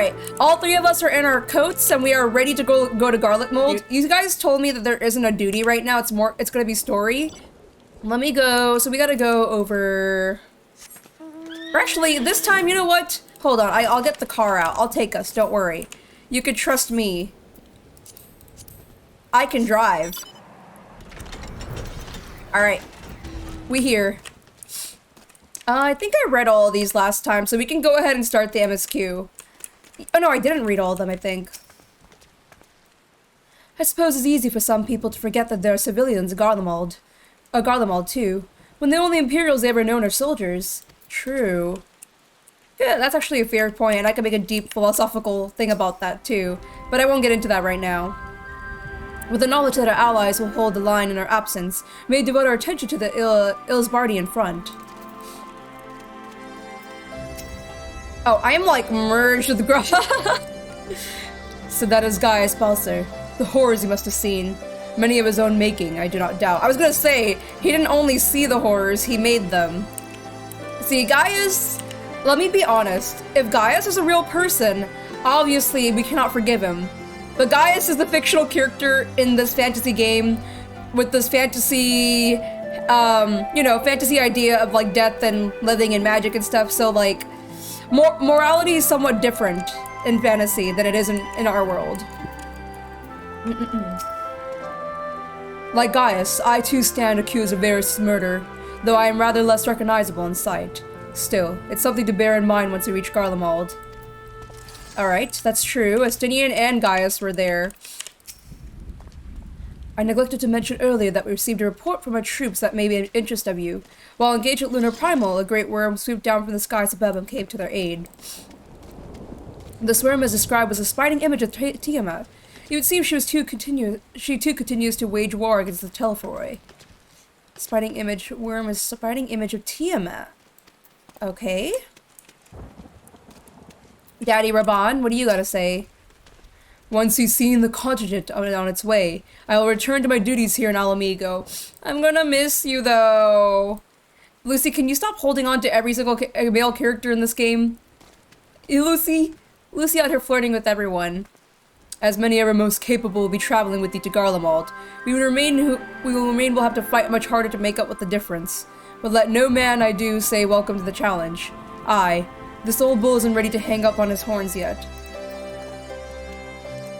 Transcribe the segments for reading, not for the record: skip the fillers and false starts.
right, all three of us are in our coats and we are ready to go to Garlemald. You guys told me that there isn't a duty right now. It's gonna be story. Let me go. So we gotta go over. Or actually, this time, you know what? Hold on, I'll get the car out. I'll take us. Don't worry. You can trust me. I can drive. All right, we here. I think I read all of these last time, so we can go ahead and start the MSQ. Oh no, I didn't read all of them, I think. I suppose it's easy for some people to forget that there are civilians in Garlemald. Garlemald too, when the only Imperials they ever known are soldiers. True. Yeah, that's actually a fair point, and I can make a deep philosophical thing about that too, but I won't get into that right now. With the knowledge that our allies will hold the line in our absence, we may devote our attention to the Ilsbardian front. Oh, I am like merged with the ground. So that is Gaius Balser. The horrors he must have seen. Many of his own making, I do not doubt. I was gonna say, he didn't only see the horrors, he made them. See, Gaius, let me be honest. If Gaius is a real person, obviously we cannot forgive him. But Gaius is the fictional character in this fantasy game with this fantasy, you know, fantasy idea of like death and living and magic and stuff. So like, morality is somewhat different in fantasy than it is in our world. Like Gaius, I too stand accused of Varys' murder, though I am rather less recognizable in sight. Still, it's something to bear in mind once we reach Garlemald. Alright, that's true. Estinian and Gaius were there. I neglected to mention earlier that we received a report from our troops that may be of interest of you. While engaged at Lunar Primal, a great worm swooped down from the skies above and came to their aid. This worm is described as a spiting image of Tiamat. It would seem she too continues to wage war against the Telforoi. Spiting image worm is spiting image of Tiamat. Okay. Daddy Raban, what do you gotta say? Once you've seen the contingent on its way, I will return to my duties here in Alamigo. I'm gonna miss you though. Lucy, can you stop holding on to every single male character in this game? Lucy out here flirting with everyone. As many of our most capable will be traveling with you to Garlemald. We'll have to fight much harder to make up with the difference. But let no man I do say welcome to the challenge. This old bull isn't ready to hang up on his horns yet.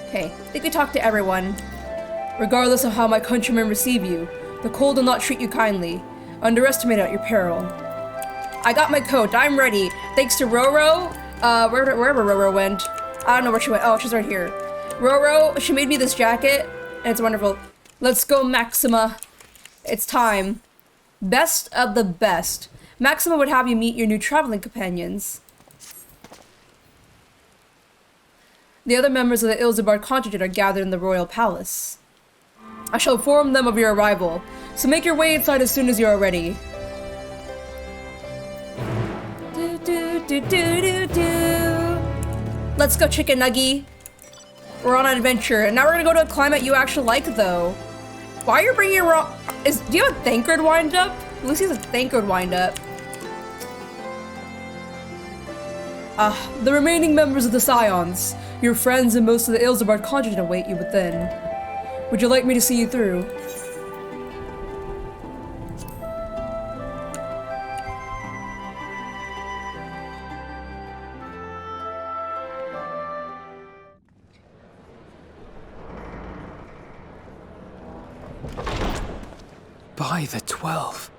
Okay, I think we talked to everyone. Regardless of how my countrymen receive you, the cold will not treat you kindly. Underestimate at your peril. I got my coat, I'm ready. Thanks to Roro, wherever Roro went. I don't know where she went. Oh, she's right here. Roro, she made me this jacket, and it's wonderful. Let's go, Maxima. It's time. Best of the best. Maxima would have you meet your new traveling companions. The other members of the Ilsabard contingent are gathered in the royal palace. I shall inform them of your arrival, so make your way inside as soon as you are ready. Let's go, Chicken Nuggy. We're on an adventure, and now we're gonna go to a climate you actually like, though. Why are you bringing your do you have a Thancred wind-up? Lucy has a Thancred wind-up. The remaining members of the Scions, your friends and most of the Ilsabard contingent await you within. Would you like me to see you through? By the 12.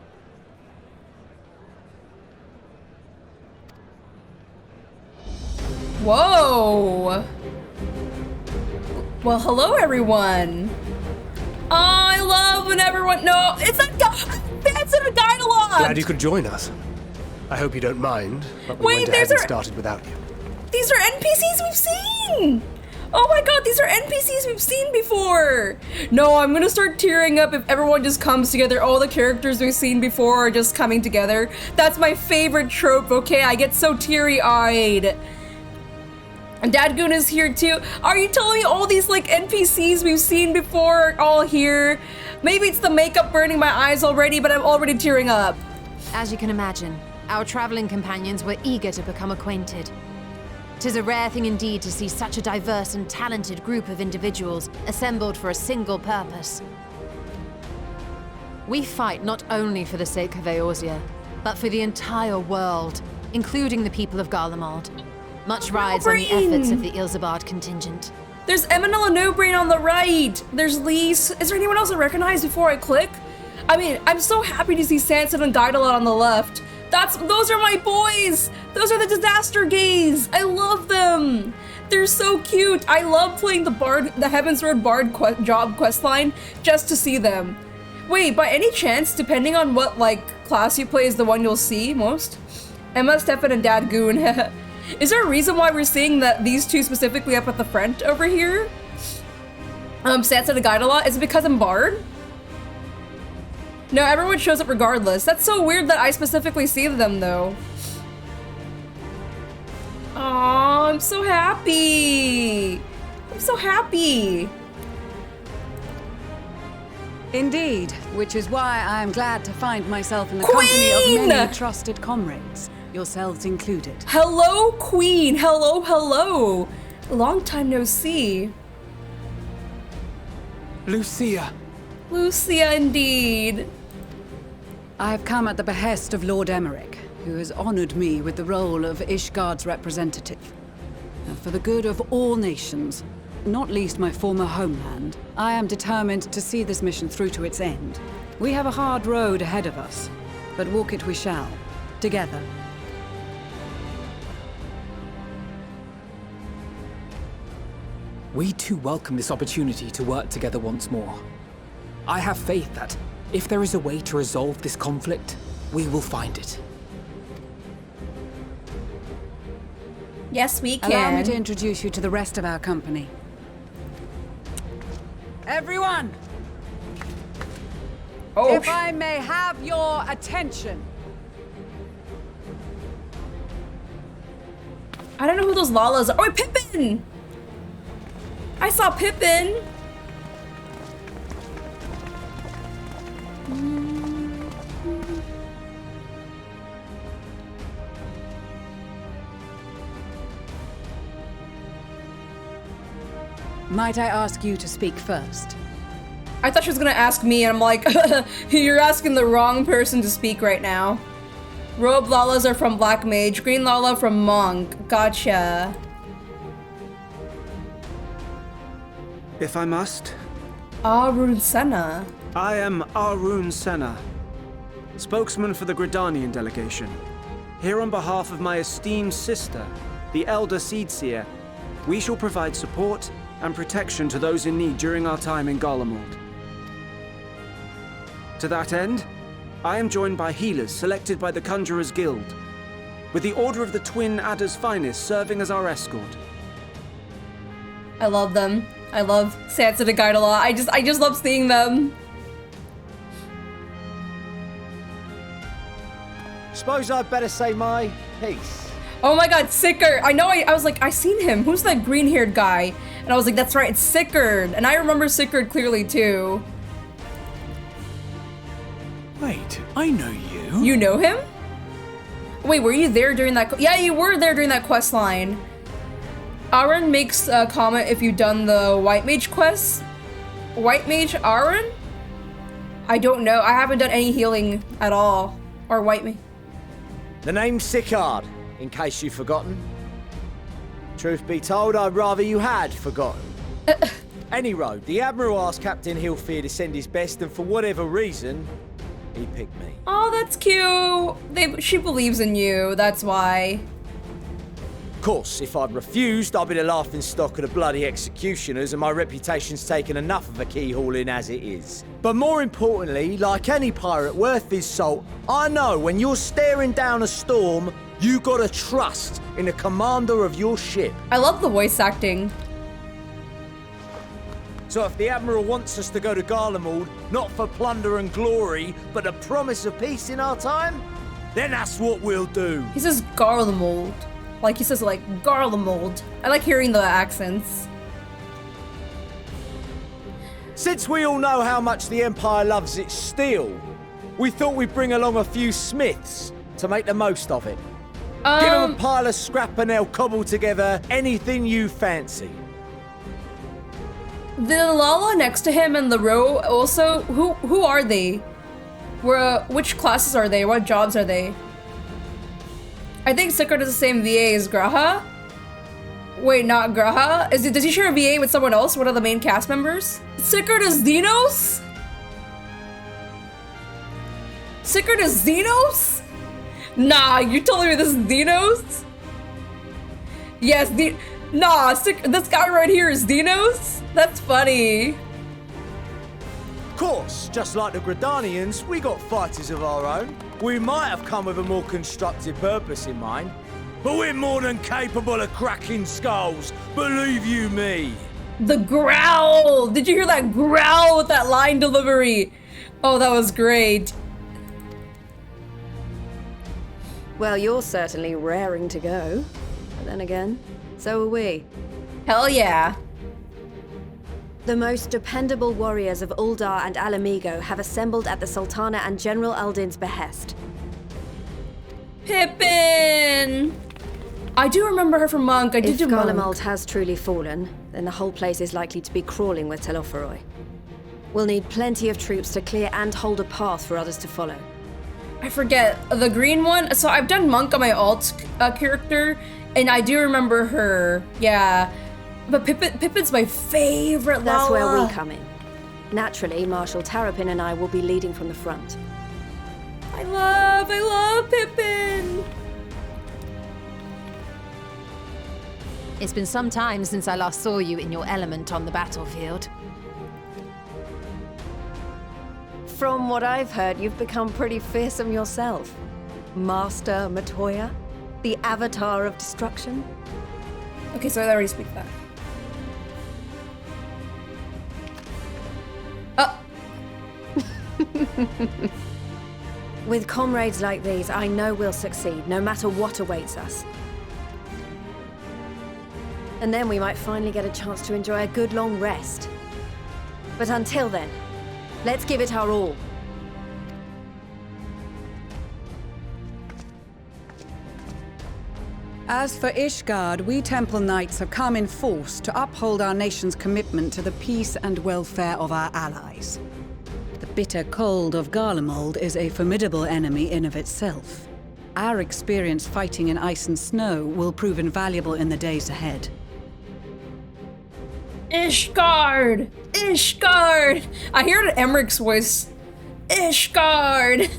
Whoa! Well, hello everyone! Oh, I love when everyone— No, it's a guy! That's in a dialogue! Glad you could join us. I hope you don't mind, but we went ahead and started without you. These are NPCs we've seen! Oh my god, these are NPCs we've seen before! No, I'm gonna start tearing up if everyone just comes together. All the characters we've seen before are just coming together. That's my favorite trope, okay? I get so teary-eyed. And Dadgoon is here too. Are you telling me all these like NPCs we've seen before are all here? Maybe it's the makeup burning my eyes already, but I'm already tearing up. As you can imagine, our traveling companions were eager to become acquainted. 'Tis a rare thing indeed to see such a diverse and talented group of individuals assembled for a single purpose. We fight not only for the sake of Eorzea, but for the entire world, including the people of Garlemald. Much rides on the efforts of the Ilsabard contingent. There's Eminella No-Brain on the right. There's Lise. Is there anyone else I recognize before I click? I mean, I'm so happy to see Sanson and Guidalot on the left. Those are my boys. Those are the Disaster Gays. I love them. They're so cute. I love playing the Heavensward Bard job questline just to see them. Wait, by any chance, depending on what class you play is the one you'll see most? Emma, Stefan, and Dad Goon. Is there a reason why we're seeing these two specifically up at the front over here? Sansa and Guidalot. Is it because I'm Bard? No, everyone shows up regardless. That's so weird that I specifically see them, though. Aw, I'm so happy. I'm so happy. Indeed, which is why I am glad to find myself in the company of many trusted comrades, yourselves included. Hello, Queen. Hello, hello. Long time no see. Lucia. Lucia, indeed. I have come at the behest of Lord Emmerich, who has honored me with the role of Ishgard's representative. And for the good of all nations, not least my former homeland, I am determined to see this mission through to its end. We have a hard road ahead of us, but walk it we shall, together. We too welcome this opportunity to work together once more. I have faith that, if there is a way to resolve this conflict, we will find it. Yes, we can. Allow me to introduce you to the rest of our company. Everyone! Oh. If I may have your attention. I don't know who those Lalas are. Oh, wait, Pippin! I saw Pippin. Might I ask you to speak first? I thought she was gonna ask me, and I'm like, you're asking the wrong person to speak right now. Robe Lalas are from Black Mage, Green Lala from Monk. Gotcha. If I must. Arun Senna. I am Arun Senna, spokesman for the Gridanian delegation. Here on behalf of my esteemed sister, the Elder Seedseer, we shall provide support and protection to those in need during our time in Garlemald. To that end, I am joined by healers selected by the Conjurers Guild, with the Order of the Twin Adder's Finest serving as our escort. I love them. I love Sansa and Guidalot. I just love seeing them. Suppose I'd better say my piece. Oh my god, Sickard! I know, I was like, I seen him. Who's that green-haired guy? And I was like, that's right, it's Sickard. And I remember Sickard clearly, too. Wait, I know you. You know him? Wait, were you there during that? Yeah, you were there during that quest line. Aaron makes a comment if you've done the White Mage quest. White Mage Aaron? I don't know. I haven't done any healing at all. Or White Mage. The name's Sickard, in case you've forgotten. Truth be told, I'd rather you had forgotten. Any road, the Admiral asked Captain Hilfear to send his best, and for whatever reason, he picked me. Oh, that's cute. She believes in you, that's why. Of course, if I'd refused, I'd be the laughing stock of the bloody executioners, and my reputation's taken enough of a keyhauling as it is. But more importantly, like any pirate worth his salt, I know when you're staring down a storm, you gotta trust in the commander of your ship. I love the voice acting. So if the Admiral wants us to go to Garlemald, not for plunder and glory, but the promise of peace in our time, then that's what we'll do. He says Garlemald. Like, he says, like, Garlemald. I like hearing the accents. Since we all know how much the Empire loves its steel, we thought we'd bring along a few smiths to make the most of it. Give them a pile of scrap and they'll cobble together anything you fancy. The Lala next to him and the row also, who are they? Which classes are they? What jobs are they? I think Sigurd is the same VA as Graha. Wait, not Graha? Does he share a VA with someone else? One of the main cast members? Sigurd is Xenos? Sigurd is Xenos? Nah, you're telling me this is Xenos? Yes, nah, this guy right here is Xenos? That's funny. Of course, just like the Gridanians, we got fighters of our own. We might have come with a more constructive purpose in mind, but we're more than capable of cracking skulls, believe you me. The growl! Did you hear that growl with that line delivery? Oh, that was great. Well, you're certainly raring to go. But then again, so are we. Hell yeah. The most dependable warriors of Uldar and Alamigo have assembled at the Sultana and General Aldin's behest. Pippin! I do remember her from Monk. If Garlemald has truly fallen, then the whole place is likely to be crawling with Telophoroi. We'll need plenty of troops to clear and hold a path for others to follow. I forget, the green one? So I've done Monk on my alt character, and I do remember her, yeah. But Pippin's my favorite That's Lala. where we come in. Naturally, Marshal Terrapin and I will be leading from the front. I love Pippin! It's been some time since I last saw you in your element on the battlefield. From what I've heard, you've become pretty fearsome yourself. Master Matoya, the avatar of destruction. Okay, so I already speak that. With comrades like these, I know we'll succeed, no matter what awaits us. And then we might finally get a chance to enjoy a good long rest. But until then, let's give it our all. As for Ishgard, we Temple Knights have come in force to uphold our nation's commitment to the peace and welfare of our allies. The bitter cold of Garlemald is a formidable enemy in of itself. Our experience fighting in ice and snow will prove invaluable in the days ahead. Ishgard! Ishgard! I hear it in Emmerich's voice. Ishgard!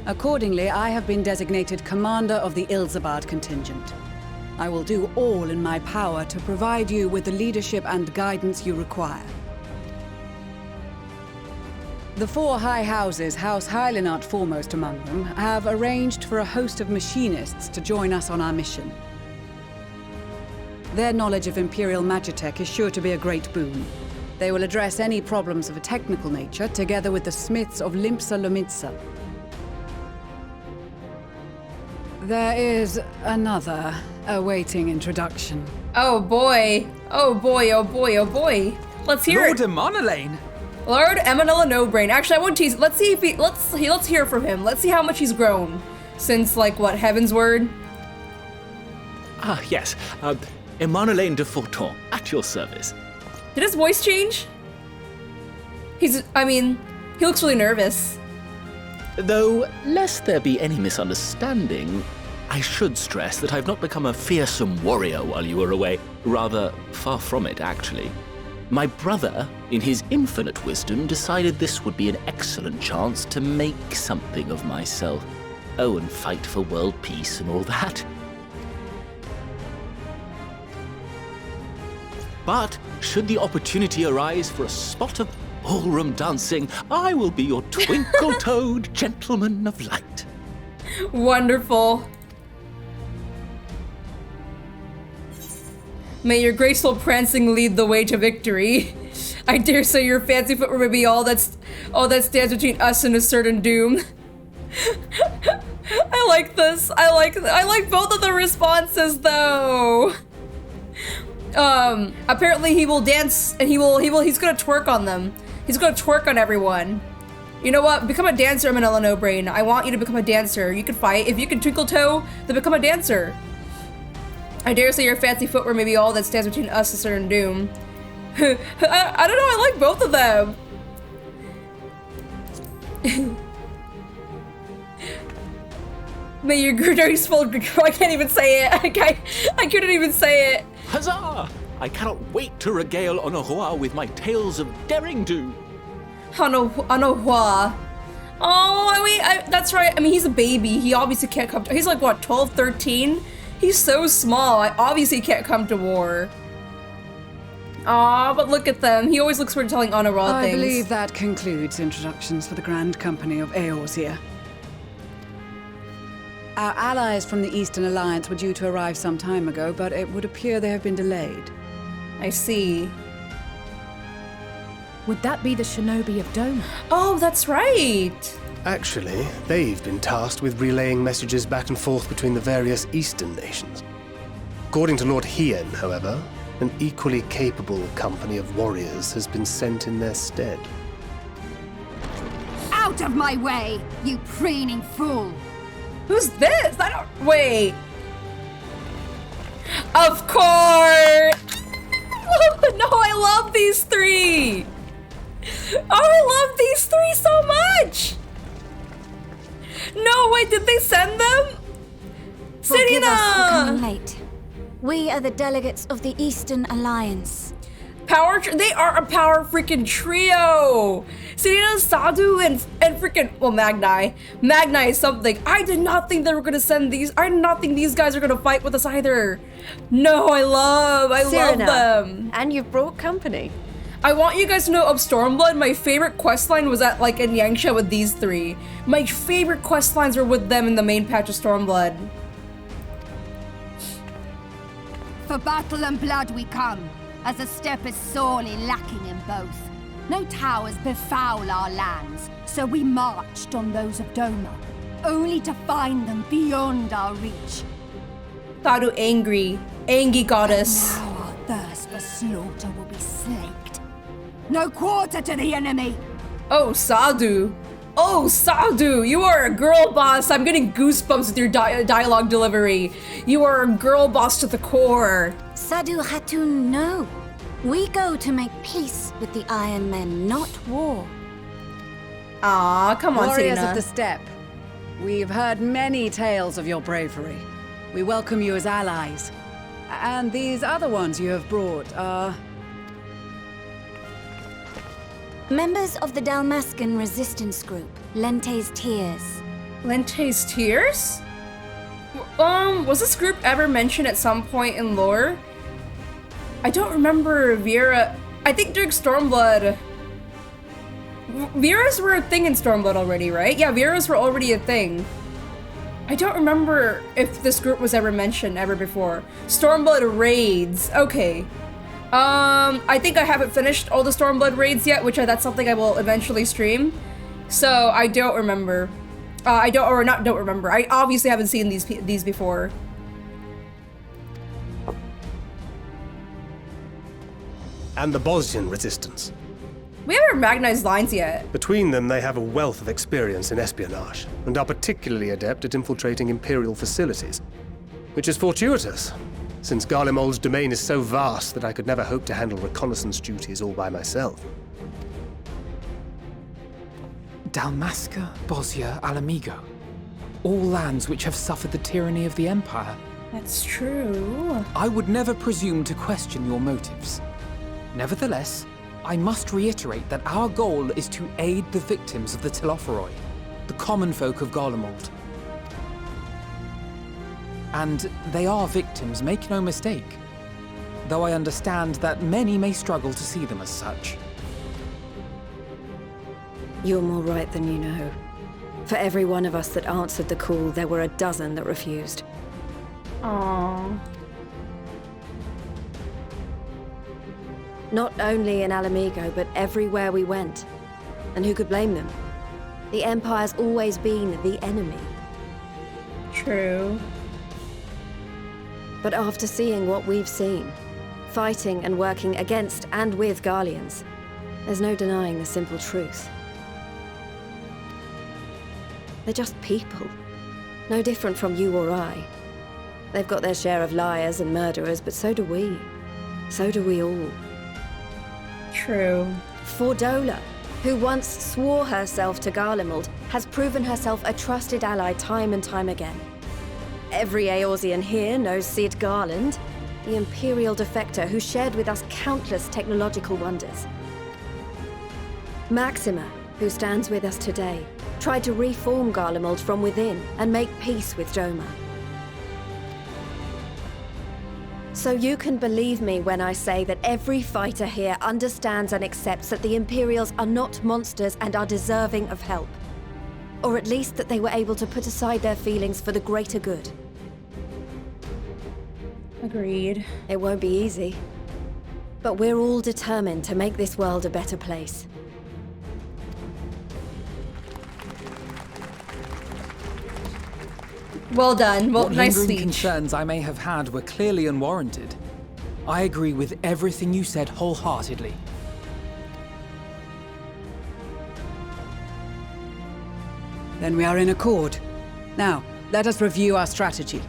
Accordingly, I have been designated commander of the Ilsabard contingent. I will do all in my power to provide you with the leadership and guidance you require. The four high houses, House Hylinart foremost among them, have arranged for a host of machinists to join us on our mission. Their knowledge of Imperial Magitech is sure to be a great boon. They will address any problems of a technical nature, together with the smiths of Limpsa Lomitsa. There is another awaiting introduction. Oh boy. Oh boy, oh boy, oh boy. Let's hear Lord it. Emanolane. Lord Emanella No Brain. Actually, I won't tease. Let's see if let's hear from him. Let's see how much he's grown since, like, what, Heaven's Word? Ah, yes. Emanolane de Forton, at your service. Did his voice change? He looks really nervous. Though, lest there be any misunderstanding, I should stress that I've not become a fearsome warrior while you were away. Rather, far from it, actually. My brother, in his infinite wisdom, decided this would be an excellent chance to make something of myself. Oh, and fight for world peace and all that. But, should the opportunity arise for a spot of ballroom dancing, I will be your twinkle-toed gentleman of light. Wonderful. May your graceful prancing lead the way to victory. I dare say your fancy footwear may be all that stands between us and a certain doom. I like this. I like both of the responses though. Apparently he will dance and he's gonna twerk on them. He's gonna twerk on everyone. You know what? Become a dancer, Manila No Brain. I want you to become a dancer. You can fight. If you can twinkle toe, then become a dancer. I dare say your fancy footwear may be all that stands between us and certain doom. I don't know, I like both of them. May your Gurdur's full. I can't even say it. I couldn't even say it. Huzzah! I cannot wait to regale Onohua with my tales of daring do. Onohua. Oh, wait, that's right. I mean, he's a baby. He obviously can't come to. He's like, what, 12, 13? He's so small. I obviously can't come to war. Aw, but look at them. He always looks forward to telling Onohua things. I believe that concludes introductions for the Grand Company of Eorzea. Our allies from the Eastern Alliance were due to arrive some time ago, but it would appear they have been delayed. I see. Would that be the shinobi of Doma? Oh, that's right. Actually, they've been tasked with relaying messages back and forth between the various Eastern nations. According to Lord Hien, however, an equally capable company of warriors has been sent in their stead. Out of my way, you preening fool! Who's this? I don't. Wait. Of course! No, I love these three! Oh, I love these three so much! No, wait, did they send them? Forgive us for coming Serena! late. We are the delegates of the Eastern Alliance. They are a power freaking trio! Serena, Sadu, and freaking, well, Magni. Magni is something. I did not think they were gonna send these. I did not think these guys are gonna fight with us either. No, I love them. And you've brought company. I want you guys to know of Stormblood, my favorite questline was at, like, in Yangsha with these three. My favorite questlines were with them in the main patch of Stormblood. For battle and blood we come, as a step is sorely lacking in both. No towers befoul our lands, so we marched on those of Doma, only to find them beyond our reach. Sadu angry goddess. Now our thirst for slaughter will be slaked. No quarter to the enemy! Oh, Sadu. Oh, Sadu, you are a girl boss. I'm getting goosebumps with your dialogue delivery. You are a girl boss to the core. Sadu Hatun, no. We go to make peace with the Iron Men, not war. Ah, come on, Warriors Serena. of the Steppe, we've heard many tales of your bravery. We welcome you as allies. And these other ones you have brought are... Members of the Dalmascan resistance group, Lente's Tears. Lente's Tears? Was this group ever mentioned at some point in lore? I don't remember Vera. I think during Stormblood. Veras were a thing in Stormblood already, right? Yeah, Veras were already a thing. I don't remember if this group was ever mentioned ever before. Stormblood raids. Okay. I think I haven't finished all the Stormblood raids yet, which that's something I will eventually stream. So I don't remember. I don't remember. I obviously haven't seen these before. And the Bosnian resistance. We haven't recognized lines yet. Between them, they have a wealth of experience in espionage, and are particularly adept at infiltrating Imperial facilities. Which is fortuitous, since Garlemald's domain is so vast that I could never hope to handle reconnaissance duties all by myself. Dalmasca, Bosnia, Alamigo. All lands which have suffered the tyranny of the Empire. That's true. I would never presume to question your motives. Nevertheless, I must reiterate that our goal is to aid the victims of the Telophoroi, the common folk of Garlemald. And they are victims, make no mistake. Though I understand that many may struggle to see them as such. You're more right than you know. For every one of us that answered the call, there were a dozen that refused. Aww. Not only in Alamigo, but everywhere we went. And who could blame them? The Empire's always been the enemy. True. But after seeing what we've seen, fighting and working against and with Garleans, there's no denying the simple truth. They're just people. No different from you or I. They've got their share of liars and murderers, but so do we. So do we all. True. Fordola, who once swore herself to Garlemald, has proven herself a trusted ally time and time again. Every Eorzean here knows Cid Garland, the Imperial defector who shared with us countless technological wonders. Maxima, who stands with us today, tried to reform Garlemald from within and make peace with Doma. So you can believe me when I say that every fighter here understands and accepts that the Imperials are not monsters and are deserving of help. Or at least that they were able to put aside their feelings for the greater good. Agreed. It won't be easy. But we're all determined to make this world a better place. Well done. Well, what nice lingering speech. concerns I may have had were clearly unwarranted. I agree with everything you said wholeheartedly. Then we are in accord. Now, let us review our strategy.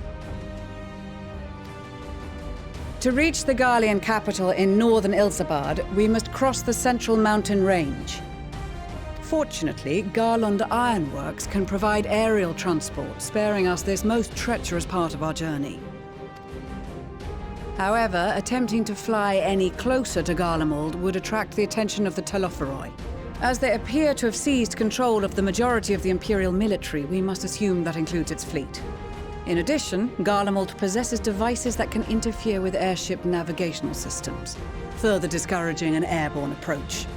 To reach the Garlean capital in northern Ilsabard, we must cross the central mountain range. Fortunately, Garlemald Ironworks can provide aerial transport, sparing us this most treacherous part of our journey. However, attempting to fly any closer to Garlemald would attract the attention of the Telophoroi. As they appear to have seized control of the majority of the Imperial military, we must assume that includes its fleet. In addition, Garlemald possesses devices that can interfere with airship navigational systems, further discouraging an airborne approach.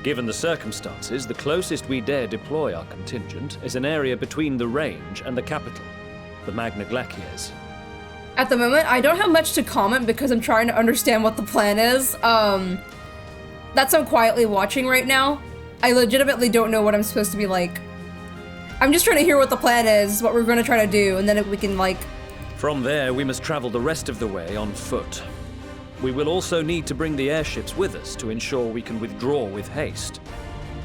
Given the circumstances, the closest we dare deploy our contingent is an area between the range and the capital, the Magna Glaciers. At the moment, I don't have much to comment because I'm trying to understand what the plan is. That's I'm quietly watching right now. I legitimately don't know what I'm supposed to be like. I'm just trying to hear what the plan is, what we're going to try to do, and then we can like... From there, we must travel the rest of the way on foot. We will also need to bring the airships with us to ensure we can withdraw with haste.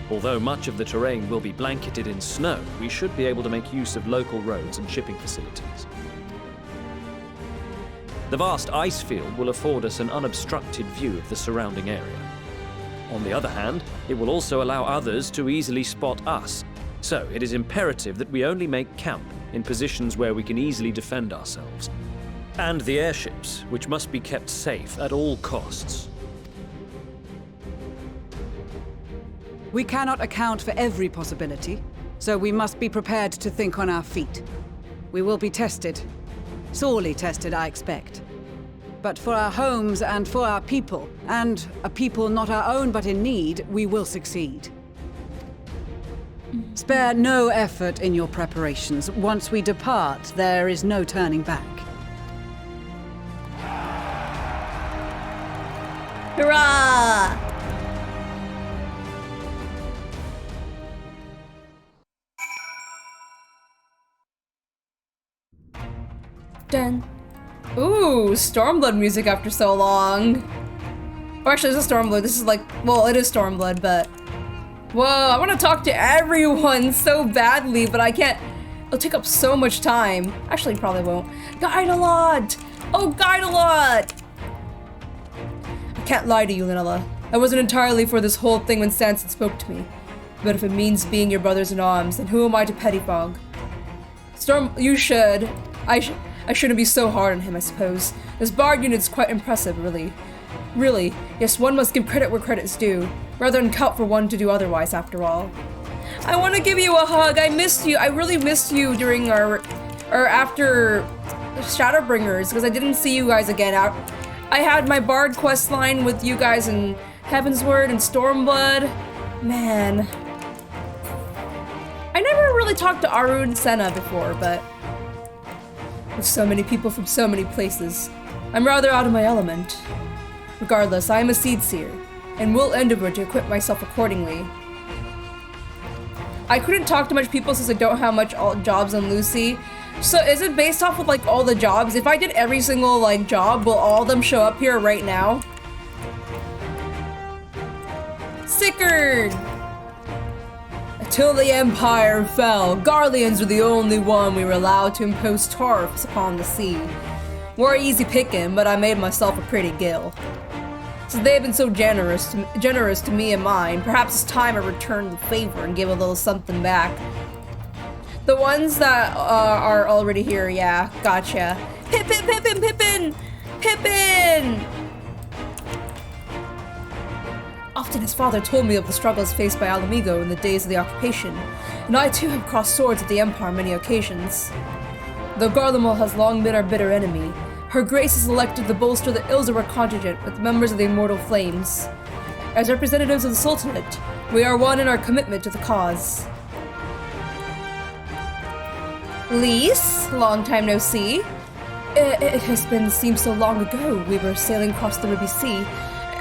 Although much of the terrain will be blanketed in snow, we should be able to make use of local roads and shipping facilities. The vast ice field will afford us an unobstructed view of the surrounding area. On the other hand, it will also allow others to easily spot us, so it is imperative that we only make camp in positions where we can easily defend ourselves. And the airships, which must be kept safe at all costs. We cannot account for every possibility, so we must be prepared to think on our feet. We will be tested. Sorely tested, I expect. But for our homes and for our people, and a people not our own but in need, we will succeed. Spare no effort in your preparations. Once we depart, there is no turning back. Hurrah! Done. Ooh, Stormblood music after so long. Or actually, this is Stormblood. This is like, well, it is Stormblood, but... Whoa, I want to talk to everyone so badly, but I can't. It'll take up so much time. Actually, probably won't. Guide-a-lot! Oh, Guide-a-lot! I can't lie to you, Linella. I wasn't entirely for this whole thing when Sanson spoke to me. But if it means being your brothers in arms, then who am I to pettifog? Storm, you should. I shouldn't be so hard on him, I suppose. This bard unit's quite impressive, really. Really, yes, one must give credit where credit's due, rather than count for one to do otherwise, after all. I want to give you a hug. I missed you. I really missed you during our after Shadowbringers, because I didn't see you guys again. I had my bard quest line with you guys in Heavensward and Stormblood. Man. I never really talked to Aru and Senna before, but with so many people from so many places, I'm rather out of my element. Regardless, I am a Seed Seer, and will endeavor to equip myself accordingly. I couldn't talk to much people since I don't have much jobs on Lucy. So is it based off of like all the jobs? If I did every single like job, will all of them show up here right now? Sickard! Till the Empire fell, Garleans were the only one we were allowed to impose tariffs upon the sea. We're easy picking, but I made myself a pretty gill. Since they have been so generous to me and mine, perhaps it's time I return the favor and give a little something back. The ones that are already here, yeah, gotcha. Pippin, Pippin, Pippin! Pippin! Often his father told me of the struggles faced by Alamigo in the days of the occupation, and I too have crossed swords with the Empire on many occasions. Though Garlemald has long been our bitter enemy, Her Grace is elected to bolster the Ilsabard contingent with members of the Immortal Flames. As representatives of the Sultanate, we are one in our commitment to the cause. Lise, long time no see. It has seemed so long ago. We were sailing across the Ruby Sea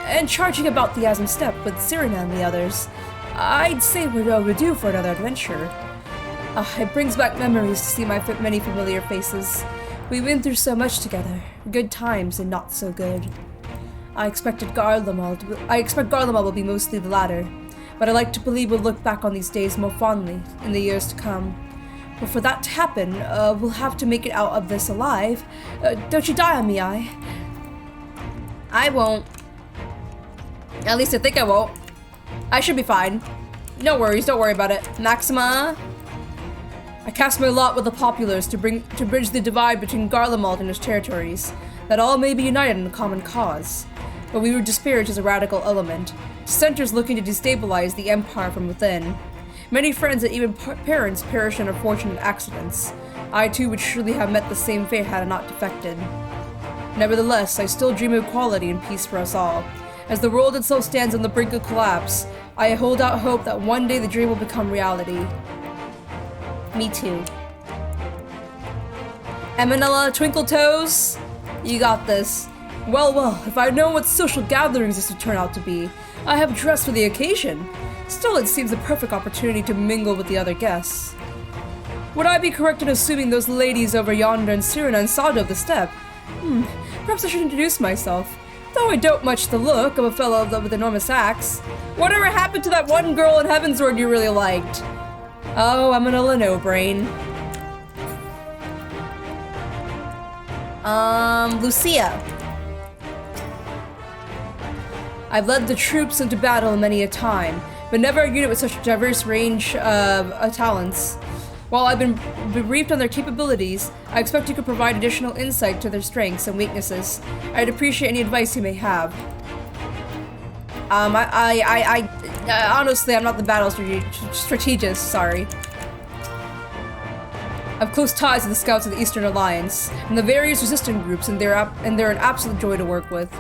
and charging about the Asm Steppe with Cyrena and the others. I'd say we're overdue for another adventure. It brings back memories to see my many familiar faces. We went through so much together, good times and not so good. I expect Garlemald will be mostly the latter, but I like to believe we'll look back on these days more fondly in the years to come. But for that to happen, we'll have to make it out of this alive. Don't you die on me, I won't. At least I think I won't. I should be fine. No worries, don't worry about it. Maxima? I cast my lot with the populace to bridge the divide between Garlemald and his territories, that all may be united in a common cause. But we would disparage as a radical element, dissenters looking to destabilize the Empire from within. Many friends and even parents perish in unfortunate accidents. I too would surely have met the same fate had I not defected. Nevertheless, I still dream of equality and peace for us all. As the world itself stands on the brink of collapse, I hold out hope that one day the dream will become reality. Me too. Emanella, Twinkle Toes, you got this. Well, if I'd known what social gatherings this would turn out to be, I have dressed for the occasion. Still, it seems the perfect opportunity to mingle with the other guests. Would I be correct in assuming those ladies over yonder in Cyrena and Sado of the Steppe? Perhaps I should introduce myself. Though I don't much the look of a fellow with enormous axe. Whatever happened to that one girl in Heavensward you really liked? Oh, Emanella no-brain. Lucia. I've led the troops into battle many a time, but never a unit with such a diverse range of talents. While I've been briefed on their capabilities, I expect you could provide additional insight to their strengths and weaknesses. I'd appreciate any advice you may have. Honestly, I'm not the battle strategist, sorry. I've close ties with the scouts of the Eastern Alliance, and the various resistant groups, and they're an absolute joy to work with.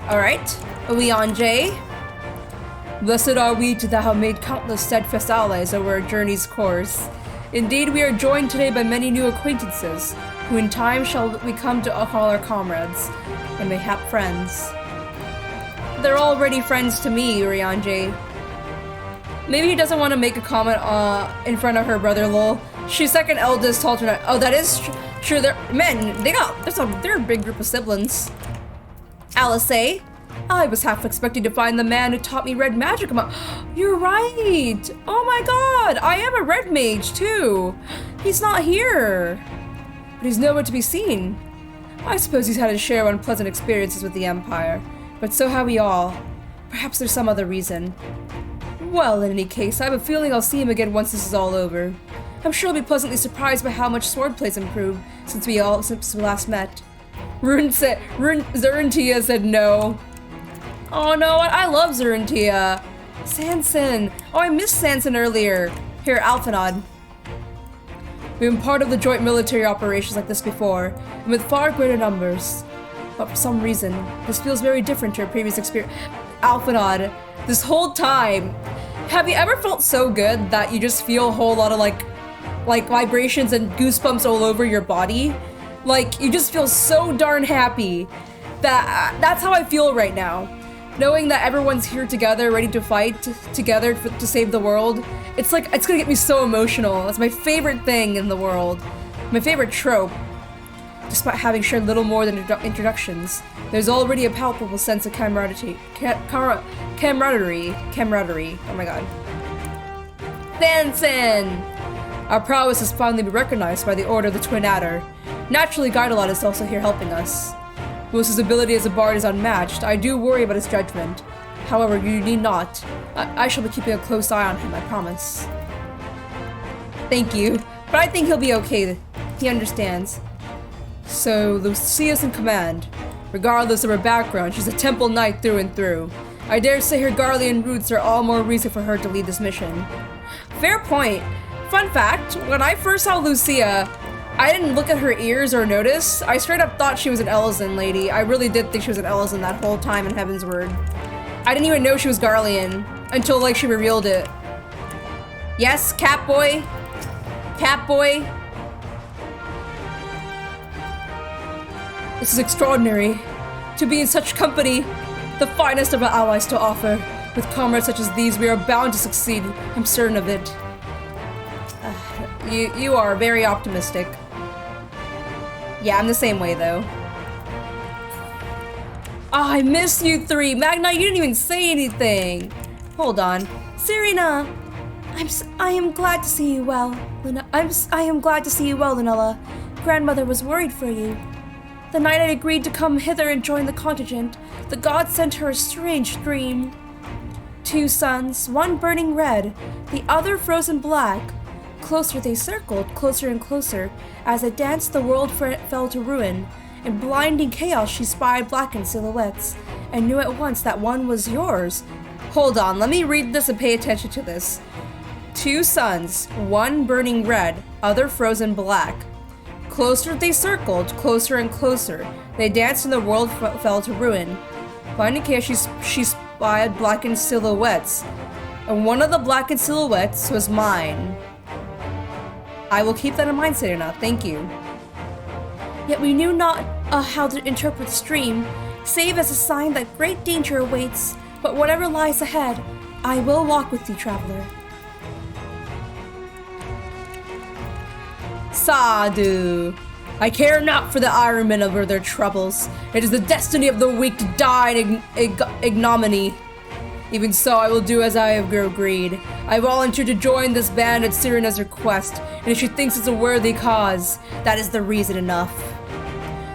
Alright, Leon J. Blessed are we to thou have made countless steadfast allies over our journey's course. Indeed, we are joined today by many new acquaintances, who in time shall we come to call our comrades, and mayhap friends. They're already friends to me, Urianjay. Maybe he doesn't want to make a comment in front of her brother, lol. She's second eldest alternate. Oh, that is true. They're a big group of siblings. Alice A. I was half expecting to find the man who taught me red magic. You're right. Oh my god, I am a red mage too. He's not here. But he's nowhere to be seen. I suppose he's had his share of unpleasant experiences with the Empire. But so have we all. Perhaps there's some other reason. Well, in any case, I have a feeling I'll see him again once this is all over. I'm sure he'll be pleasantly surprised by how much swordplay's improved since we last met. Zeruntia said no. Oh no, I love Zeruntia. Sanson. Oh, I missed Sanson earlier. Here, Alphanod. We've been part of the joint military operations like this before, and with far greater numbers. But for some reason, this feels very different to our previous experience. Alphanod, this whole time, have you ever felt so good that you just feel a whole lot of like vibrations and goosebumps all over your body? Like, you just feel so darn happy. That's how I feel right now. Knowing that everyone's here together, ready to fight together to save the world. It's like, it's gonna get me so emotional. It's my favorite thing in the world. My favorite trope. Despite having shared little more than introductions, there's already a palpable sense of camaraderie. Oh my god. Dancing! Our prowess has finally been recognized by the Order of the Twin Adder. Naturally, Garlemald is also here helping us. Whilst his ability as a bard is unmatched, I do worry about his judgment. However, you need not. I shall be keeping a close eye on him, I promise. Thank you, but I think he'll be okay. He understands. So, Lucia's in command. Regardless of her background, she's a temple knight through and through. I dare say her Garlean roots are all more reason for her to lead this mission. Fair point. Fun fact, when I first saw Lucia, I didn't look at her ears or notice. I straight up thought she was an Elzen lady. I really did think she was an Elzen that whole time in Heaven's Word. I didn't even know she was Garlean until like she revealed it. Yes, Catboy. Catboy. This is extraordinary. To be in such company, the finest of our allies to offer. With comrades such as these, we are bound to succeed. I'm certain of it. You are very optimistic. Yeah, I'm the same way though. Oh, I miss you three. Magna, you didn't even say anything. Hold on. Serena! I am glad to see you well. I am glad to see you well, Lunella. Grandmother was worried for you. The night I agreed to come hither and join the contingent, the gods sent her a strange dream. 2 suns, one burning red, the other frozen black. Closer they circled, closer and closer. As they danced, the world fell to ruin. In blinding chaos, she spied blackened silhouettes, and knew at once that one was yours. Hold on, let me read this and pay attention to this. 2 suns, one burning red, other frozen black. Closer they circled, closer and closer. They danced and the world fell to ruin. Finding chaos, she spied blackened silhouettes, and one of the blackened silhouettes was mine. I will keep that in mind, Serena. Thank you. Yet we knew not how to interpret the stream, save as a sign that great danger awaits. But whatever lies ahead, I will walk with you, traveler. Sadhu. I care not for the Ironmen or their troubles. It is the destiny of the weak to die in ignominy. Even so, I will do as I have agreed. I volunteer to join this band at Serena's request, and if she thinks it's a worthy cause, that is the reason enough.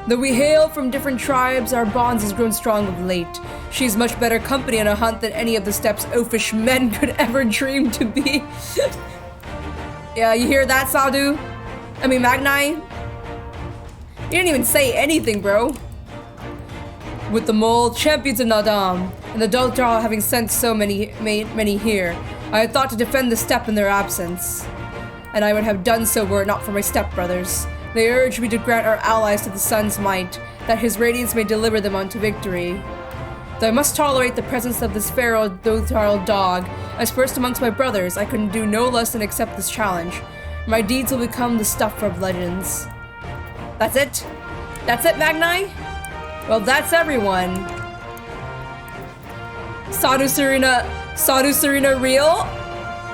Though we hail from different tribes, our bonds has grown strong of late. She is much better company on a hunt than any of the steppes oafish men could ever dream to be. Yeah, you hear that, Sadhu? I mean, Magnai? You didn't even say anything, bro. With the mole, champions of Nadam, and the Dothraki having sent so many here, I had thought to defend the steppe in their absence. And I would have done so were it not for my stepbrothers. They urged me to grant our allies to the sun's might, that his radiance may deliver them unto victory. Though I must tolerate the presence of this feral Dothraki dog, as first amongst my brothers, I could do no less than accept this challenge. My deeds will become the stuff of legends. That's it? That's it, Magnai? Well, that's everyone. Sadhu Serena real?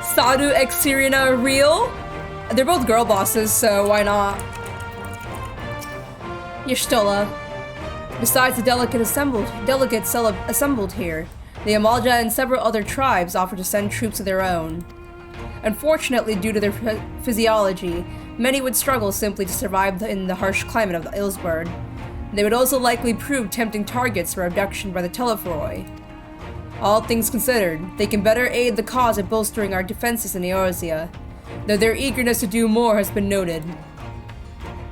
Sadhu x Serena real? They're both girl bosses, so why not? Y'shtola. Besides the delegates assembled here, the Amalja and several other tribes offered to send troops of their own. Unfortunately, due to their physiology, many would struggle simply to survive in the harsh climate of the Ilsabard. They would also likely prove tempting targets for abduction by the Telophoroi. All things considered, they can better aid the cause of bolstering our defenses in Eorzea, though their eagerness to do more has been noted.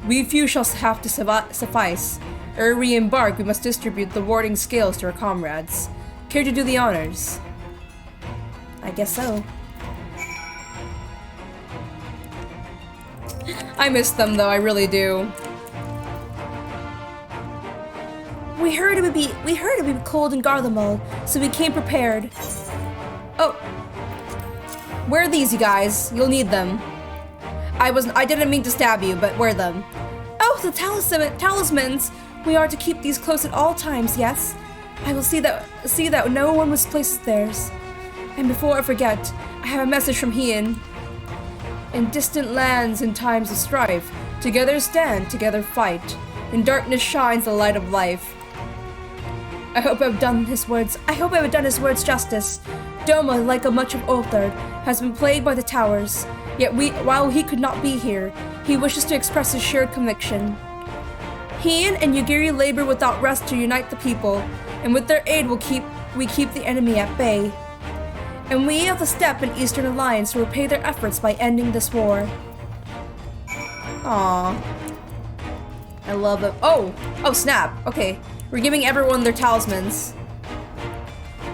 We few shall have to suffice. Ere we embark, we must distribute the warding scales to our comrades. Care to do the honors? I guess so. I miss them though, I really do. We heard it would be cold in Garlemald, so we came prepared. Oh. Wear these, you guys. You'll need them. I didn't mean to stab you, but wear them. Oh, the talismans! We are to keep these close at all times, yes? I will see that no one misplaces theirs. And before I forget, I have a message from Caine. In distant lands in times of strife, together stand, together fight. In darkness shines the light of life. I hope I have done his words justice. Doma, like a much of Ulthard, has been plagued by the towers. Yet while he could not be here, he wishes to express his shared conviction. He and Yugiri labor without rest to unite the people, and with their aid we keep the enemy at bay. And we of the Steppe and Eastern Alliance will repay their efforts by ending this war. Aww. I love it. Oh snap. Okay. We're giving everyone their talismans.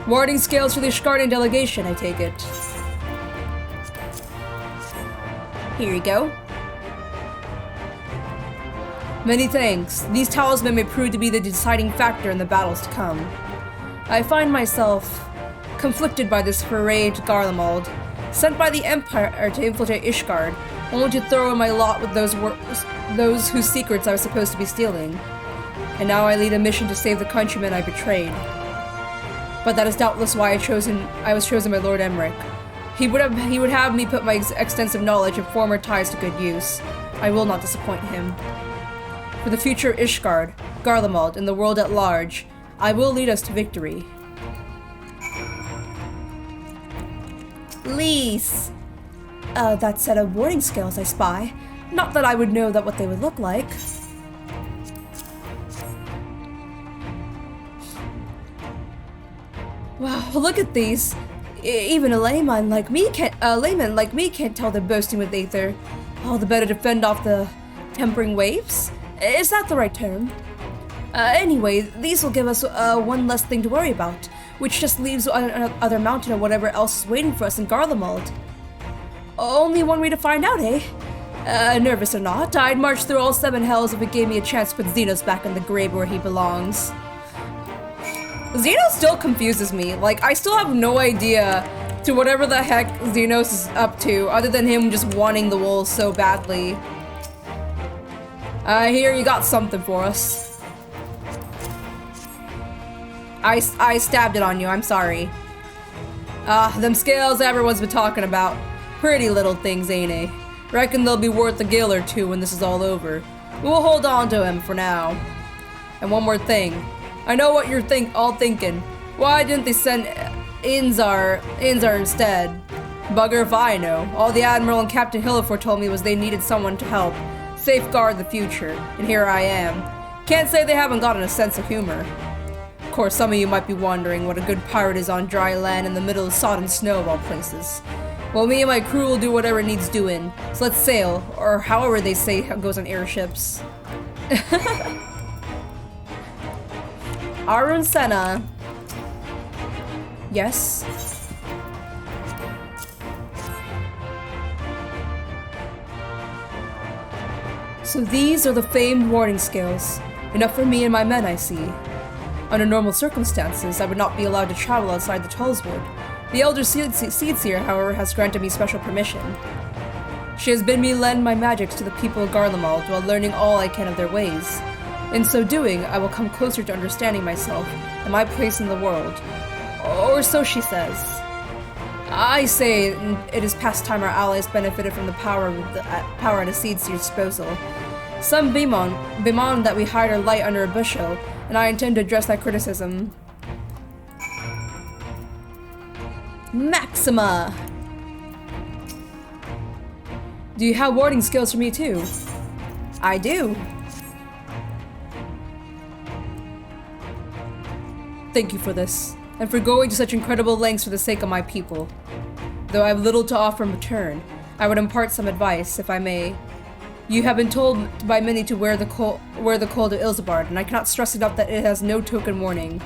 Warding scales for the Ishgardian delegation, I take it. Here you go. Many thanks. These talismen may prove to be the deciding factor in the battles to come. I find myself conflicted by this foray to Garlemald, sent by the Empire to infiltrate Ishgard, only to throw in my lot with those whose secrets I was supposed to be stealing. And now I lead a mission to save the countrymen I betrayed. But that is doubtless why I was chosen by Lord Emmerich. He would have me put my extensive knowledge and former ties to good use. I will not disappoint him. For the future of Ishgard, Garlemald, and the world at large, I will lead us to victory. Lease! That set of warding scales I spy. Not that I would know what they would look like. Wow, look at these. Even a layman like me can't tell they're boasting with Aether. All the better to fend off the tempering waves? Is that the right term? Anyway, these will give us one less thing to worry about, which just leaves another mountain or whatever else is waiting for us in Garlemald. Only one way to find out, eh? Nervous or not, I'd march through all 7 hells if it gave me a chance to put Xenos back in the grave where he belongs. Xenos still confuses me. Like, I still have no idea to whatever the heck Xenos is up to, other than him just wanting the wolves so badly. Here, you got something for us. I stabbed it on you, I'm sorry. Them scales everyone's been talking about. Pretty little things, ain't they? Reckon they'll be worth a gil or two when this is all over. We'll hold on to him for now. And one more thing. I know what you're all thinking. Why didn't they send Inzar instead? Bugger if I know. All the Admiral and Captain Hillefort told me was they needed someone to help safeguard the future, and here I am. Can't say they haven't gotten a sense of humor. Of course, some of you might be wondering what a good pirate is on dry land in the middle of sodden snow of all places. Well, me and my crew will do whatever needs doing, so let's sail, or however they say it goes on airships. Arun Senna. Yes? So these are the famed warding scales. Enough for me and my men, I see. Under normal circumstances, I would not be allowed to travel outside the Tullswood. The Elder Seedseer, however, has granted me special permission. She has bid me lend my magics to the people of Garlemald while learning all I can of their ways. In so doing, I will come closer to understanding myself and my place in the world. Or so she says. I say it is past time our allies benefited from the power at a Seedseer's disposal. Some bemoan that we hide our light under a bushel, and I intend to address that criticism. Maxima! Do you have warding skills for me too? I do. Thank you for this, and for going to such incredible lengths for the sake of my people. Though I have little to offer in return, I would impart some advice, if I may. You have been told by many to wear the cold of Ilsabard, and I cannot stress enough that it has no token warning.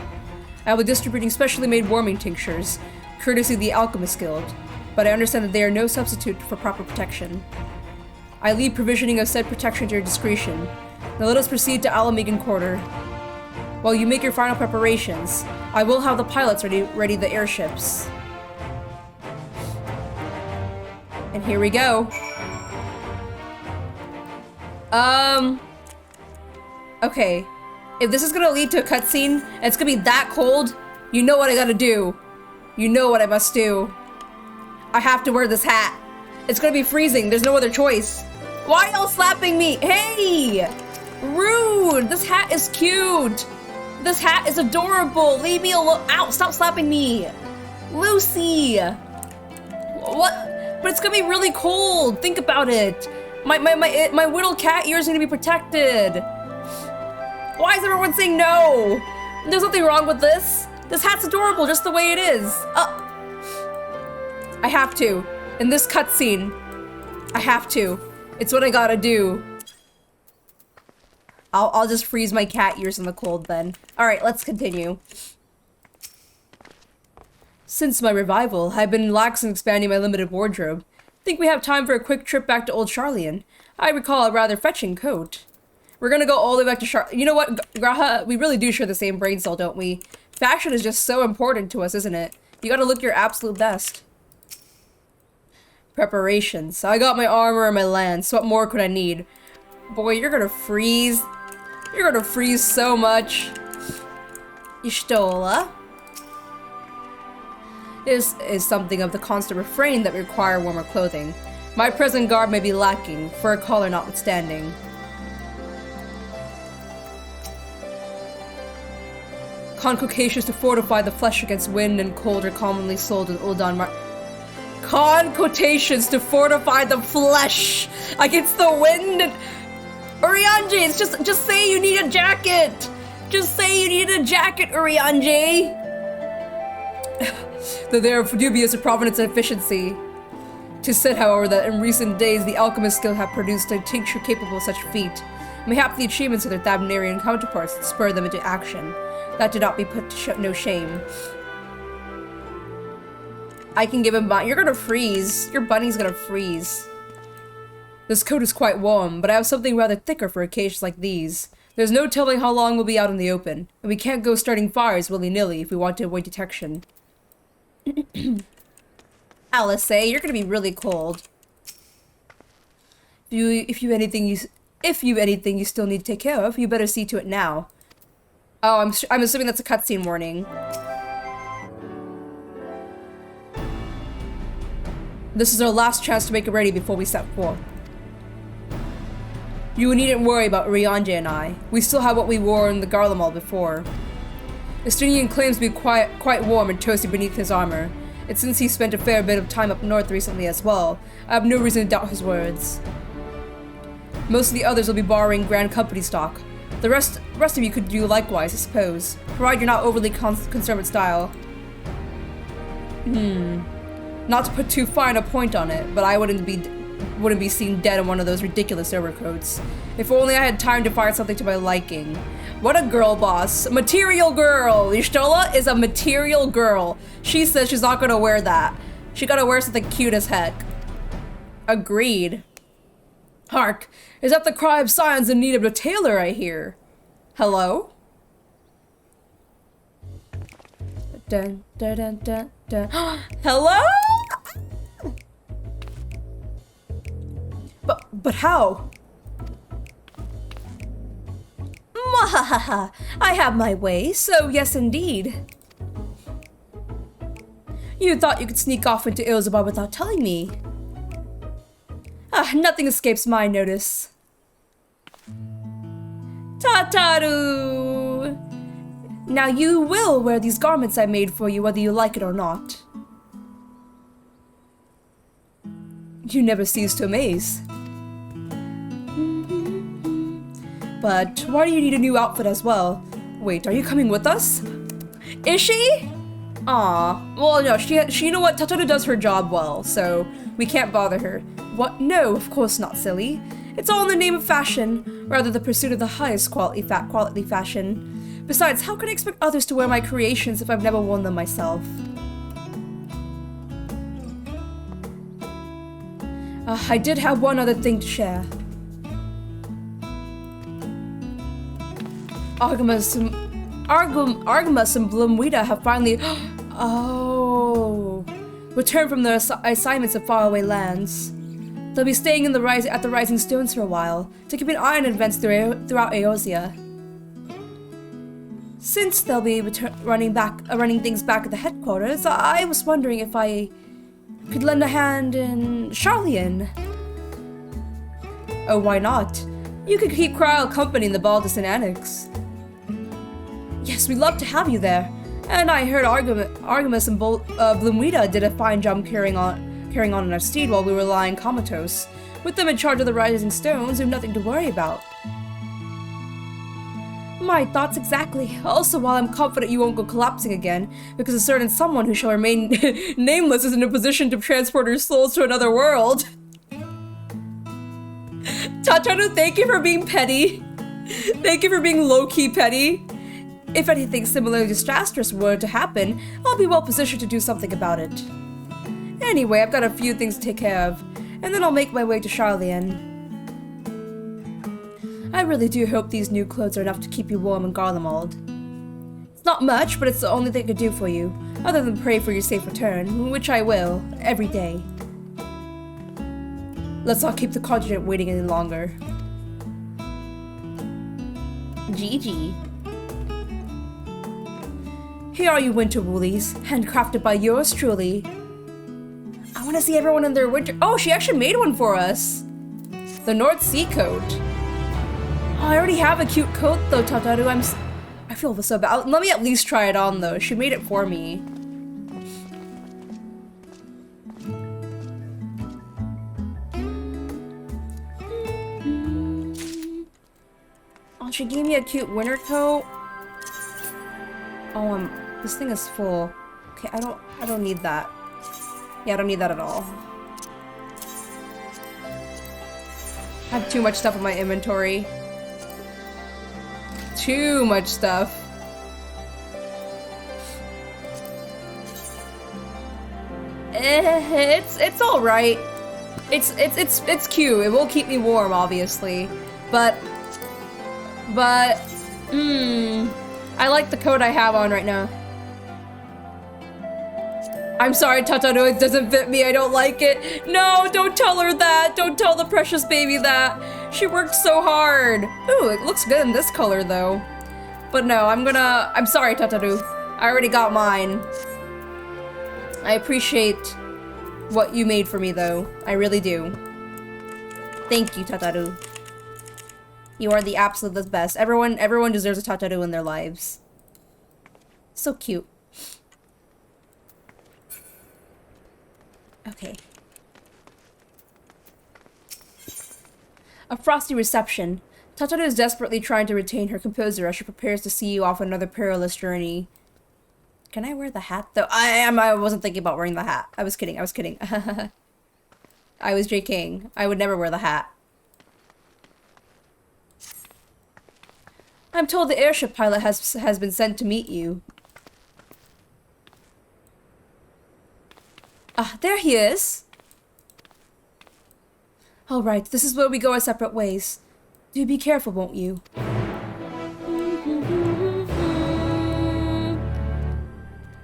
I will be distributing specially made warming tinctures, courtesy of the Alchemist Guild, but I understand that they are no substitute for proper protection. I leave provisioning of said protection to your discretion. Now let us proceed to Alamegan Quarter. While you make your final preparations, I will have the pilots ready the airships. And here we go. Okay. If this is gonna lead to a cutscene, and it's gonna be that cold, you know what I gotta do. You know what I must do. I have to wear this hat. It's gonna be freezing, there's no other choice. Why are y'all slapping me? Hey! Rude! This hat is cute! This hat is adorable! Leave me alone! Ow! Stop slapping me! Lucy! What? But it's gonna be really cold. Think about it. My little cat ears are gonna be protected. Why is everyone saying no? There's nothing wrong with this. This hat's adorable just the way it is. I have to. In this cutscene, I have to. It's what I gotta do. I'll just freeze my cat ears in the cold then. Alright, let's continue. Since my revival, I've been lax in expanding my limited wardrobe. Think we have time for a quick trip back to Old Charlian. I recall a rather fetching coat. We're gonna go all the way back to You know what, Graha? We really do share the same brain cell, don't we? Fashion is just so important to us, isn't it? You gotta look your absolute best. Preparations. I got my armor and my lance. What more could I need? Boy, you're gonna freeze. You're gonna freeze so much. Ishtola. This is something of the constant refrain that require warmer clothing. My present garb may be lacking, fur collar notwithstanding. Concocations to fortify the flesh against wind and cold are commonly sold in Uldan Concotations to fortify the flesh against the wind and... Urianger, it's just say you need a jacket! Just say you need a jacket, Urianger! Though they are dubious of provenance and efficiency. 'Tis said, however, that in recent days the alchemist skill have produced a tincture capable of such feat. Mayhap the achievements of their Thabnarian counterparts spurred them into action. That did not be put to no shame. I can give him mine. You're gonna freeze. Your bunny's gonna freeze. This coat is quite warm, but I have something rather thicker for occasions like these. There's no telling how long we'll be out in the open, and we can't go starting fires willy-nilly if we want to avoid detection. Alice, you're gonna be really cold. If you've anything you still need to take care of, you better see to it now. Oh, I'm assuming that's a cutscene warning. This is our last chance to make it ready before we set forth. You needn't worry about Urianger and I. We still have what we wore in the Garlemald before. Estinian claims to be quite warm and toasty beneath his armor. And since he spent a fair bit of time up north recently as well, I have no reason to doubt his words. Most of the others will be borrowing Grand Company stock. The rest of you could do likewise, I suppose, provided you're not overly concerned with style. Not to put too fine a point on it, but I wouldn't be seen dead in one of those ridiculous overcoats. If only I had time to find something to my liking. What a girl boss. Material girl! Ishtola is a material girl. She says she's not gonna wear that. She gotta wear something cute as heck. Agreed. Hark! Is that the cry of science in need of a tailor, I hear? Hello? Dun, dun, dun, dun, dun. Hello? But how? Mwahaha! I have my way, so yes indeed. You thought you could sneak off into Ilsabard without telling me. Nothing escapes my notice. Tataru! Now you will wear these garments I made for you, whether you like it or not. You never cease to amaze. But why do you need a new outfit as well? Wait, are you coming with us? Is she? Aw, well no, she you know what, Tataru does her job well, so we can't bother her. What? No, of course not, silly. It's all in the name of fashion, rather the pursuit of the highest quality fashion. Besides, how can I expect others to wear my creations if I've never worn them myself? I did have one other thing to share. Argamas and Blumwida have finally returned from their assignments of faraway lands. They'll be staying in at the Rising Stones for a while, to keep an eye on events throughout Eorzea. Since they'll be running things back at the headquarters, I was wondering if I could lend a hand in Charlian. Oh, why not? You could keep Kryl company in the Baldeson Annex. Yes, we'd love to have you there. And I heard Artemis and Bloomweeda did a fine job carrying on our steed while we were lying comatose. With them in charge of the rising stones, we have nothing to worry about. My thoughts exactly. Also, while I'm confident you won't go collapsing again, because a certain someone who shall remain nameless is in a position to transport your souls to another world. Tataru, thank you for being petty. Thank you for being low-key petty. If anything similarly disastrous were to happen, I'll be well positioned to do something about it. Anyway, I've got a few things to take care of, and then I'll make my way to Charlian. I really do hope these new clothes are enough to keep you warm in Garlemald. It's not much, but it's the only thing I could do for you, other than pray for your safe return, which I will, every day. Let's not keep the continent waiting any longer. GG. Here are your winter woolies, handcrafted by yours truly. I want to see everyone in their winter— oh, she actually made one for us! The North Sea coat. Oh, I already have a cute coat though, Tataru. I feel so bad. Let me at least try it on though. She made it for me. Oh, she gave me a cute winter coat. Oh, this thing is full. Okay, I don't need that. Yeah, I don't need that at all. I have too much stuff in my inventory. Too much stuff. It's all right. It's cute. It will keep me warm, obviously, but I like the coat I have on right now. I'm sorry, Tataru, it doesn't fit me. I don't like it. No, don't tell her that. Don't tell the precious baby that. She worked so hard. Ooh, it looks good in this color, though. But no, I'm sorry, Tataru. I already got mine. I appreciate what you made for me, though. I really do. Thank you, Tataru. You are the absolute best. Everyone deserves a Tataru in their lives. So cute. Okay. A frosty reception. Tataru is desperately trying to retain her composure as she prepares to see you off on another perilous journey. Can I wear the hat though? I wasn't thinking about wearing the hat. I was kidding. I was JKing. I would never wear the hat. I'm told the airship pilot has been sent to meet you. Ah, there he is. All right, this is where we go our separate ways. Do be careful, won't you?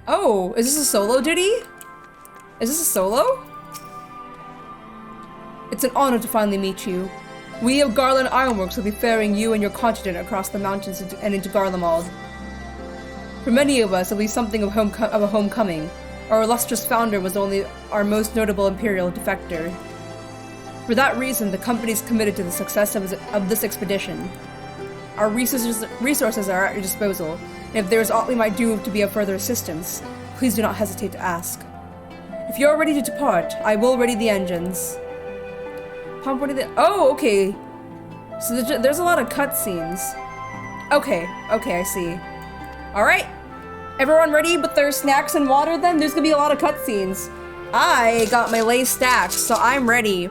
Oh, is this a solo duty? Is this a solo? It's an honor to finally meet you. We of Garland Ironworks will be ferrying you and your continent across the mountains and into Garlemald. For many of us, it'll be something of a homecoming. Our illustrious founder was only our most notable imperial defector. For that reason, the company is committed to the success of this expedition. Our resources are at your disposal, and if there is aught we might do to be of further assistance, please do not hesitate to ask. If you are ready to depart, I will ready the engines. Pump ready the— oh, okay. So there's a lot of cutscenes. Okay, I see. Alright. Everyone ready with their snacks and water then? There's gonna be a lot of cutscenes. I got my lay stacked, so I'm ready.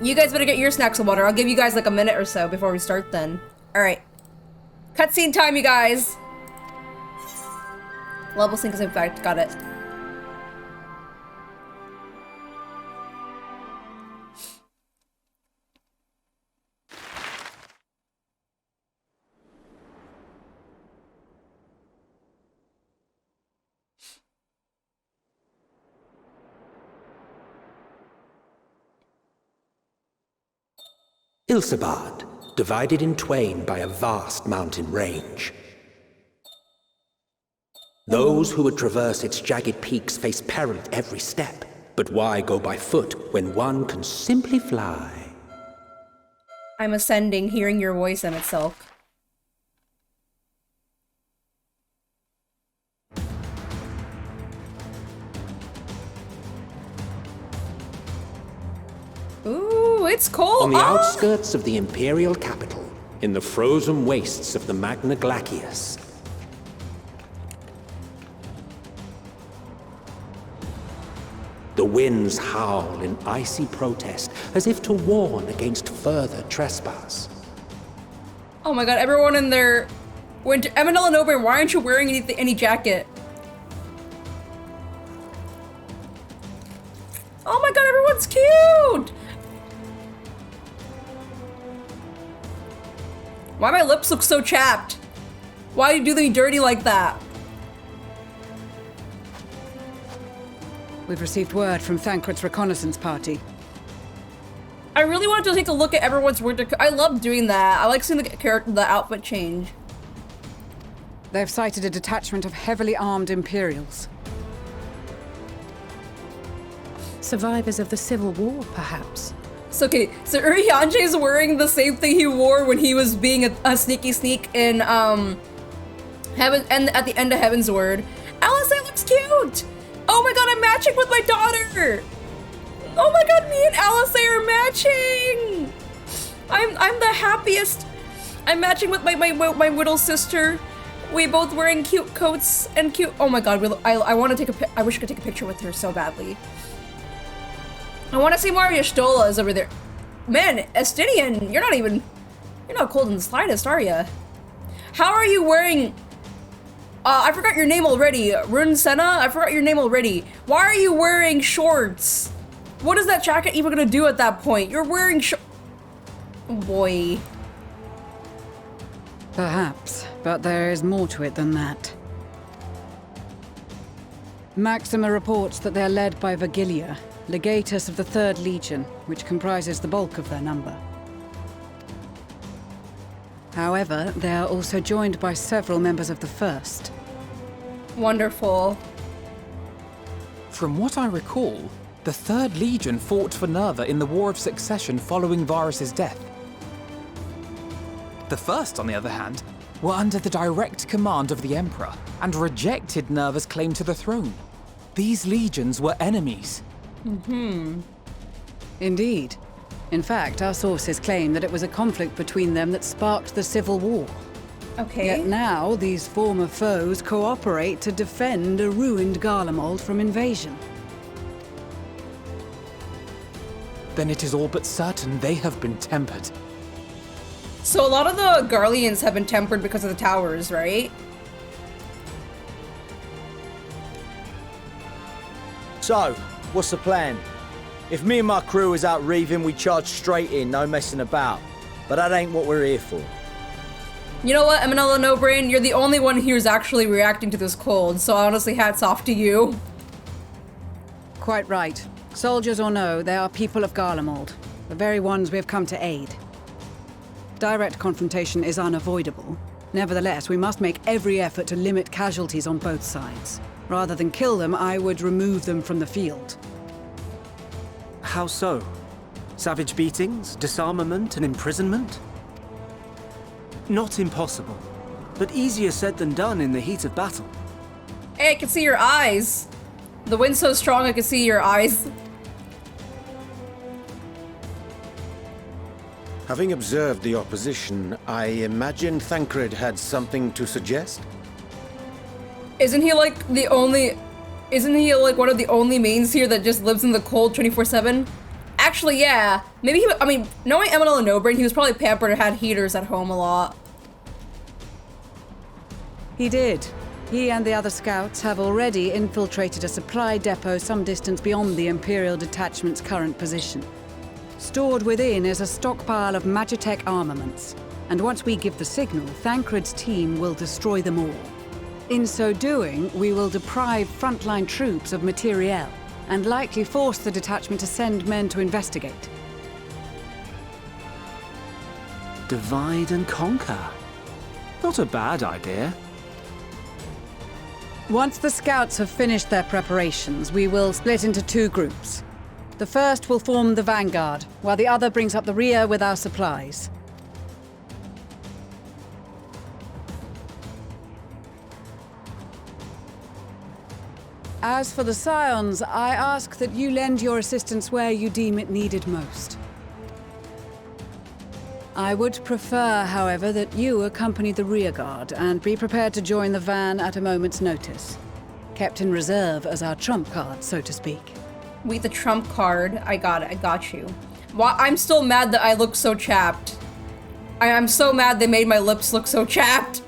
You guys better get your snacks and water. I'll give you guys like a minute or so before we start then. Alright. Cutscene time, you guys. Level sync is in fact, got it. Ilsabard, divided in twain by a vast mountain range. Those who would traverse its jagged peaks face peril at every step. But why go by foot when one can simply fly? I'm ascending, hearing your voice in itself. Ooh, it's cold. On the outskirts of the Imperial capital, in the frozen wastes of the Magna Glacius. The winds howl in icy protest, as if to warn against further trespass. Oh my god, everyone in their winter. Eminella and Oberyn, why aren't you wearing any jacket? Oh my god, everyone's cute! Why my lips look so chapped? Why do you do me dirty like that? We've received word from Thancred's reconnaissance party. I really wanted to take a look at everyone's winter. I love doing that. I like seeing the outfit change. They've sighted a detachment of heavily armed Imperials. Survivors of the Civil War, perhaps. So, okay, so Urianger is wearing the same thing he wore when he was being a sneaky sneak in Heaven, and at the end of Heaven's Word. Alizé looks cute. Oh my god, I'm matching with my daughter. Oh my god, me and Alizé are matching. I'm the happiest. I'm matching with my little sister. We both wearing cute coats and cute. Oh my god, I want to take I wish I could take a picture with her so badly. I want to see Maria Stola is over there. Man, Estinian, you're not cold in the slightest, are you? How are you wearing? I forgot your name already. Rune Senna, I forgot your name already. Why are you wearing shorts? What is that jacket even gonna do at that point? You're wearing oh boy. Perhaps, but there is more to it than that. Maxima reports that they are led by Vergilia, legatus of the 3rd Legion, which comprises the bulk of their number. However, they are also joined by several members of the 1st. Wonderful. From what I recall, the 3rd Legion fought for Nerva in the War of Succession following Varys' death. The 1st, on the other hand, were under the direct command of the Emperor and rejected Nerva's claim to the throne. These legions were enemies. Indeed. In fact, our sources claim that it was a conflict between them that sparked the Civil War. Okay. Yet now, these former foes cooperate to defend a ruined Garlemald from invasion. Then it is all but certain they have been tempered. So a lot of the Garleans have been tempered because of the towers, right? So, what's the plan? If me and my crew is out reaving, we charge straight in, no messing about. But that ain't what we're here for. You know what, Eminella No Brain, you're the only one here who's actually reacting to this cold, so honestly, hats off to you. Quite right. Soldiers or no, they are people of Garlemald, the very ones we have come to aid. Direct confrontation is unavoidable. Nevertheless, we must make every effort to limit casualties on both sides. Rather than kill them, I would remove them from the field. How so? Savage beatings, disarmament, and imprisonment? Not impossible, but easier said than done in the heat of battle. Hey, I can see your eyes. The wind's so strong I can see your eyes. Having observed the opposition, I imagine Thancred had something to suggest? Isn't he like one of the only mains here that just lives in the cold 24/7? Actually, yeah. Maybe knowing Eminella No Brain, he was probably pampered and had heaters at home a lot. He did. He and the other scouts have already infiltrated a supply depot some distance beyond the Imperial detachment's current position. Stored within is a stockpile of Magitech armaments, and once we give the signal, Thancred's team will destroy them all. In so doing, we will deprive frontline troops of materiel, and likely force the detachment to send men to investigate. Divide and conquer. Not a bad idea. Once the scouts have finished their preparations, we will split into 2 groups. The first will form the vanguard, while the other brings up the rear with our supplies. As for the Scions, I ask that you lend your assistance where you deem it needed most. I would prefer, however, that you accompany the rearguard and be prepared to join the van at a moment's notice. Kept in reserve as our trump card, so to speak. Wait, the trump card. I got it. I got you. Well, I'm still mad that I look so chapped. I'm so mad they made my lips look so chapped.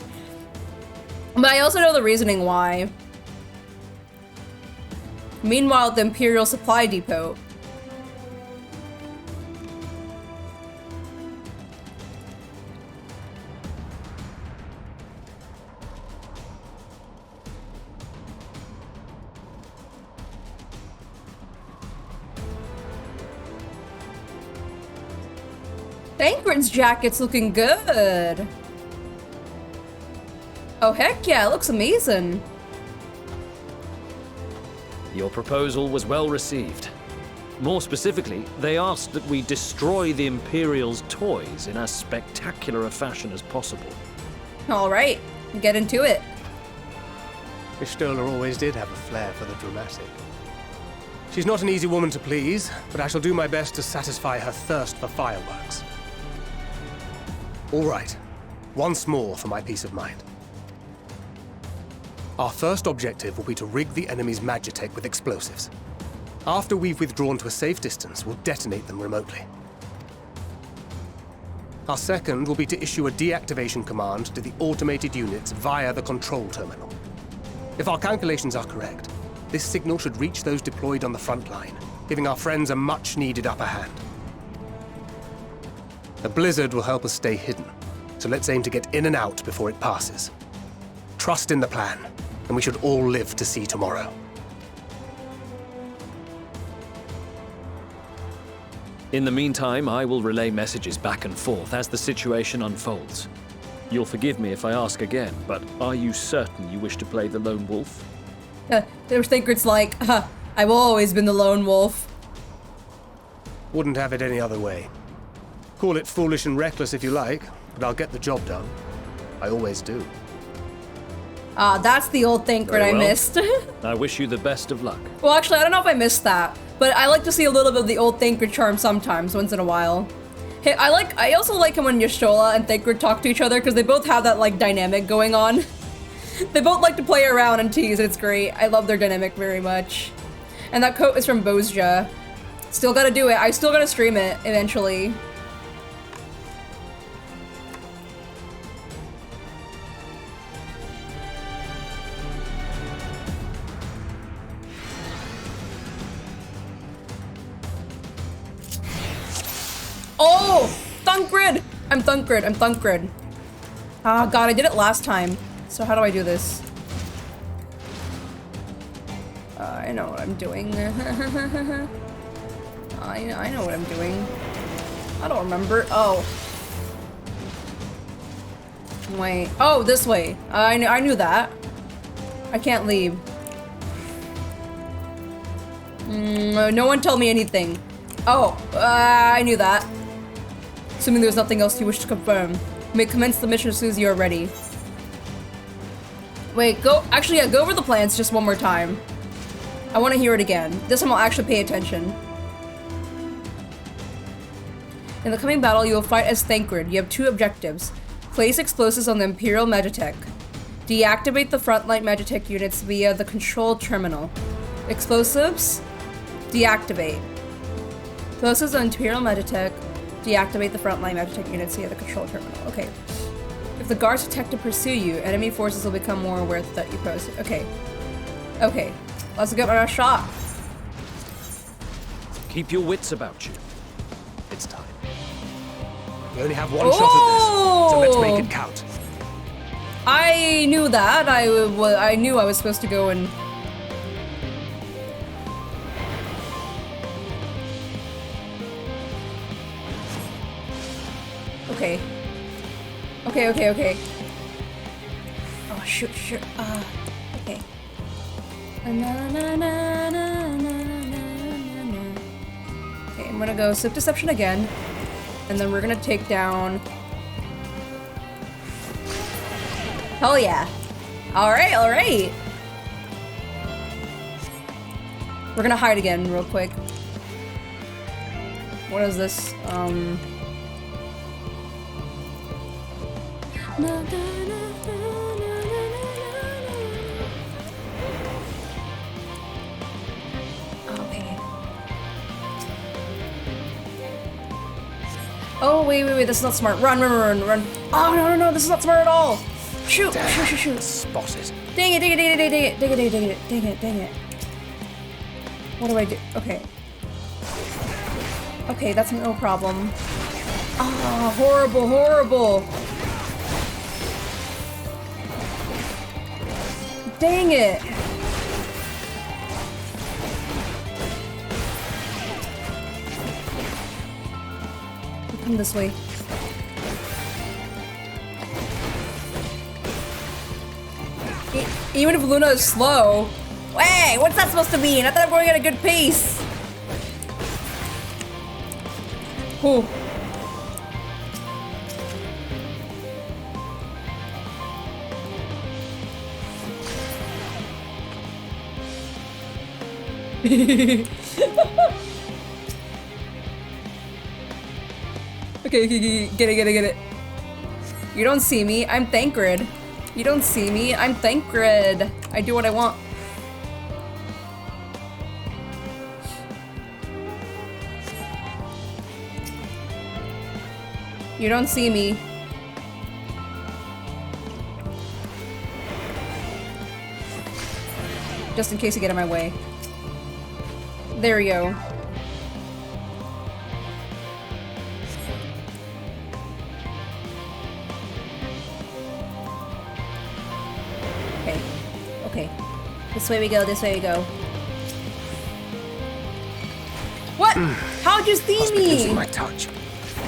But I also know the reasoning why. Meanwhile, at the Imperial Supply Depot. Thancred's jacket's looking good. Oh heck yeah, it looks amazing. Your proposal was well received. More specifically, they asked that we destroy the Imperial's toys in as spectacular a fashion as possible. Alright, get into it. Ishtola always did have a flair for the dramatic. She's not an easy woman to please, but I shall do my best to satisfy her thirst for fireworks. All right, once more for my peace of mind. Our first objective will be to rig the enemy's magitech with explosives. After we've withdrawn to a safe distance, we'll detonate them remotely. Our second will be to issue a deactivation command to the automated units via the control terminal. If our calculations are correct, this signal should reach those deployed on the front line, giving our friends a much-needed upper hand. A blizzard will help us stay hidden, so let's aim to get in and out before it passes. Trust in the plan, and we should all live to see tomorrow. In the meantime, I will relay messages back and forth as the situation unfolds. You'll forgive me if I ask again, but are you certain you wish to play the lone wolf? There's Thancred's like, I've always been the lone wolf. Wouldn't have it any other way. Call it foolish and reckless if you like, but I'll get the job done. I always do. Ah, that's the old Thancred I missed. I wish you the best of luck. Well, actually, I don't know if I missed that, but I like to see a little bit of the old Thancred charm sometimes, once in a while. Hey, I also like him when Y'shtola and Thancred talk to each other, because they both have that, like, dynamic going on. They both like to play around and tease, it's great. I love their dynamic very much. And that coat is from Bozja. Still gotta do it. I still gotta stream it, eventually. Oh! Thancred! I'm Thancred. Ah, God, I did it last time. So how do I do this? I know what I'm doing. I know what I'm doing. I don't remember. Oh. Wait. Oh, this way. I knew that. I can't leave. No one told me anything. Oh, I knew that. Assuming there's nothing else you wish to confirm. You may commence the mission as soon as you are ready. Wait, go over the plans just one more time. I want to hear it again. This time I'll actually pay attention. In the coming battle, you will fight as Thancred. You have two objectives. Place explosives on the Imperial Magitech. Deactivate the frontline Magitech units via the control terminal. Explosives? Deactivate. Explosives on Imperial Magitech. Deactivate the frontline Magitech units via the control terminal. Okay. If the guards detect to pursue you, enemy forces will become more aware that you pose. Okay. Okay. Let's get our shot. Keep your wits about you. It's time. We only have one shot at this, so let's make it count. I knew that. I knew I was supposed to go and... Okay. Okay. Oh, shoot. Okay. Okay, I'm gonna go Sip Deception again. And then we're gonna take down... Hell yeah. Alright. We're gonna hide again real quick. What is this? Okay. Oh, wait, this is not smart. Run. Oh, no, this is not smart at all. Shoot. Spotted. Dang it. What do I do? Okay. Okay, that's no problem. Ah, horrible. Dang it. Come this way. Even if Luna is slow. Hey, what's that supposed to mean? I thought I'm going at a good pace. Ooh. Okay, get it. You don't see me, I'm Thancred. You don't see me, I'm Thancred. I do what I want. You don't see me. Just in case you get in my way. There we go. Okay. This way we go. What? How'd you see Must be me? losing my touch.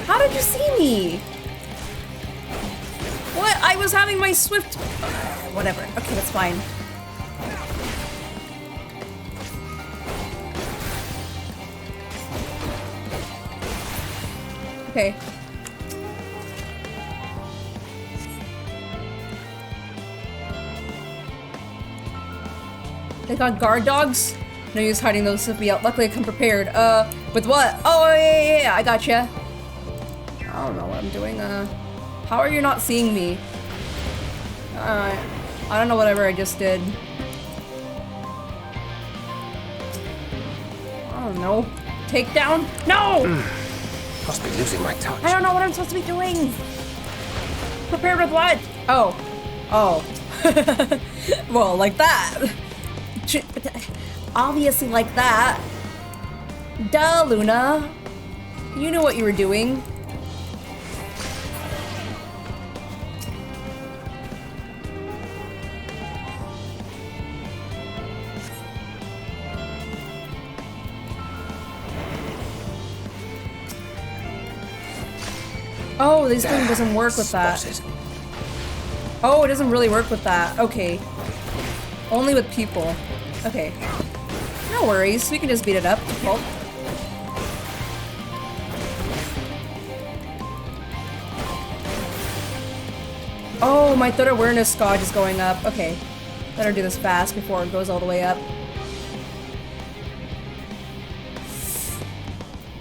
How did you see me? What? I was having my swift... whatever. Okay, that's fine. Okay. They got guard dogs? No use hiding those to be out. Luckily I come prepared. With what? Oh, yeah, I gotcha. I don't know what I'm doing. How are you not seeing me? I don't know whatever I just did. I don't know. Takedown? No! Must be losing my touch. I don't know what I'm supposed to be doing. Prepared with what? Oh. Well, like that. Obviously like that. Duh, Luna. You knew what you were doing. Oh, this thing doesn't work with that. Oh, it doesn't really work with that. Okay. Only with people. Okay. No worries. We can just beat it up. Well. Oh, my threat awareness gauge is going up. Okay. Better do this fast before it goes all the way up.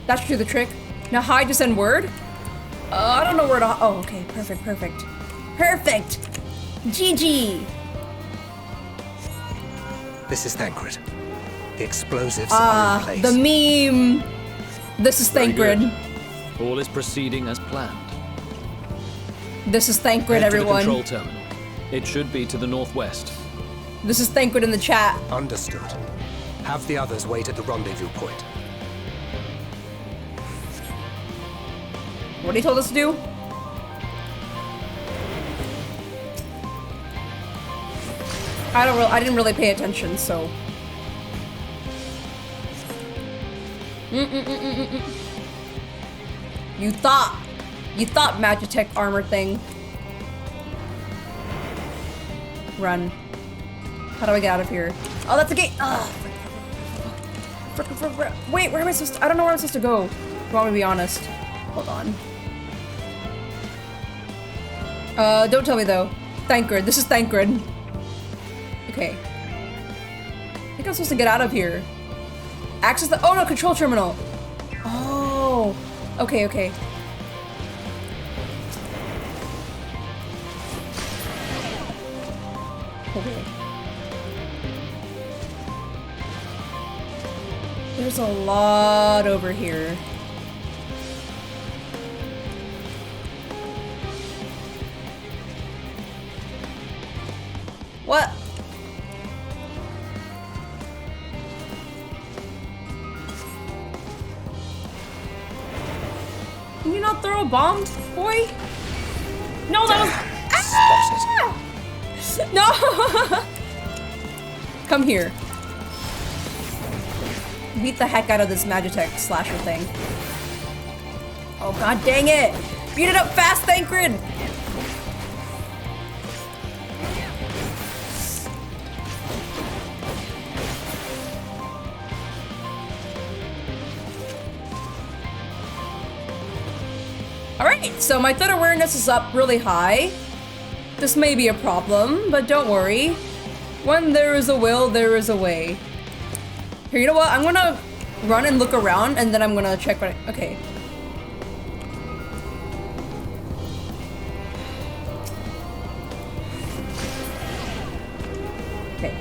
That should do the trick. Now hide to send word? I don't know where to... Oh, okay. Perfect. Perfect! GG! This is Thancred. The explosives are in place. The meme! This is Thancred. All is proceeding as planned. This is Thancred, everyone. To the control terminal. It should be to the northwest. This is Thancred in the chat. Understood. Have the others wait at the rendezvous point. What he told us to do? I didn't really pay attention, so. You thought Magitech armor thing. Run. How do I get out of here? Oh, that's a gate. Wait, where am I supposed to? I don't know where I'm supposed to go. If you want me to be honest. Hold on. Don't tell me though. Thancred. This is Thancred. Okay. I think I'm supposed to get out of here. Access the- oh no, control terminal. Oh, okay, okay. Okay. There's a lot over here. What? Can you not throw a bomb, boy? No, that was- ah! No! Come here. Beat the heck out of this Magitech slasher thing. Oh god dang it! Beat it up fast, Thancred! Alright, so my threat awareness is up really high. This may be a problem, but don't worry. When there is a will, there is a way. Here, you know what? I'm gonna run and look around, and then I'm gonna check what I- okay. Okay,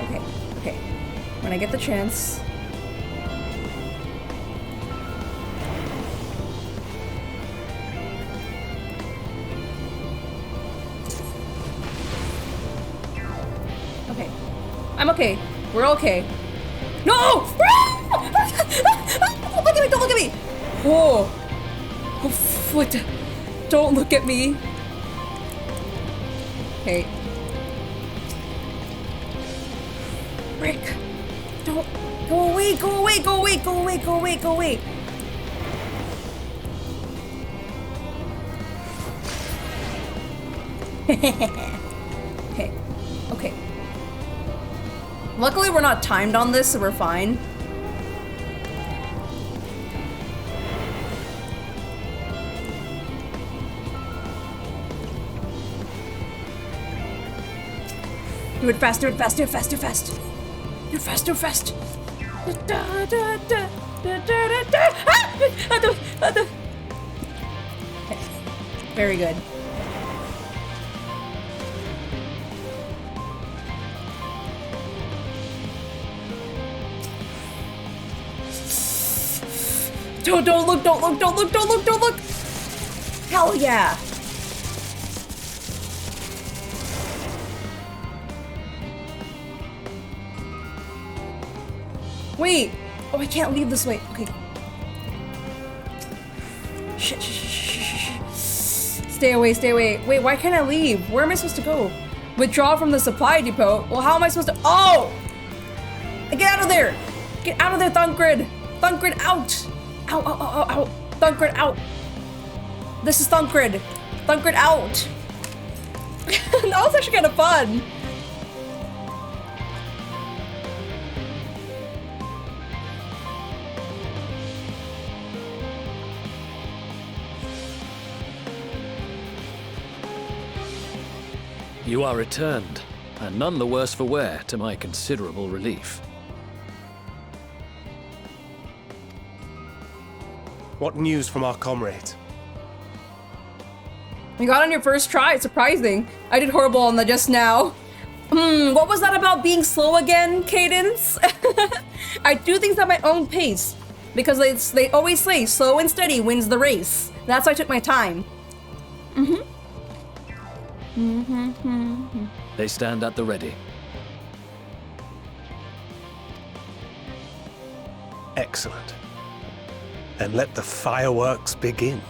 okay, okay. When I get the chance. Okay. I'm okay. We're okay. No! Don't look at me! Don't look at me! Oh. Oh, what? Don't look at me. Okay. Rick. Don't. Go away, go away, go away, go away, go away, go away. Okay. Okay. Luckily, we're not timed on this, so we're fine. Do it fast, do it fast, do it fast, do it fast. Do it fast, do it fast. Okay. Very good. Don't look, don't look, don't look, don't look, don't look! Hell yeah! Wait! Oh, I can't leave this way. Okay. Shit, shit, shit, shit, shit, shit. Stay away, stay away. Wait, why can't I leave? Where am I supposed to go? Withdraw from the supply depot? Well, how am I supposed to- Oh! Get out of there! Get out of there, Thancred! Thancred, out! Ow, ow, ow, ow, ow. Thancred, out! This is Thancred! Thancred, out! That was actually kind of fun! You are returned, and none the worse for wear, to my considerable relief. What news from our comrades? You got on your first try, surprising. I did horrible on that just now. What was that about being slow again, Cadence? I do things at my own pace. Because they always say, slow and steady wins the race. That's why I took my time. They stand at the ready. Excellent. Then let the fireworks begin.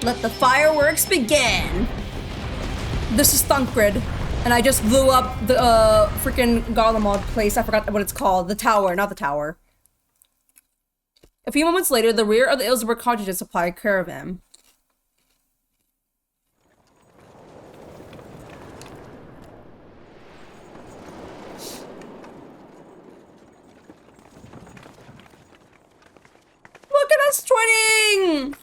Let the fireworks begin! This is Thancred, and I just blew up the freaking Garlemald place. I forgot what it's called. The tower, not the tower. A few moments later, the rear of the Ilsabard cottages supplied care of him. Look at us twinning!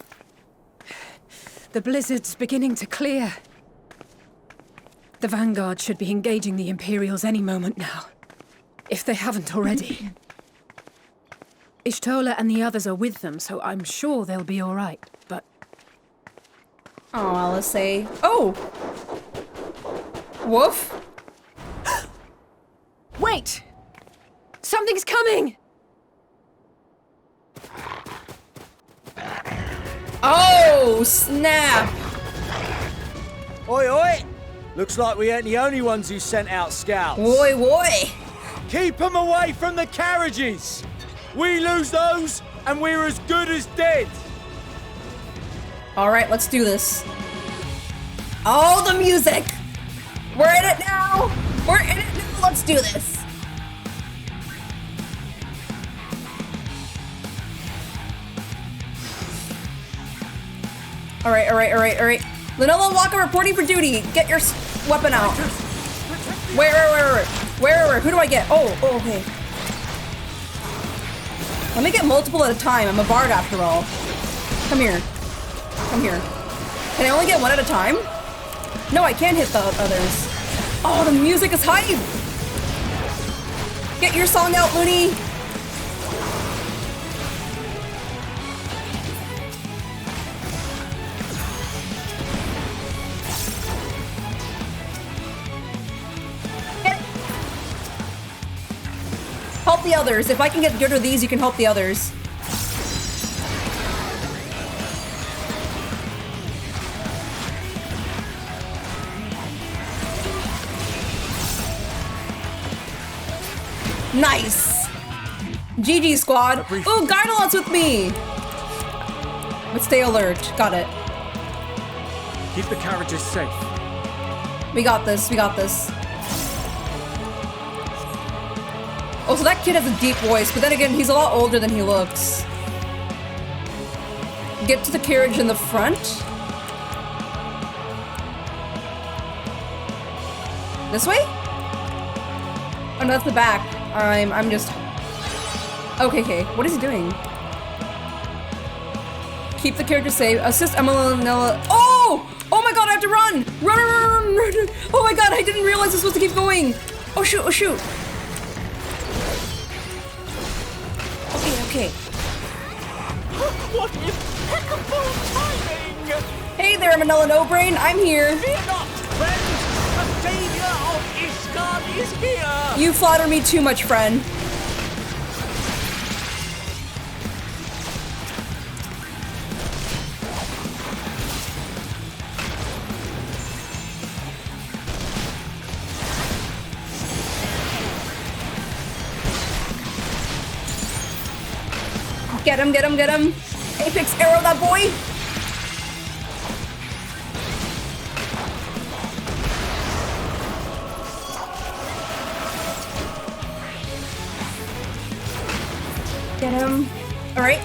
The blizzard's beginning to clear. The Vanguard should be engaging the Imperials any moment now. If they haven't already. Y'shtola and the others are with them, so I'm sure they'll be alright, but... Oh, let's say... Oh! Woof? Wait! Something's coming! Oh, snap! Oi, oi! Looks like we ain't the only ones who sent out scouts. Oi, oi! Keep them away from the carriages! We lose those, and we're as good as dead! Alright, let's do this. Oh, the music! We're in it now! We're in it now! Let's do this! Alright, alright, alright, alright. Lanella Walker reporting for duty. Get your weapon out. Where? Who do I get? Oh, okay. Let me get multiple at a time. I'm a bard after all. Come here. Come here. Can I only get one at a time? No, I can't hit the others. Oh, the music is hype! Get your song out, Looney! Help the others. If I can get good with these, you can help the others. Nice! GG, squad. Ooh, Garlemald's with me! But stay alert. Got it. Keep the carriages safe. We got this. We got this. Oh, so that kid has a deep voice, but then again, he's a lot older than he looks. Get to the carriage in the front. This way? Oh, no, that's the back. I'm just... Okay. What is he doing? Keep the character safe. Assist Emelinella. Oh! Oh my god, I have to run! Run! Oh my god, I didn't realize I was supposed to keep going! Oh shoot! Okay. What impeccable timing! Hey there, Manila No Brain, I'm here. Fear not, friends! The savior of Ishgard is here! You flatter me too much, friend. Get him! Apex arrow that boy! Get him. Alright.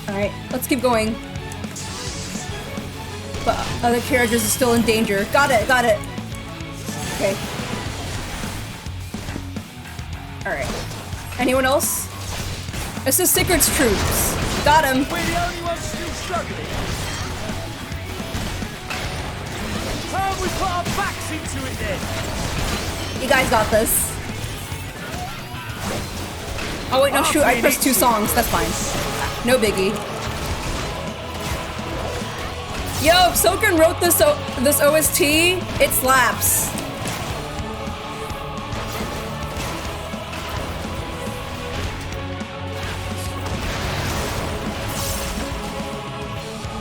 Alright, let's keep going. But other characters are still in danger. Got it. Okay. Alright. Anyone else? This is Sigurd's troops. Got him. We're the only ones still struggling. How we put our backs into it then? You guys got this. Oh wait, no, shoot, I pressed 2 songs. That's fine. No biggie. Yo, if Soken wrote this OST, it slaps.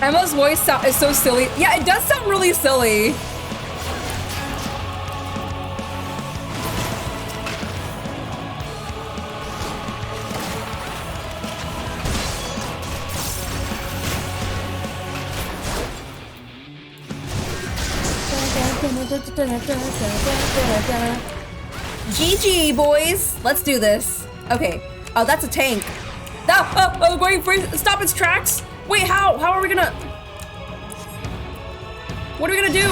Emma's voice is so silly. Yeah, it does sound really silly. GG, boys. Let's do this. Okay. Oh, that's a tank. Oh, going for stop its tracks. Wait, how are we gonna... What are we gonna do?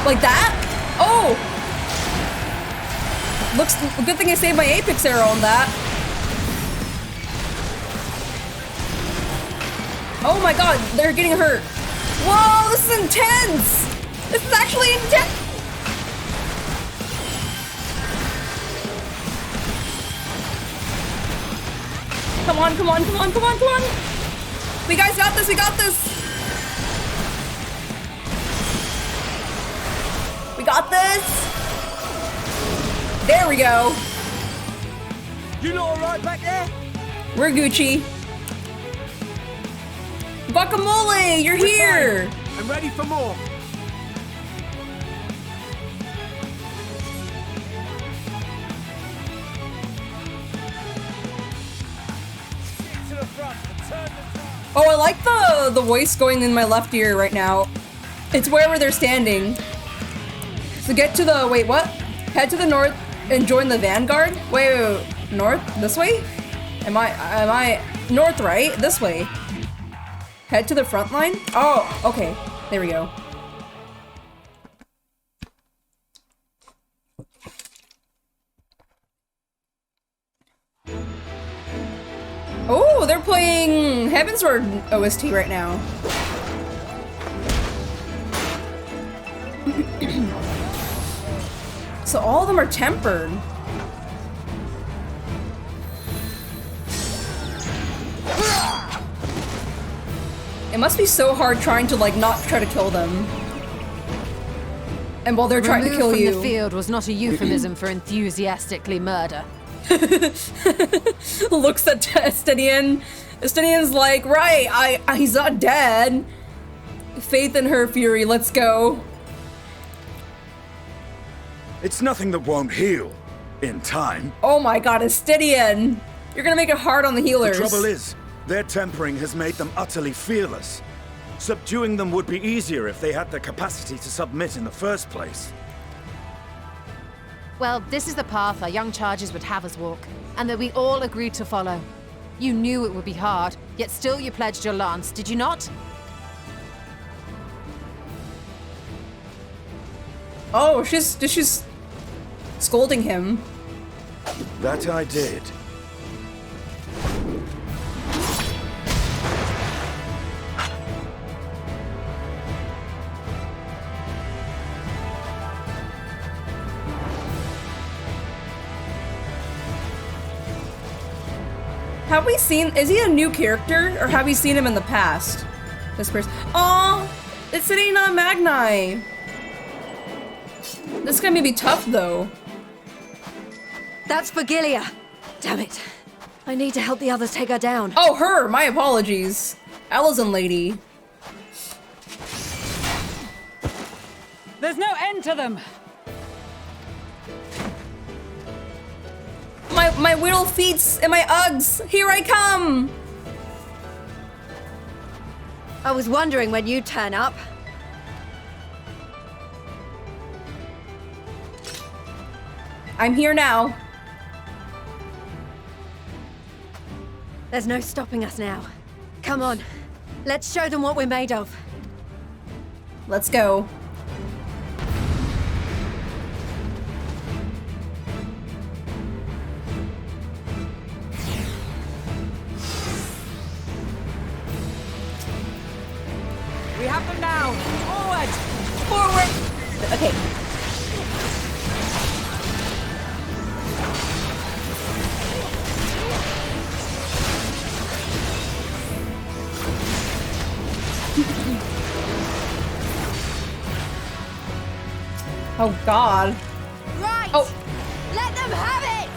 Like that? Oh! Looks... Good thing I saved my Apex arrow on that. Oh my god, they're getting hurt. Whoa, this is intense! This is actually intense! Come on, come on, come on, come on, come on! We guys got this, we got this! We got this! There we go! You know alright back there? We're Gucci. Guacamole, you're here! Fine. I'm ready for more. Oh, I like the voice going in my left ear right now. It's wherever they're standing. So get to the, wait, what? Head to the north and join the vanguard? Wait, north? This way? Am I, north, right? This way. Head to the front line? Oh, okay. There we go. Oh, they're playing Heavensward OST right now. So all of them are tempered. It must be so hard trying to like not try to kill them. And while they're trying to kill you. The field was not a euphemism for enthusiastically murder. Looks at Estinian. Estinian's like, right, he's not dead. Faith in her fury, let's go. It's nothing that won't heal in time. Oh my god, Estinian! You're gonna make it hard on the healers. The trouble is, their tempering has made them utterly fearless. Subduing them would be easier if they had the capacity to submit in the first place. Well, this is the path our young charges would have us walk, and that we all agreed to follow. You knew it would be hard, yet still you pledged your lance, did you not? Oh, she's scolding him. That I did. Have we seen, is he a new character, or have we seen him in the past? This person, oh, it's sitting on Magni. This guy may be tough, though. That's Vergilia. Damn it. I need to help the others take her down. Oh, her! My apologies. Alazan lady. There's no end to them. My little feets and my Uggs. Here I come! I was wondering when you'd turn up. I'm here now. There's no stopping us now. Come on. Let's show them what we're made of. Let's go. We have them now. Forward! Forward! Okay. Oh god. Right! Oh. Let them have it!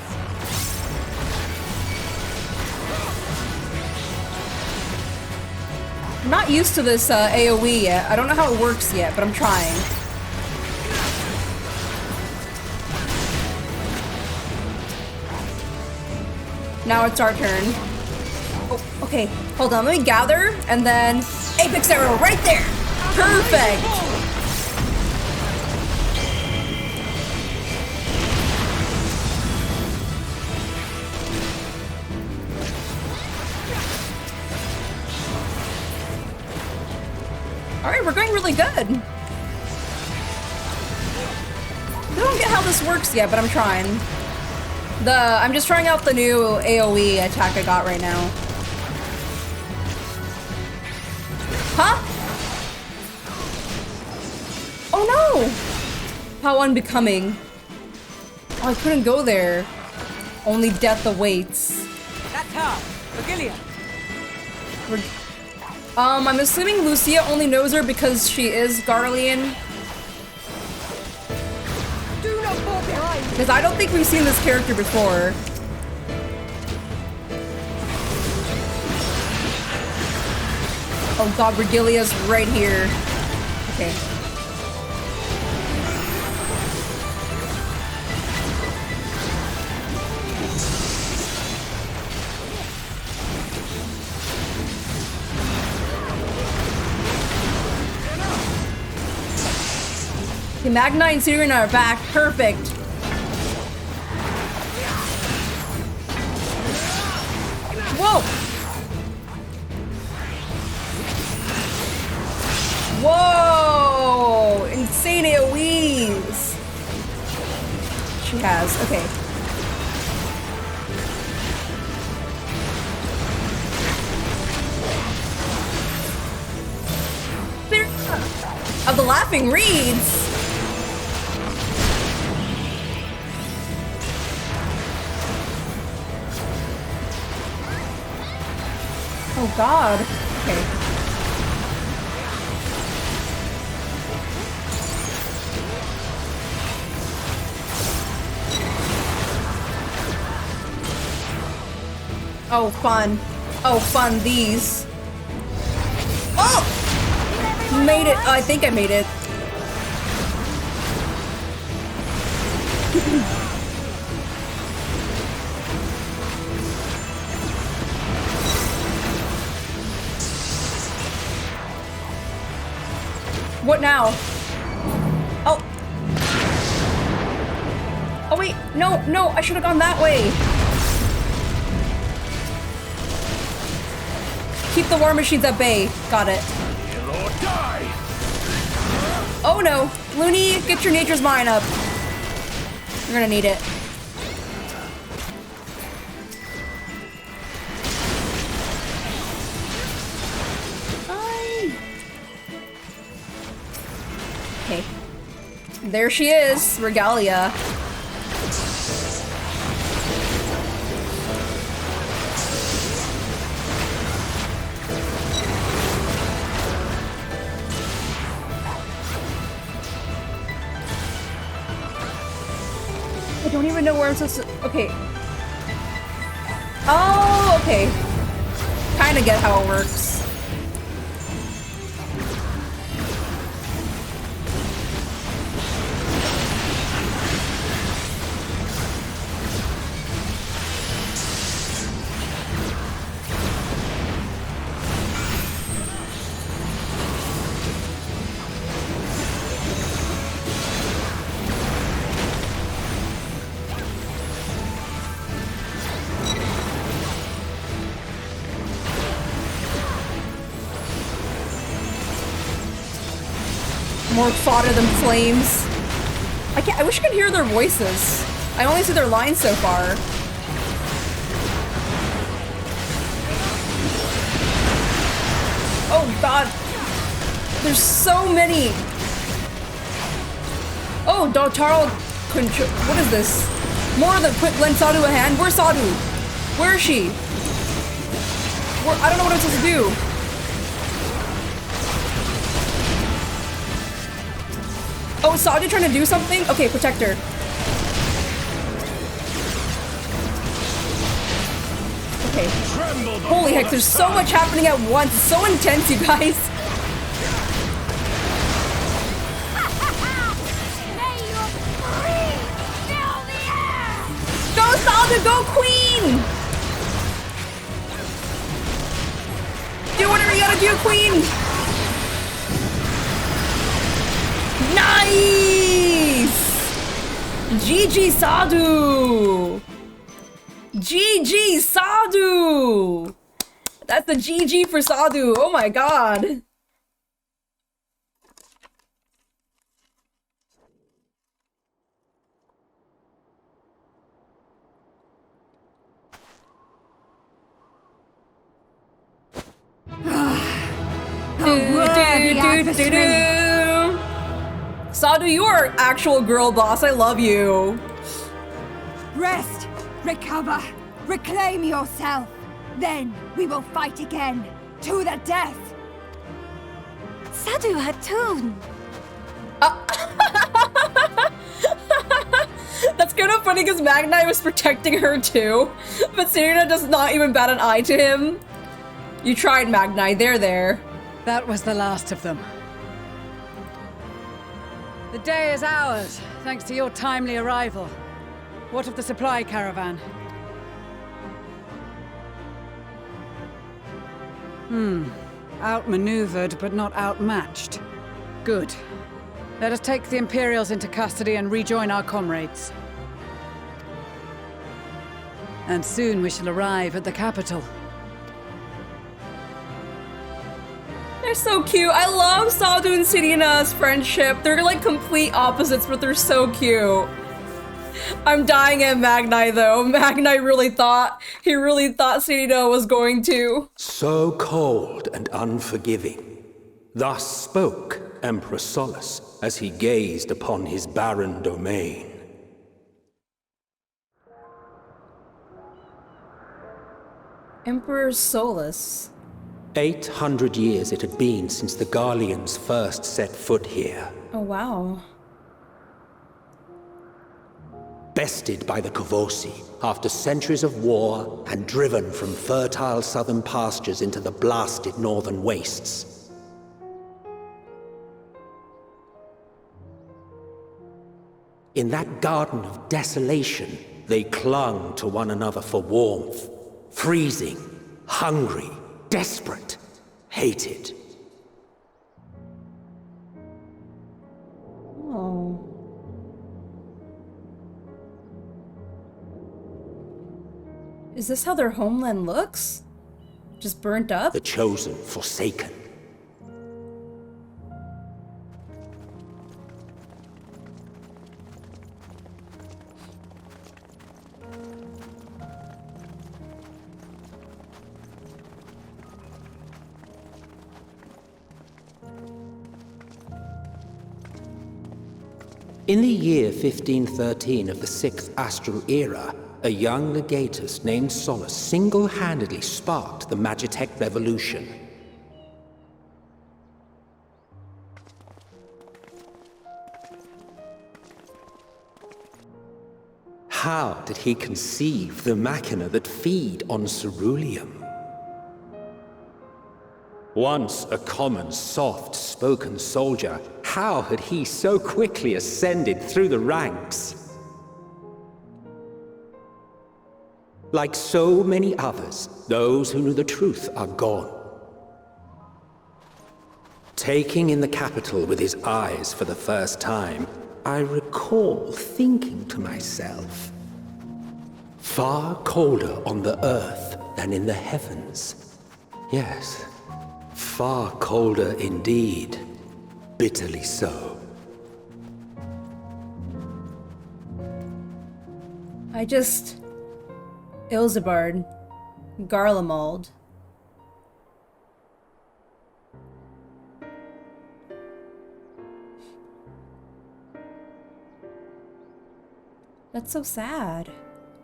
I'm not used to this AoE yet. I don't know how it works yet, but I'm trying. Now it's our turn. Oh, okay. Hold on, let me gather, and then Apex Arrow right there! Perfect! Alright, we're going really good. I don't get how this works yet, but I'm trying. I'm just trying out the new AoE attack I got right now. How unbecoming. Oh, I couldn't go there. Only death awaits. That's her! Virgilia! I'm assuming Lucia only knows her because she is Garlean. Do not fall behind! Because I don't think we've seen this character before. Oh god, Virgilia's right here. Okay. Okay, Magna and Siren are back. Perfect. Whoa! Whoa! Insane AoEs! She has. Okay. Of the laughing reeds! Oh god. Okay. Oh, fun. Oh, fun, these. Oh! Made it. Oh, I think I made it. What now? Oh. Oh wait, no, no, I should have gone that way. Keep the war machines at bay. Got it. Oh no. Looney, get your nature's mine up. You're gonna need it. Okay. There she is, Regalia. I don't even know where I'm supposed to. Okay. Oh, okay. Kinda get how it works. More fodder than flames. I wish I could hear their voices. I only see their lines so far. Oh god. There's so many. Oh, Dotaro control. What is this? More than quick lend Sadu a hand. Where's Sadu? Where is she? I don't know what I'm supposed to do. Oh, is Sadu trying to do something? Okay, protect her. Okay. Holy heck, there's so much happening at once. It's so intense, you guys. Go, Sadu! Go, Queen! Do whatever you gotta do, Queen! Nice! GG Sadu! GG Sadu! That's the GG for Sadu. Oh my god. Sadu, you are actual girl boss. I love you. Rest, recover, reclaim yourself. Then we will fight again, to the death. Sadu had tune. That's kind of funny because Magnai was protecting her too, but Serena does not even bat an eye to him. You tried, Magnai. They're there. That was the last of them. The day is ours, thanks to your timely arrival. What of the supply caravan? Outmaneuvered, but not outmatched. Good. Let us take the Imperials into custody and rejoin our comrades. And soon we shall arrive at the capital. They're so cute. I love Sadu and Serena's friendship. They're like complete opposites, but they're so cute. I'm dying at Magnai though. Magnai really thought Serena was going to. So cold and unforgiving. Thus spoke Emperor Solus as he gazed upon his barren domain. Emperor Solus. 800 years it had been since the Garleans first set foot here. Oh wow. Bested by the Kavosi after centuries of war and driven from fertile southern pastures into the blasted northern wastes. In that garden of desolation, they clung to one another for warmth, freezing, hungry, desperate, hated. Oh. Is this how their homeland looks? Just burnt up? The chosen forsaken. In the year 1513 of the 6th Astral Era, a young legatus named Solus single-handedly sparked the Magitech Revolution. How did he conceive the machina that feed on ceruleum? Once a common, soft-spoken soldier, how had he so quickly ascended through the ranks? Like so many others, those who knew the truth are gone. Taking in the capital with his eyes for the first time, I recall thinking to myself, far colder on the earth than in the heavens. Yes, far colder indeed, bitterly so. Ilsabard. Garlemald. That's so sad.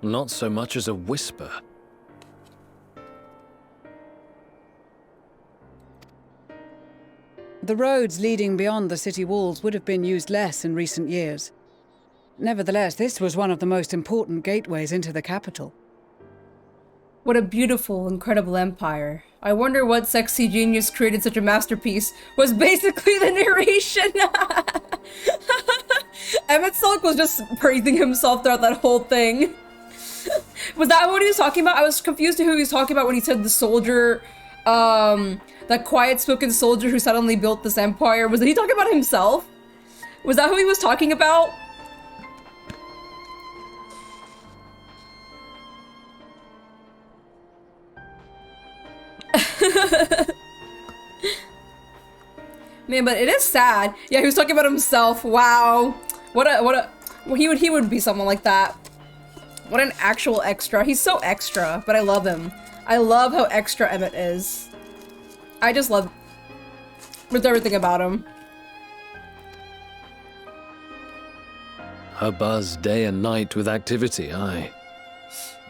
Not so much as a whisper. The roads leading beyond the city walls would have been used less in recent years. Nevertheless, this was one of the most important gateways into the capital. What a beautiful, incredible empire. I wonder what sexy genius created such a masterpiece, was basically the narration. Emmett Silk was just praising himself throughout that whole thing. Was that what he was talking about? I was confused to who he was talking about when he said the soldier, that quiet-spoken soldier who suddenly built this empire. Was he talking about himself? Was that who he was talking about? Man, but it is sad. Yeah, he was talking about himself. Wow. Well, he would be someone like that. What an actual extra. He's so extra, but I love him. I love how extra Emmett is. I just love with everything about him. Her buzz day and night with activity, aye.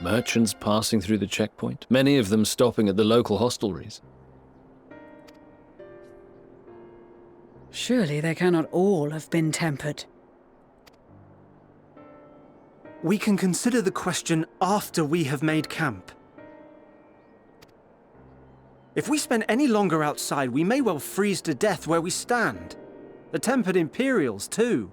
Merchants passing through the checkpoint, many of them stopping at the local hostelries. Surely they cannot all have been tempered. We can consider the question after we have made camp. If we spend any longer outside, we may well freeze to death where we stand. The tempered Imperials, too.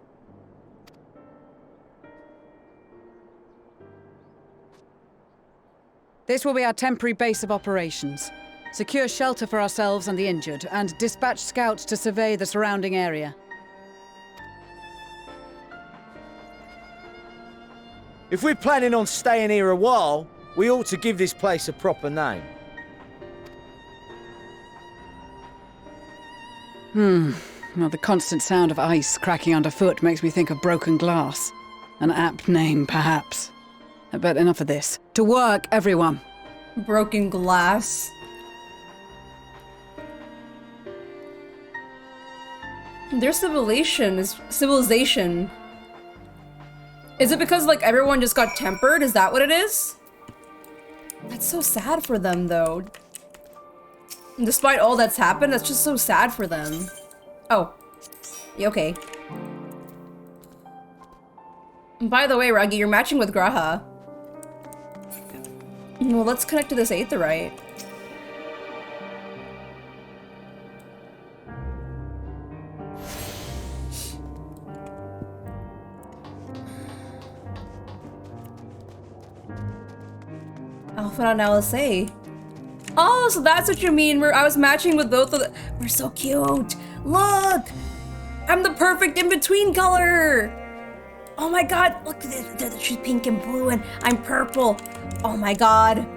This will be our temporary base of operations. Secure shelter for ourselves and the injured, and dispatch scouts to survey the surrounding area. If we're planning on staying here a while, we ought to give this place a proper name. Well, the constant sound of ice cracking underfoot makes me think of broken glass. An apt name, perhaps. But enough of this. To work, everyone! Broken glass. Their civilization is civilization. Is it because like everyone just got tempered? Is that what it is? That's so sad for them though. Despite all that's happened, that's just so sad for them. Oh. Yeah, okay. And by the way, Raggy, you're matching with Graha. Well, let's connect to this Aetherite. Alpha and LSA. Oh, so that's what you mean. I was matching with both of the— We're so cute. Look! I'm the perfect in-between color! Oh my god, look, she's pink and blue and I'm purple. Oh my god.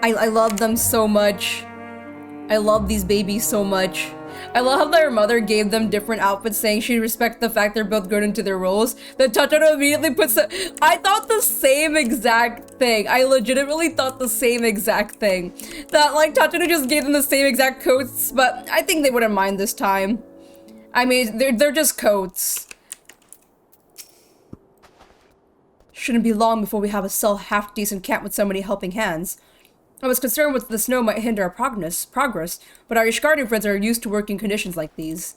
I love them so much. I love these babies so much. I love how their mother gave them different outfits saying she respects the fact they're both grown into their roles. Then Totoro immediately puts I thought the same exact thing. I legitimately thought the same exact thing. That like Totoro just gave them the same exact coats, but I think they wouldn't mind this time. I mean, they're just coats. Shouldn't be long before we have a half-decent camp with so many helping hands. I was concerned with the snow might hinder our progress, but our Ishgardian friends are used to working conditions like these.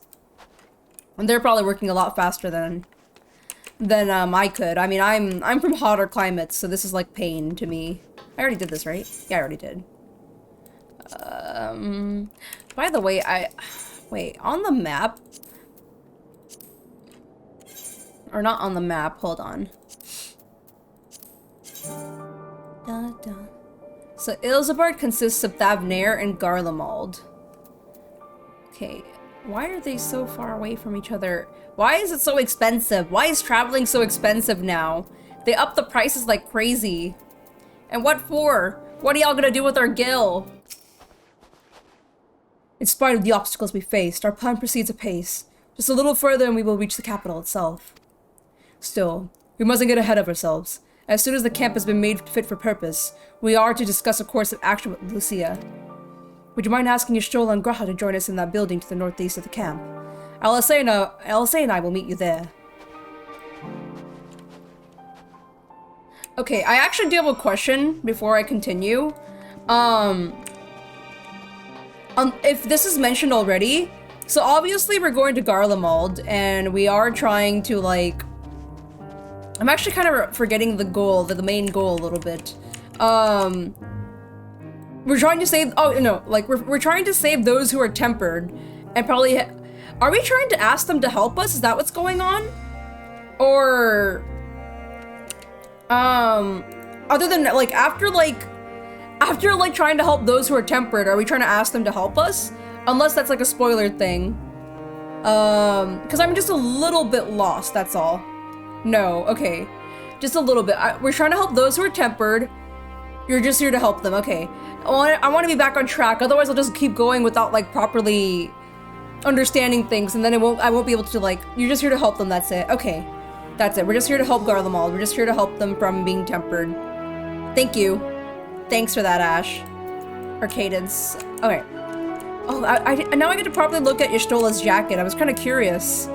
And they're probably working a lot faster than I could. I mean, I'm from hotter climates, so this is like pain to me. I already did this, right? Yeah, I already did. By the way, wait, on the map? Or not on the map, hold on. So Ilsabard consists of Thavnair and Garlemald. Okay, why are they so far away from each other? Why is it so expensive? Why is traveling so expensive now? They up the prices like crazy. And what for? What are y'all gonna do with our gill? In spite of the obstacles we faced, our plan proceeds apace. Just a little further and we will reach the capital itself. Still, we mustn't get ahead of ourselves. As soon as the camp has been made fit for purpose, we are to discuss a course of action with Lucia. Would you mind asking Y'shtola and Graha to join us in that building to the northeast of the camp? LSA and I will meet you there. Okay, I actually do have a question before I continue. If this is mentioned already, so obviously we're going to Garlemald, and we are trying to, like... I'm actually kind of forgetting the goal, the main goal a little bit. We're trying to save, oh no, like we're trying to save those who are tempered, and probably, are we trying to ask them to help us? Is that what's going on? Or, other than like, after trying to help those who are tempered, are we trying to ask them to help us? Unless that's like a spoiler thing. Cause I'm just a little bit lost, that's all. No, okay. Just a little bit. We're trying to help those who are tempered. You're just here to help them, okay. I want to be back on track, otherwise I'll just keep going without, like, properly understanding things, and then I won't be able to, like, you're just here to help them, that's it. Okay. That's it. We're just here to help Garlemald. We're just here to help them from being tempered. Thank you. Thanks for that, Ash. Or Cadence. Okay. Oh, now I get to properly look at Y'shtola's jacket. I was kind of curious.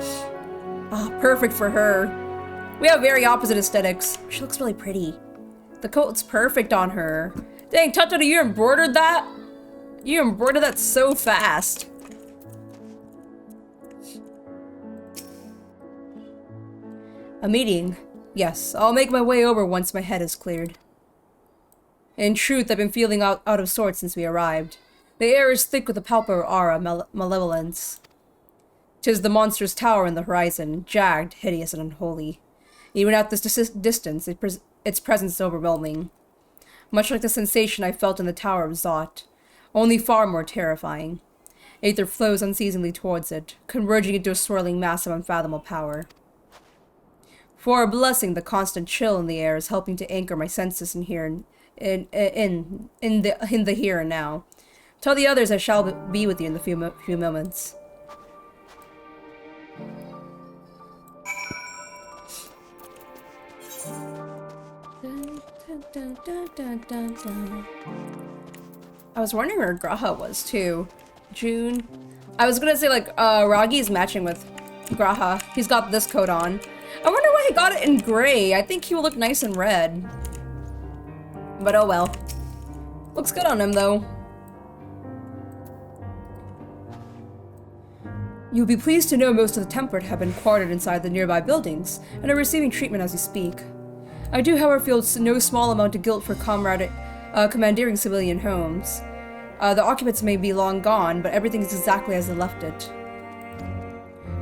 Oh, perfect for her. We have very opposite aesthetics. She looks really pretty. The coat's perfect on her. Dang, Tato, you embroidered that? You embroidered that so fast. A meeting. Yes, I'll make my way over once my head is cleared. In truth, I've been feeling out of sorts since we arrived. The air is thick with a palpable aura malevolence. 'Tis the monstrous tower in the horizon, jagged, hideous, and unholy. Even at this distance, its presence is overwhelming. Much like the sensation I felt in the Tower of Zot, only far more terrifying. Aether flows unceasingly towards it, converging into a swirling mass of unfathomable power. For a blessing, the constant chill in the air is helping to anchor my senses in the here and now. Tell the others I shall be with you in a few moments. I was wondering where Graha was too. June. I was gonna say like Ragi's matching with Graha. He's got this coat on. I wonder why he got it in gray. I think he will look nice in red. But oh well. Looks good on him though. You'll be pleased to know most of the tempered have been quartered inside the nearby buildings and are receiving treatment as we speak. I do, however, feel no small amount of guilt for commandeering civilian homes. The occupants may be long gone, but everything is exactly as they left it.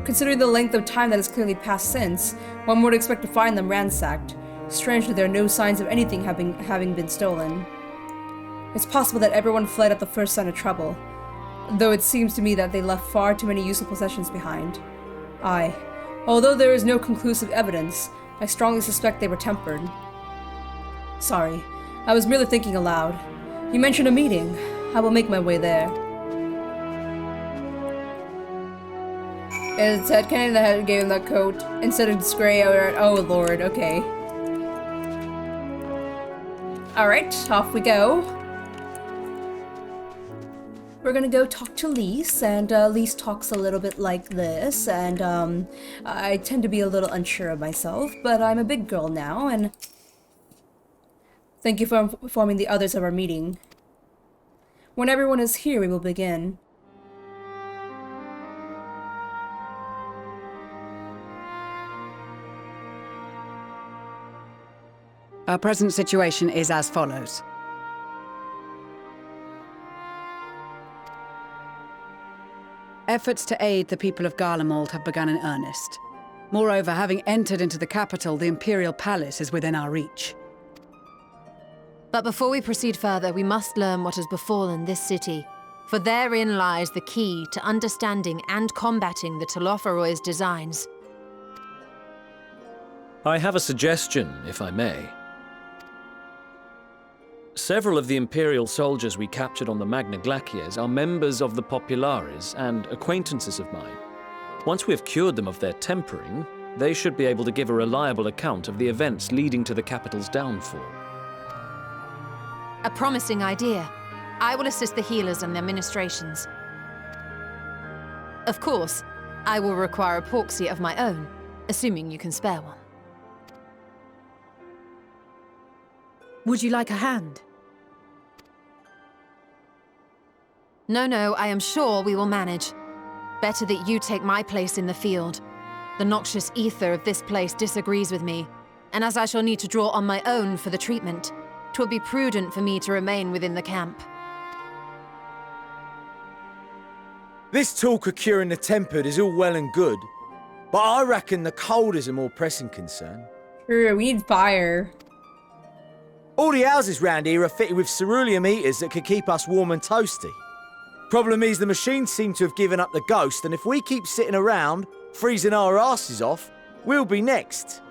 Considering the length of time that has clearly passed since, one would expect to find them ransacked. Strangely, there are no signs of anything having been stolen. It's possible that everyone fled at the first sign of trouble, though it seems to me that they left far too many useful possessions behind. Aye, although there is no conclusive evidence, I strongly suspect they were tempered. Sorry, I was merely thinking aloud. You mentioned a meeting. I will make my way there. It said Caine that gave him that coat instead of this gray. Oh lord, okay. Alright, off we go. We're gonna go talk to Lise, and Lise talks a little bit like this, and I tend to be a little unsure of myself, but I'm a big girl now, and thank you for informing the others of our meeting. When everyone is here, we will begin. Our present situation is as follows. Efforts to aid the people of Garlemald have begun in earnest. Moreover, having entered into the capital, the Imperial Palace is within our reach. But before we proceed further, we must learn what has befallen this city, for therein lies the key to understanding and combating the Telophoroid's designs. I have a suggestion, if I may. Several of the Imperial soldiers we captured on the Magna Glaciers are members of the Populares and acquaintances of mine. Once we have cured them of their tempering, they should be able to give a reliable account of the events leading to the capital's downfall. A promising idea. I will assist the healers and their ministrations. Of course, I will require a proxy of my own, assuming you can spare one. Would you like a hand? No, I am sure we will manage. Better that you take my place in the field. The noxious ether of this place disagrees with me, and as I shall need to draw on my own for the treatment, 'twill be prudent for me to remain within the camp. This talk of curing the tempered is all well and good, but I reckon the cold is a more pressing concern. Sure, we need fire. All the houses round here are fitted with ceruleum heaters that could keep us warm and toasty. Problem is the machines seem to have given up the ghost, and if we keep sitting around, freezing our asses off, we'll be next.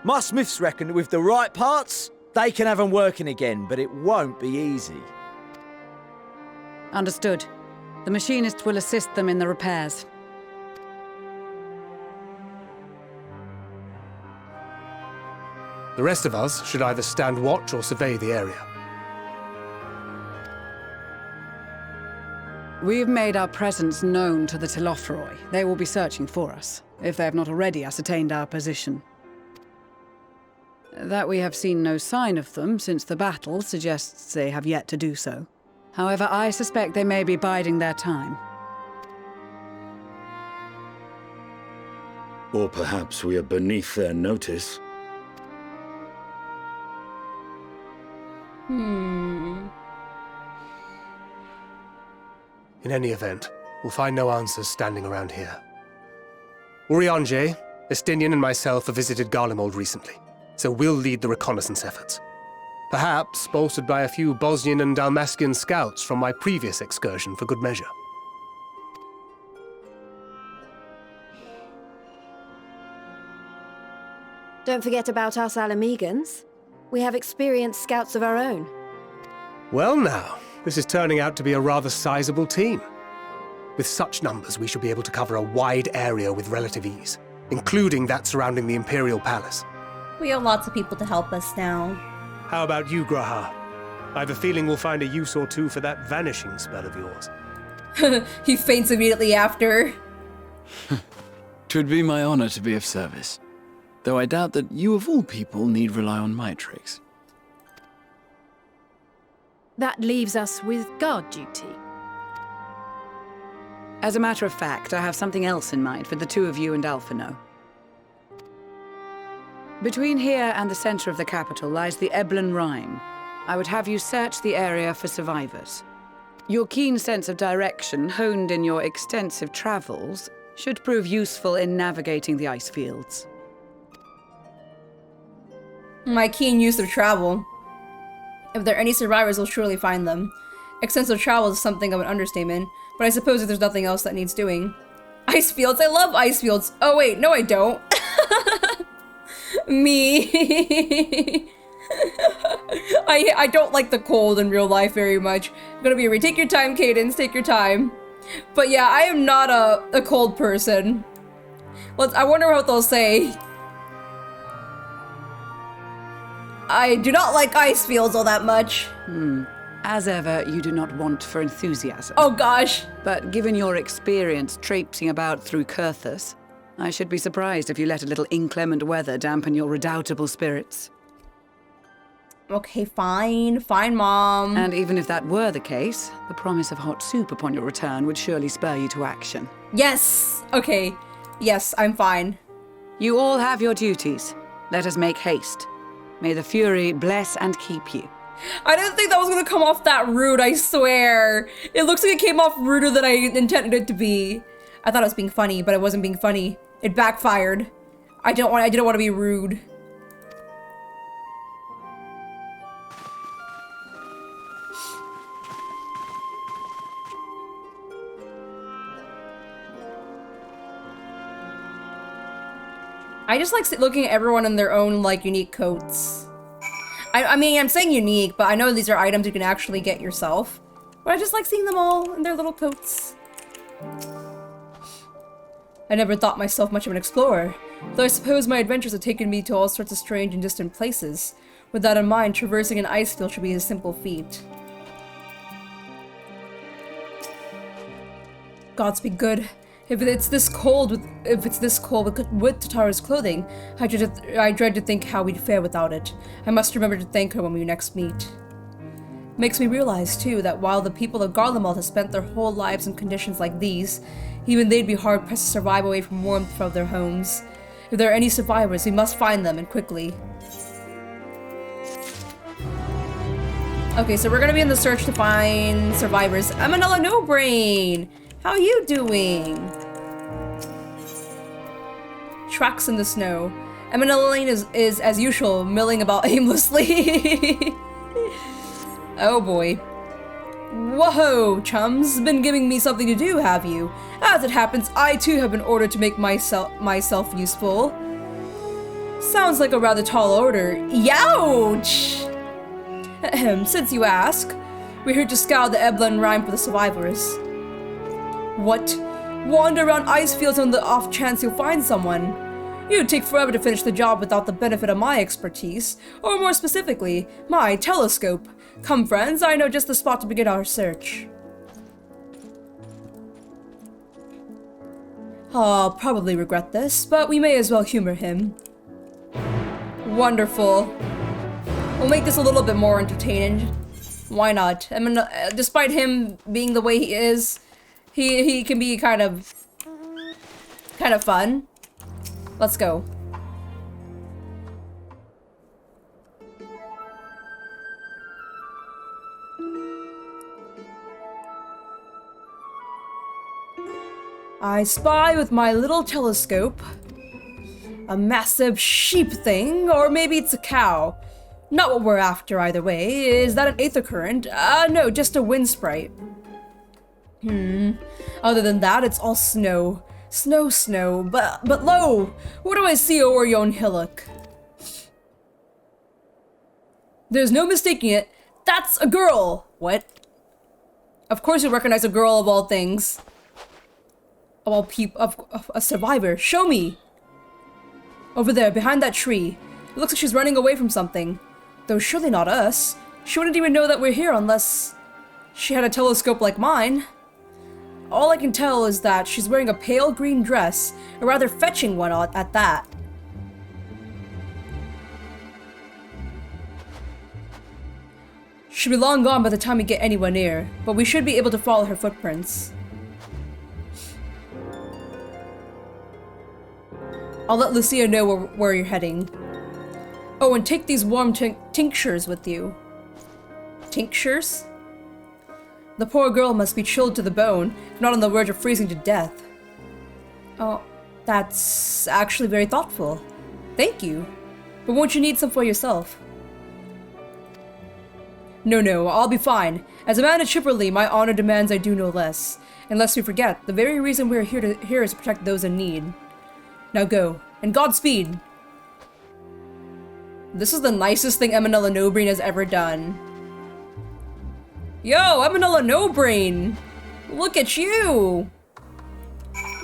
My smiths reckon that with the right parts, they can have them working again, but it won't be easy. Understood. The machinists will assist them in the repairs. The rest of us should either stand watch or survey the area. We've made our presence known to the Telophoroi. They will be searching for us, if they have not already ascertained our position. That we have seen no sign of them since the battle suggests they have yet to do so. However, I suspect they may be biding their time. Or perhaps we are beneath their notice. In any event, we'll find no answers standing around here. Urianger, Estinian and myself have visited Garlemald recently, so we'll lead the reconnaissance efforts. Perhaps bolstered by a few Bosnian and Dalmatian scouts from my previous excursion for good measure. Don't forget about us Alamegans. We have experienced scouts of our own. Well now, this is turning out to be a rather sizable team. With such numbers, we should be able to cover a wide area with relative ease, including that surrounding the Imperial Palace. We have lots of people to help us now. How about you, Graha? I have a feeling we'll find a use or two for that vanishing spell of yours. He faints immediately after. 'Twould be my honor to be of service, though I doubt that you of all people need rely on my tricks. That leaves us with guard duty. As a matter of fact, I have something else in mind for the two of you and Alphino. Between here and the center of the capital lies the Eblan Rhine. I would have you search the area for survivors. Your keen sense of direction, honed in your extensive travels, should prove useful in navigating the ice fields. My keen use of travel. If there are any survivors, we'll surely find them. Extensive travel is something of an understatement, but I suppose if there's nothing else that needs doing. Ice fields? I love ice fields! Oh wait, no I don't. Me. I don't like the cold in real life very much. I'm gonna be take your time, Cadence, take your time. But yeah, I am not a cold person. I wonder what they'll say. I do not like ice fields all that much. As ever, you do not want for enthusiasm. Oh gosh. But given your experience traipsing about through Kurthus, I should be surprised if you let a little inclement weather dampen your redoubtable spirits. Okay, fine. Fine, Mom. And even if that were the case, the promise of hot soup upon your return would surely spur you to action. Yes! Okay. Yes, I'm fine. You all have your duties. Let us make haste. May the Fury bless and keep you. I didn't think that was gonna come off that rude, I swear. It looks like it came off ruder than I intended it to be. I thought it was being funny, but it wasn't being funny. It backfired. I didn't want to be rude. I just like looking at everyone in their own, like, unique coats. I mean, I'm saying unique, but I know these are items you can actually get yourself. But I just like seeing them all in their little coats. I never thought myself much of an explorer, though I suppose my adventures have taken me to all sorts of strange and distant places. With that in mind, traversing an ice field should be a simple feat. Gods be good. If it's this cold with Tatara's clothing, I dread to think how we'd fare without it. I must remember to thank her when we next meet. Makes me realize, too, that while the people of Garlemald have spent their whole lives in conditions like these, even they'd be hard-pressed to survive away from warmth of their homes. If there are any survivors, we must find them, and quickly. Okay, so we're gonna be in the search to find survivors. Amanella No Brain! How are you doing? Tracks in the snow. Amanella Lane is, as usual, milling about aimlessly. Oh boy. Whoa, chums. Been giving me something to do, have you? As it happens, I too have been ordered to make myself useful. Sounds like a rather tall order. Youch! Ahem, since you ask, we're here to scour the Eblan Rhine for the survivors. What? Wander around ice fields on the off chance you'll find someone. You'd take forever to finish the job without the benefit of my expertise, or more specifically, my telescope. Come friends, I know just the spot to begin our search. I'll probably regret this, but we may as well humor him. Wonderful. We'll make this a little bit more entertaining. Why not? I mean, despite him being the way he is, he can be kind of fun. Let's go. I spy with my little telescope a massive sheep thing, or maybe it's a cow. Not what we're after either way. Is that an aether current? No, just a wind sprite. Other than that, it's all snow. Snow. But lo! What do I see o'er yon hillock? There's no mistaking it. That's a girl! What? Of course you recognize a girl of all things. Of all of a survivor. Show me! Over there, behind that tree. It looks like she's running away from something. Though surely not us. She wouldn't even know that we're here unless she had a telescope like mine. All I can tell is that she's wearing a pale green dress, a rather fetching one at that. She'll be long gone by the time we get anywhere near, but we should be able to follow her footprints. I'll let Lucia know where you're heading. Oh, and take these warm tinctures with you. Tinctures? The poor girl must be chilled to the bone, if not on the verge of freezing to death. Oh, that's actually very thoughtful. Thank you. But won't you need some for yourself? No, I'll be fine. As a man of Chipperley, my honor demands I do no less. And lest we forget, the very reason we're here is to protect those in need. Now go, and Godspeed! This is the nicest thing Eminella No-Brain has ever done. Yo, Eminella No-Brain! Look at you!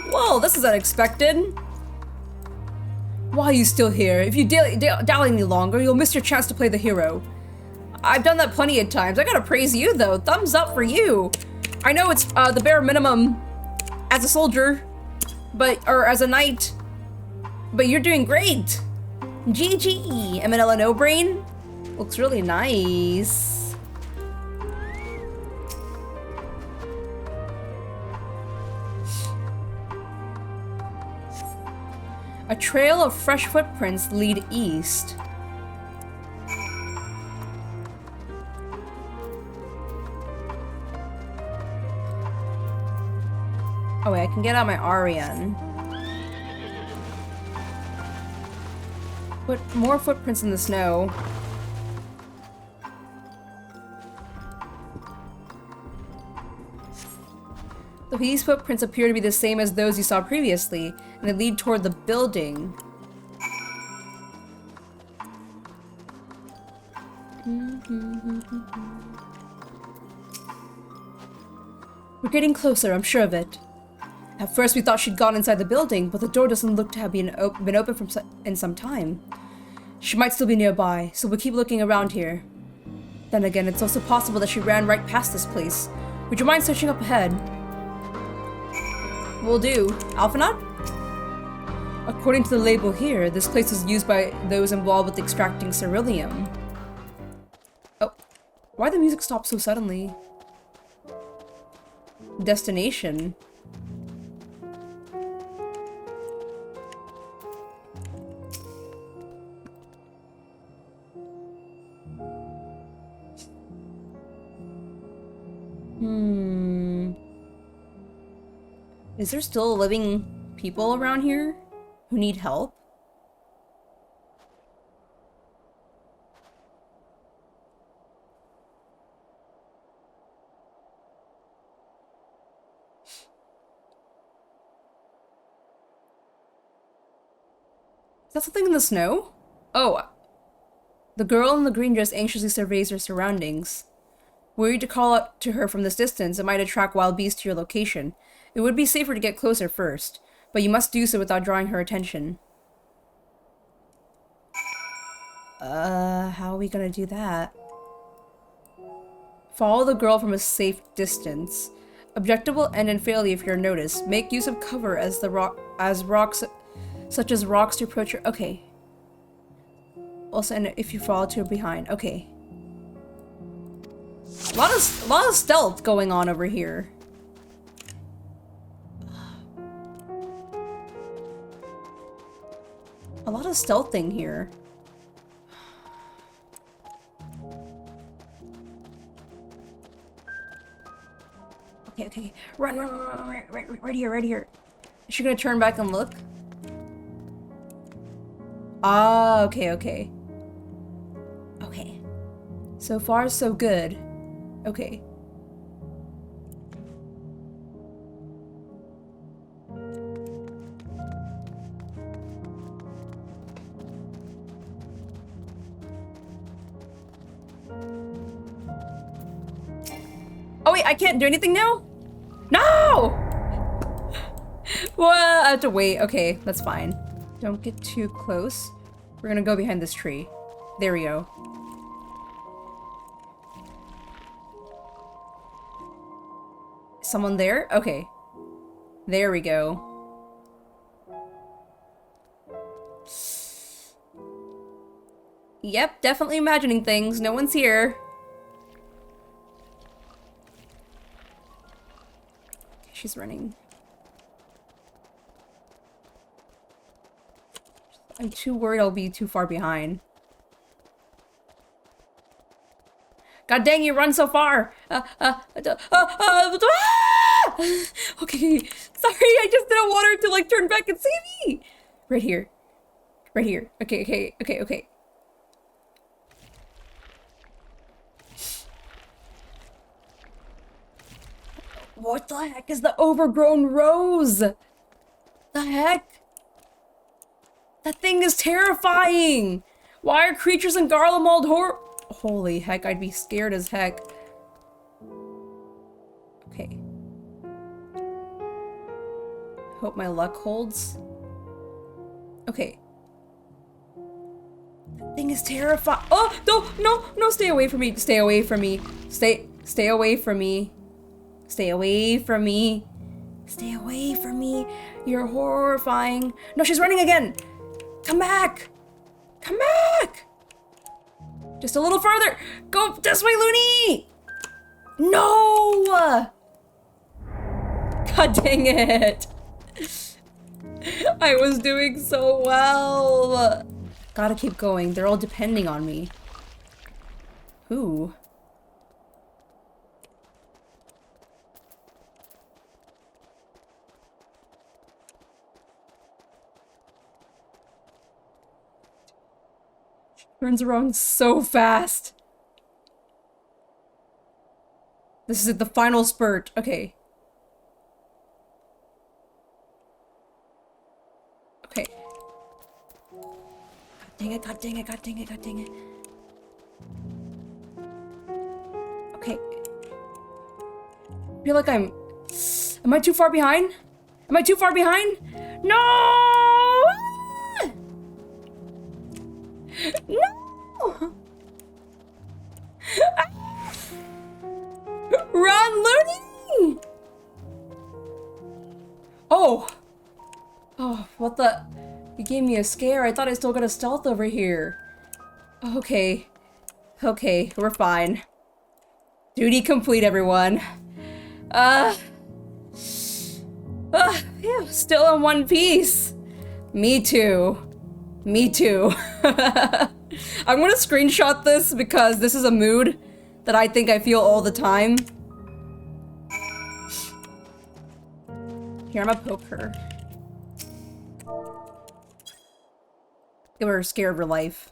Whoa, this is unexpected. Why are you still here? If you dally any longer, you'll miss your chance to play the hero. I've done that plenty of times. I gotta praise you, though. Thumbs up for you. I know it's the bare minimum as a soldier, or as a knight, but you're doing great. GG, Eminella No-Brain. Looks really nice. A trail of fresh footprints lead east. Oh wait, I can get out my Arian. Put more footprints in the snow. These footprints appear to be the same as those you saw previously, and they lead toward the building. We're getting closer, I'm sure of it. At first we thought she'd gone inside the building, but the door doesn't look to have been open in some time. She might still be nearby, so we'll keep looking around here. Then again, it's also possible that she ran right past this place. Would you mind searching up ahead? Will do. Alphanaut? According to the label here, this place is used by those involved with extracting ceruleum. Oh, why did the music stop so suddenly? Destination. Is there still living people around here who need help? Is that something in the snow? Oh. The girl in the green dress anxiously surveys her surroundings. Were you to call out to her from this distance, it might attract wild beasts to your location. It would be safer to get closer first, but you must do so without drawing her attention. How are we gonna do that? Follow the girl from a safe distance. Objectable and in failure if you're noticed. Make use of cover as rocks such as rocks to approach your okay. Also, and if you fall to behind. Okay. A lot of stealth going on over here. A lot of stealthing here. Okay, okay. Run, right here, right here. Is she gonna turn back and look? Ah, okay, okay. Okay. So far, so good. Okay. Oh wait, I can't do anything now? No! Well, I have to wait. Okay, that's fine. Don't get too close. We're gonna go behind this tree. There we go. Someone there? Okay. There we go. Yep, definitely imagining things. No one's here. She's running. I'm too worried I'll be too far behind. God dang, you run so far! Okay, sorry, I just didn't want her to like turn back and see me! Right here. Right here. Okay, okay, okay, okay. What the heck is the overgrown rose? The heck? That thing is terrifying! Why are creatures in Garlemald holy heck, I'd be scared as heck. Okay. Hope my luck holds. Okay. That thing is terrifying. Oh, no, stay away from me. Stay away from me. Stay away from me. Stay away from me. Stay away from me. You're horrifying. No, she's running again. Come back. Come back. Just a little further. Go this way, Looney. No. God dang it. I was doing so well. Gotta keep going. They're all depending on me. Ooh. Turns around so fast. This is the final spurt. Okay. Okay. God dang it, god dang it, god dang it, god dang it. Okay. I feel like am I too far behind? Am I too far behind? No! No! Run, Looney! Oh! Oh, what the? You gave me a scare. I thought I still got a stealth over here. Okay. Okay, we're fine. Duty complete, everyone. Yeah, still in one piece. Me too. Me too. I'm gonna screenshot this because this is a mood that I think I feel all the time. Here, I'm gonna poke her. Give her a scare of her life.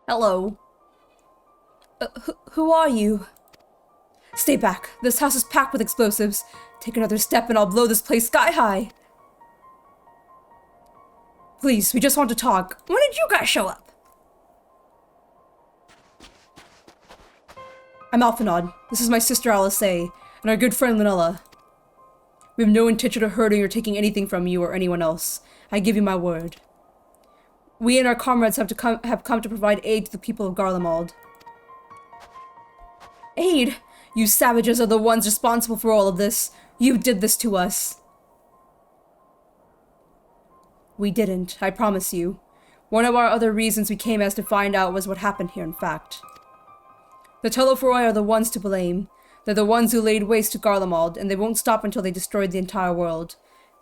Hello. Who are you? Stay back. This house is packed with explosives. Take another step and I'll blow this place sky high. Please, we just want to talk. When did you guys show up? I'm Alphanod. This is my sister Alice and our good friend Manila. We have no intention of hurting or taking anything from you or anyone else. I give you my word. We and our comrades have come to provide aid to the people of Garlemald. Aid? You savages are the ones responsible for all of this. You did this to us. We didn't, I promise you. One of our other reasons we came as to find out was what happened here, in fact. The Telophoroi are the ones to blame. They're the ones who laid waste to Garlemald, and they won't stop until they destroyed the entire world.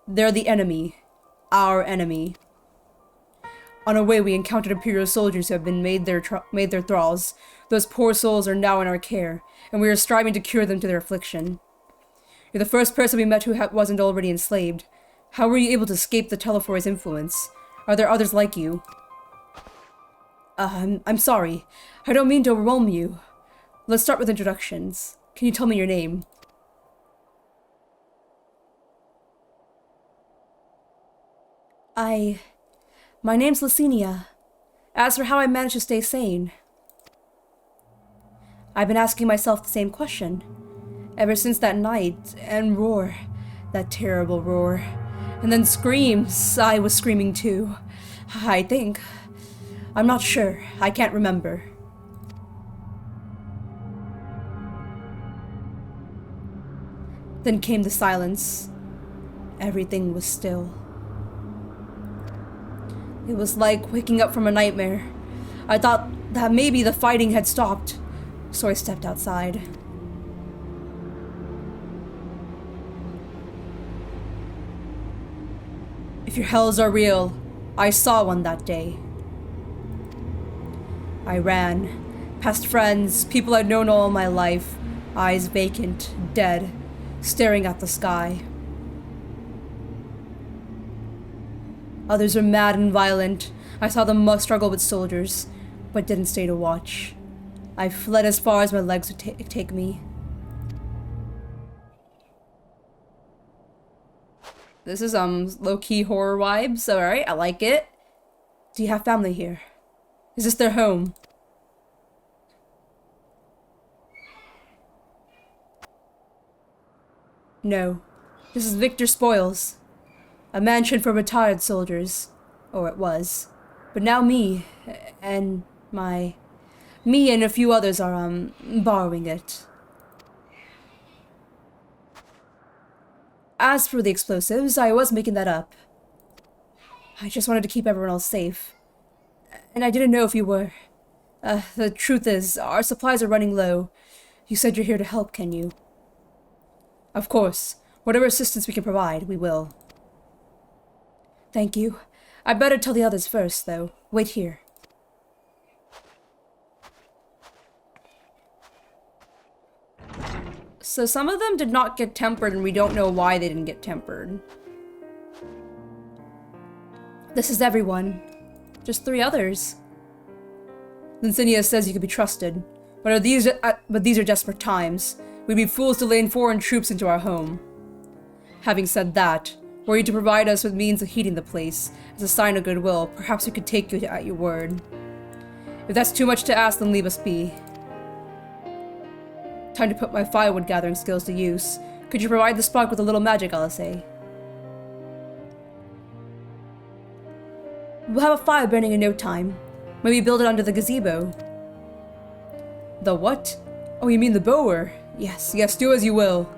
They're the enemy. Our enemy. On our way, we encountered Imperial soldiers who have been made their thralls. Those poor souls are now in our care, and we are striving to cure them to their affliction. You're the first person we met who wasn't already enslaved. How were you able to escape the Telophoroi's influence? Are there others like you? I'm sorry. I don't mean to overwhelm you. Let's start with introductions. Can you tell me your name? My name's Licinia. As for how I managed to stay sane, I've been asking myself the same question. Ever since that night, and roar. That terrible roar. And then screams. I was screaming too. I think. I'm not sure. I can't remember. Then came the silence. Everything was still. It was like waking up from a nightmare. I thought that maybe the fighting had stopped, so I stepped outside. If your hells are real, I saw one that day. I ran, past friends, people I'd known all my life, eyes vacant, dead, staring at the sky. Others were mad and violent. I saw them struggle with soldiers, but didn't stay to watch. I fled as far as my legs would take me. This is low-key horror vibes. Alright, I like it. Do you have family here? Is this their home? No. This is Victor Spoils. A mansion for retired soldiers. Or it was. But now me and a few others are, borrowing it. As for the explosives, I was making that up. I just wanted to keep everyone else safe. And I didn't know if you were. The truth is, our supplies are running low. You said you're here to help, can you? Of course. Whatever assistance we can provide, we will. Thank you. I'd better tell the others first, though. Wait here. So some of them did not get tempered, and we don't know why they didn't get tempered. This is everyone. Just 3 others. Licinia says you can be trusted, but these are desperate times. We'd be fools to lay foreign troops into our home. Having said that, were you to provide us with means of heating the place, as a sign of goodwill, perhaps we could take you at your word. If that's too much to ask, then leave us be. Time to put my firewood gathering skills to use. Could you provide the spark with a little magic, Alice? We'll have a fire burning in no time. Maybe build it under the gazebo. The what? Oh, you mean the bower? Yes, yes, do as you will.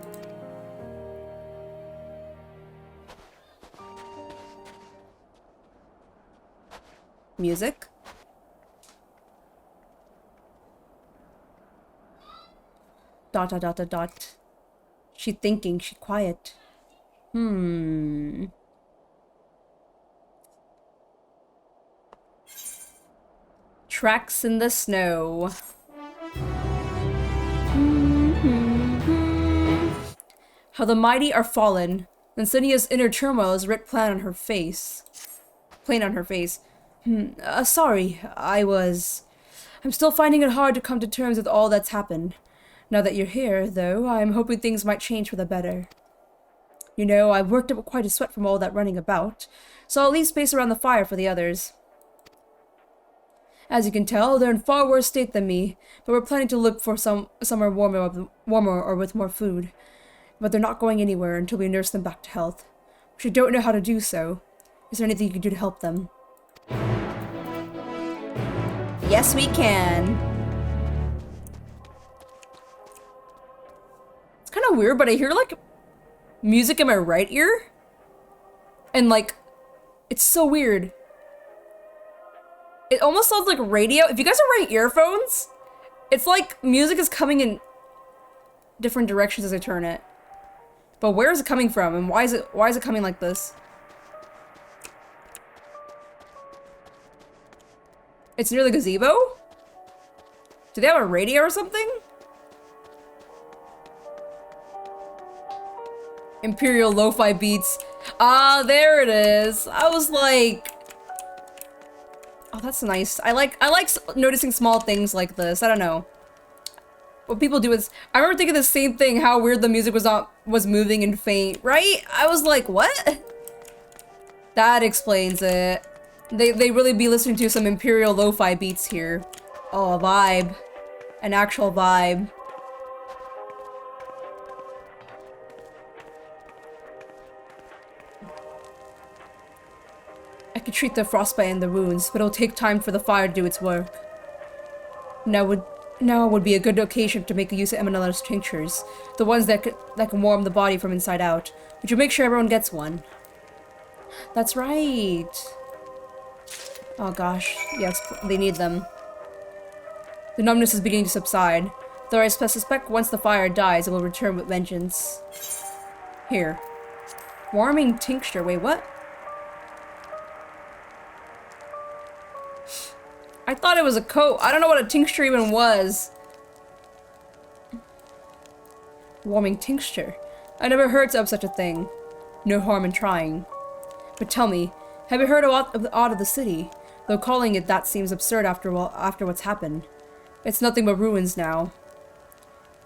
Music? Dot dot dot dot dot. She thinking, she quiet. Tracks in the snow. How the mighty are fallen. Liciania's inner turmoil is writ plain on her face. Sorry, I'm still finding it hard to come to terms with all that's happened. Now that you're here, though, I'm hoping things might change for the better. You know, I've worked up quite a sweat from all that running about, so I'll leave space around the fire for the others. As you can tell, they're in far worse state than me, but we're planning to look for somewhere warmer or with more food. but they're not going anywhere until we nurse them back to health. Which I don't know how to do so. Is there anything you can do to help them? Yes, we can. It's kind of weird, but I hear, like, music in my right ear. And, like, it's so weird. It almost sounds like radio. If you guys are wearing earphones, it's like music is coming in different directions as I turn it. But where is it coming from, and why is it coming like this? It's near the gazebo? Do they have a radio or something? Imperial lo-fi beats. Ah, there it is. I was like, oh, that's nice. I like noticing small things like this. I don't know. What people do is, I remember thinking the same thing, how weird the music was moving and faint, right? I was like, what? That explains it. They really be listening to some Imperial lo-fi beats here. Oh, a vibe. An actual vibe. I could treat the frostbite and the wounds, but it'll take time for the fire to do its work. Now would be a good occasion to make use of Eminella's tinctures, the ones that can warm the body from inside out. Would you make sure everyone gets one? That's right. Oh gosh, yes, they need them. The numbness is beginning to subside, though I suspect once the fire dies, it will return with vengeance. Here. Warming tincture, wait, what? I thought it was a coat. I don't know what a tincture even was. Warming tincture. I never heard of such a thing. No harm in trying. But tell me, have you heard of the odd of the city? Though calling it that seems absurd after what's happened. It's nothing but ruins now.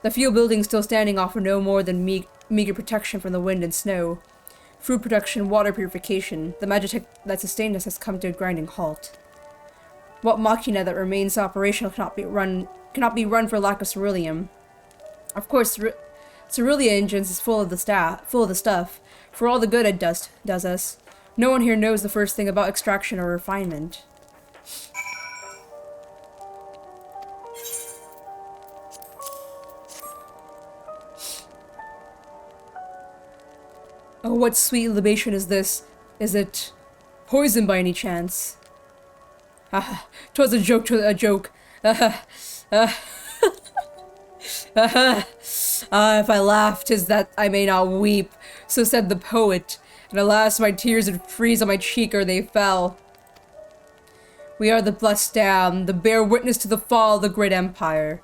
The few buildings still standing offer no more than meager protection from the wind and snow. Food production, water purification, the magic that sustained us has come to a grinding halt. What machina that remains operational cannot be run for lack of ceruleum. Of course, ceruleum engines is full of the stuff, for all the good it does us. No one here knows the first thing about extraction or refinement. Oh, what sweet libation is this? Is it poison by any chance? Ah, 'twas a joke, if I laughed, 'tis that I may not weep, so said the poet, and alas, my tears did freeze on my cheek ere they fell. We are the blessed damned, the bear witness to the fall of the great empire,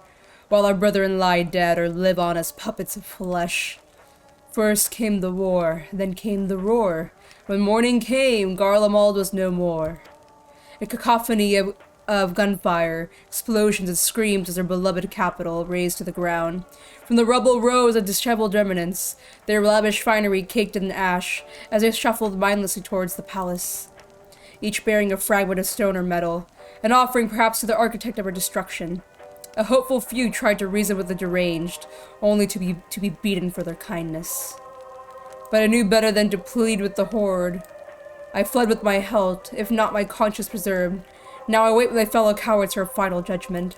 while our brethren lie dead or live on as puppets of flesh. First came the war, then came the roar. When morning came, Garlemald was no more. A cacophony of gunfire, explosions and screams as their beloved capital razed to the ground. From the rubble rose a disheveled remnants, their lavish finery caked in ash, as they shuffled mindlessly towards the palace, each bearing a fragment of stone or metal, an offering perhaps to the architect of our destruction. A hopeful few tried to reason with the deranged, only to be beaten for their kindness. But I knew better than to plead with the horde. I fled with my health, if not my conscience preserved. Now I wait with my fellow cowards for a final judgment.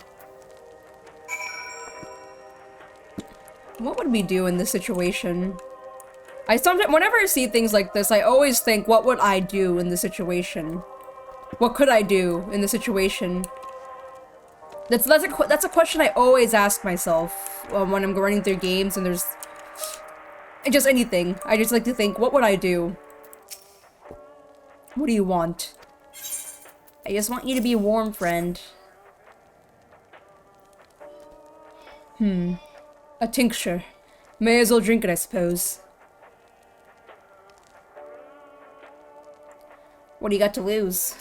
What would we do in this situation? Whenever I see things like this, I always think, what would I do in this situation? What could I do in this situation? That's a question I always ask myself when I'm running through games and there's just anything. I just like to think, what would I do? What do you want? I just want you to be warm, friend. A tincture. May as well drink it, I suppose. What do you got to lose?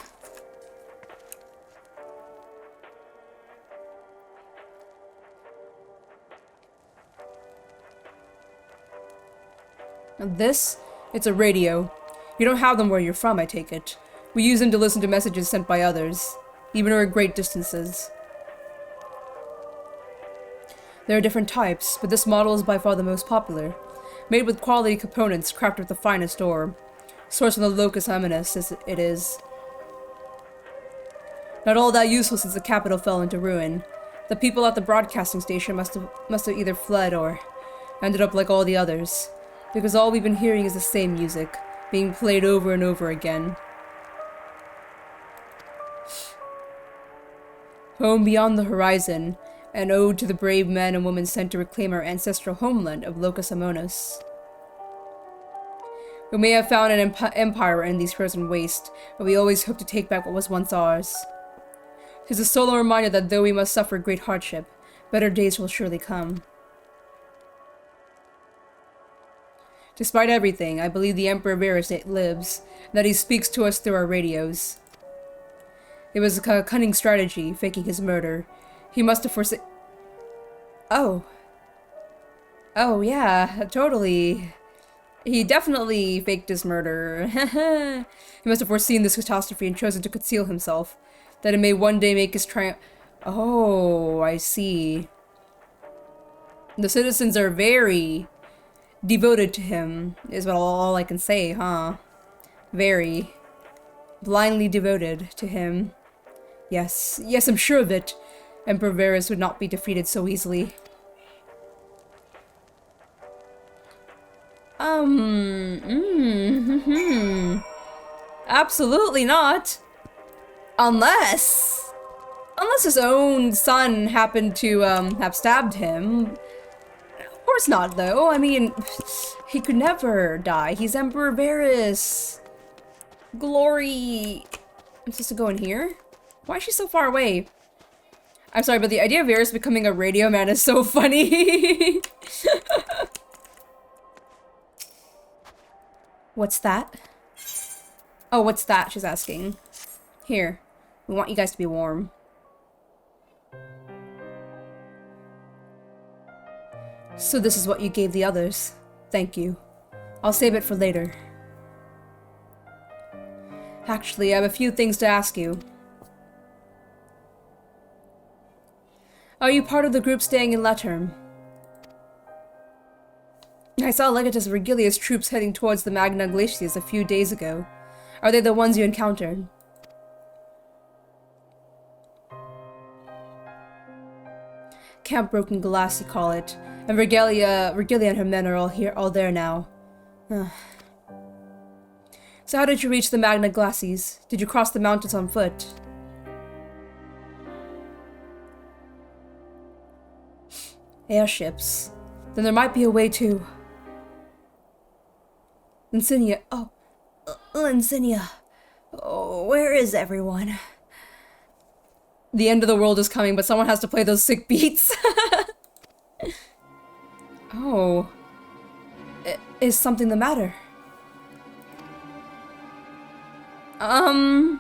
This? It's a radio. You don't have them where you're from, I take it. We use them to listen to messages sent by others, even over great distances. There are different types, but this model is by far the most popular. made with quality components crafted with the finest ore. Sourced from the locus eminence, as it is. Not all that useful since the capital fell into ruin. The people at the broadcasting station must have either fled or ended up like all the others, because all we've been hearing is the same music, being played over and over again. Home beyond the horizon, an ode to the brave men and women sent to reclaim our ancestral homeland of Locus Amonis. We may have found an empire in these frozen wastes, but we always hope to take back what was once ours. 'Tis a solemn reminder that though we must suffer great hardship, better days will surely come. Despite everything, I believe the Emperor Varus lives, and that he speaks to us through our radios. It was a cunning strategy, faking his murder. He must have forsaken... Oh. Oh, yeah, totally. He definitely faked his murder. He must have foreseen this catastrophe and chosen to conceal himself, that it may one day make his triumph... Oh, I see. The citizens are very devoted to him, is all I can say, huh? Very. Blindly devoted to him. Yes, yes, I'm sure of it. Emperor Varus would not be defeated so easily. Absolutely not. Unless his own son happened to, have stabbed him. Of course not, though. I mean, he could never die. He's Emperor Varus. Glory. I'm supposed to go in here? Why is she so far away? I'm sorry, but the idea of Varus becoming a radio man is so funny. What's that? Oh, what's that? She's asking. Here. We want you guys to be warm. So this is what you gave the others. Thank you. I'll save it for later. Actually, I have a few things to ask you. Are you part of the group staying in Leterm? I saw Legatus Vergilius' troops heading towards the Magna Glaciers a few days ago. Are they the ones you encountered? Camp Broken Glass, you call it. And Vergilia and her men are all there now. So how did you reach the Magna Glacies? Did you cross the mountains on foot? Airships. Then there might be a way to... Insignia. Oh. Insignia. Oh, where is everyone? The end of the world is coming, but someone has to play those sick beats. Oh. Is something the matter? A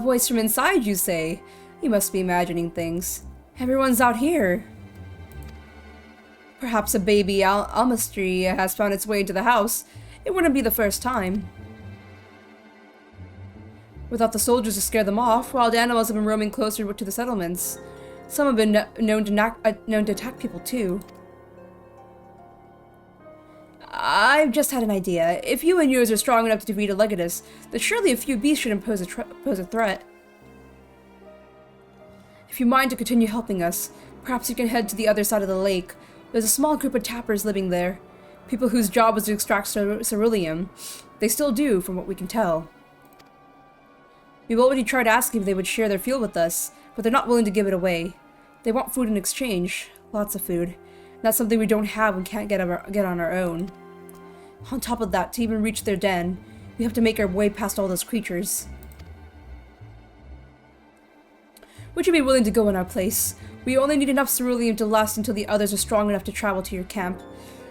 voice from inside, you say? You must be imagining things. Everyone's out here. Perhaps a baby almastry has found its way into the house. It wouldn't be the first time. Without the soldiers to scare them off, wild animals have been roaming closer to the settlements. Some have been known to attack people too. I've just had an idea. If you and yours are strong enough to defeat a Legatus, then surely a few beasts should pose a threat. If you mind to continue helping us, perhaps you can head to the other side of the lake. There's a small group of tappers living there. People whose job was to extract ceruleum. They still do, from what we can tell. We've already tried asking if they would share their field with us, but they're not willing to give it away. They want food in exchange. Lots of food. That's something we don't have and can't get on our own. On top of that, to even reach their den, we have to make our way past all those creatures. Would you be willing to go in our place? We only need enough ceruleum to last until the others are strong enough to travel to your camp.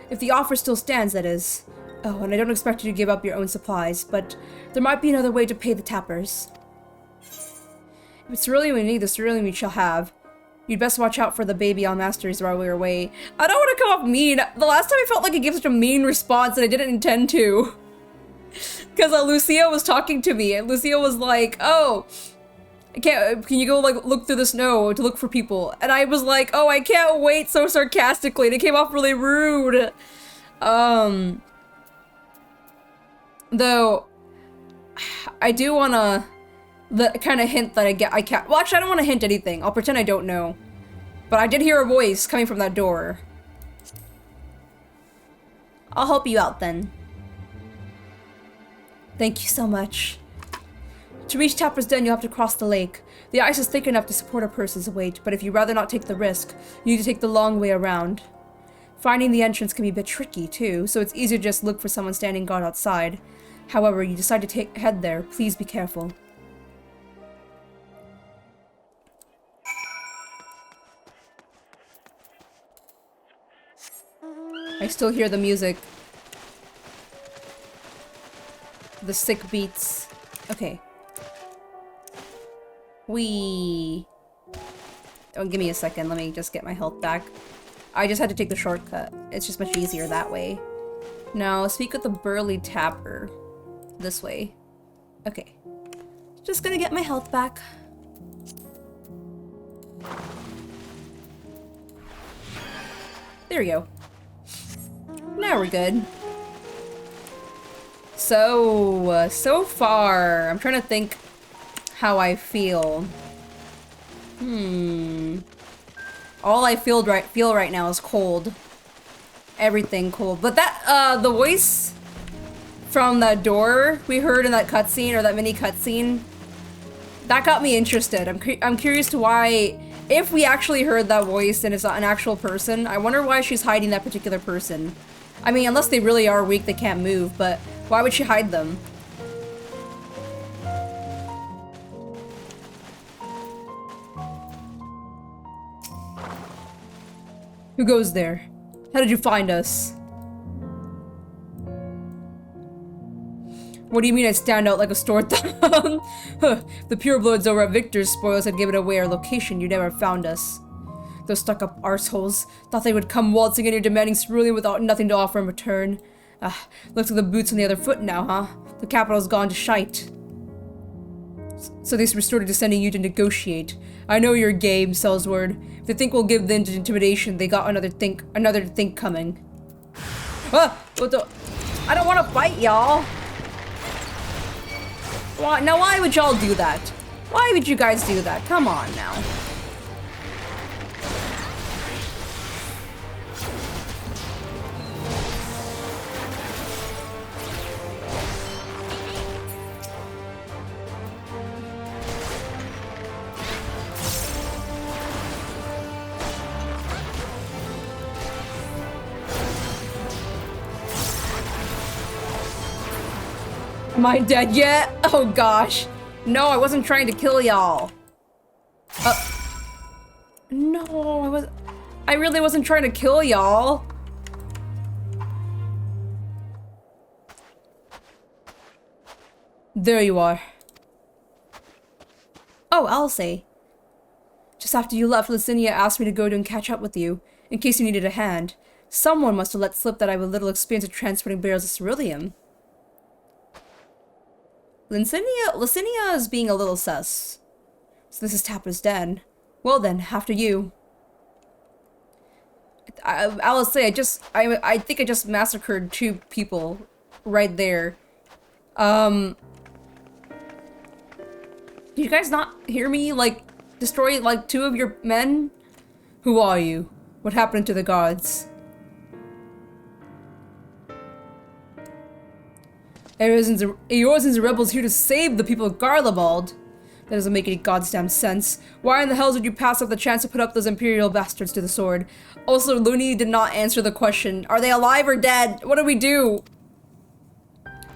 If the offer still stands, that is. Oh, and I don't expect you to give up your own supplies, but there might be another way to pay the tappers. If it's ceruleum we need, the ceruleum we shall have. You'd best watch out for the baby almasters while we're away. I don't want to come off mean. The last time I felt like I gave such a mean response and I didn't intend to. Because Lucia was talking to me and Lucia was like, oh, I can't, can you go, like, look through the snow to look for people? And I was like, oh, I can't wait, so sarcastically, and it came off really rude. Though, I do wanna kind of hint that I can't, well, actually, I don't want to hint anything. I'll pretend I don't know. But I did hear a voice coming from that door. I'll help you out then. Thank you so much. To reach Tapper's Den, you'll have to cross the lake. The ice is thick enough to support a person's weight, but if you'd rather not take the risk, you need to take the long way around. Finding the entrance can be a bit tricky, too, so it's easier to just look for someone standing guard outside. However, you decide to head there, please be careful. I still hear the music. The sick beats. Okay. Oh, give me a second. Let me just get my health back. I just had to take the shortcut. It's just much easier that way. Now, speak with the burly Tapper. This way. Okay. Just gonna get my health back. There we go. Now we're good. So far, I'm trying to think how I feel. All I feel right now is cold. Everything cold. But that, the voice from that door we heard in that cutscene, or that mini cutscene, that got me interested. I'm curious to why, if we actually heard that voice and it's not an actual person, I wonder why she's hiding that particular person. I mean, unless they really are weak, they can't move, but why would she hide them? Who goes there? How did you find us? What do you mean I stand out like a sore thumb? If the purebloods over at Victor's spoils had given away our location, you never found us. Those stuck-up arseholes thought they would come waltzing in here demanding cerulean without nothing to offer in return. Looks like the boot's on the other foot now, huh? The capital's gone to shite. So they resorted to sending you to negotiate. I know your game, Sellsword. If they think we'll give in to intimidation, they got another think coming. Ah! What the? I don't want to fight, y'all. Now, why would y'all do that? Why would you guys do that? Come on now. Am I dead yet? Oh gosh. No, I wasn't trying to kill y'all. No, I really wasn't trying to kill y'all. There you are. Oh, I'll say. Just after you left, Licinia asked me to go to and catch up with you, in case you needed a hand. Someone must have let slip that I have a little experience of transporting barrels of ceruleum. Licinia is being a little sus. So this is Tapper's Den. Well then, after you. I'll say, I think I just massacred 2 people right there. Did you guys not hear me, like, destroy, like, 2 of your men? Who are you? What happened to the guards? Eorzen's the rebels here to save the people of Garlemald. That doesn't make any goddamn sense. Why in the hell did you pass up the chance to put up those Imperial bastards to the sword? Also, Looney did not answer the question. Are they alive or dead? What do we do?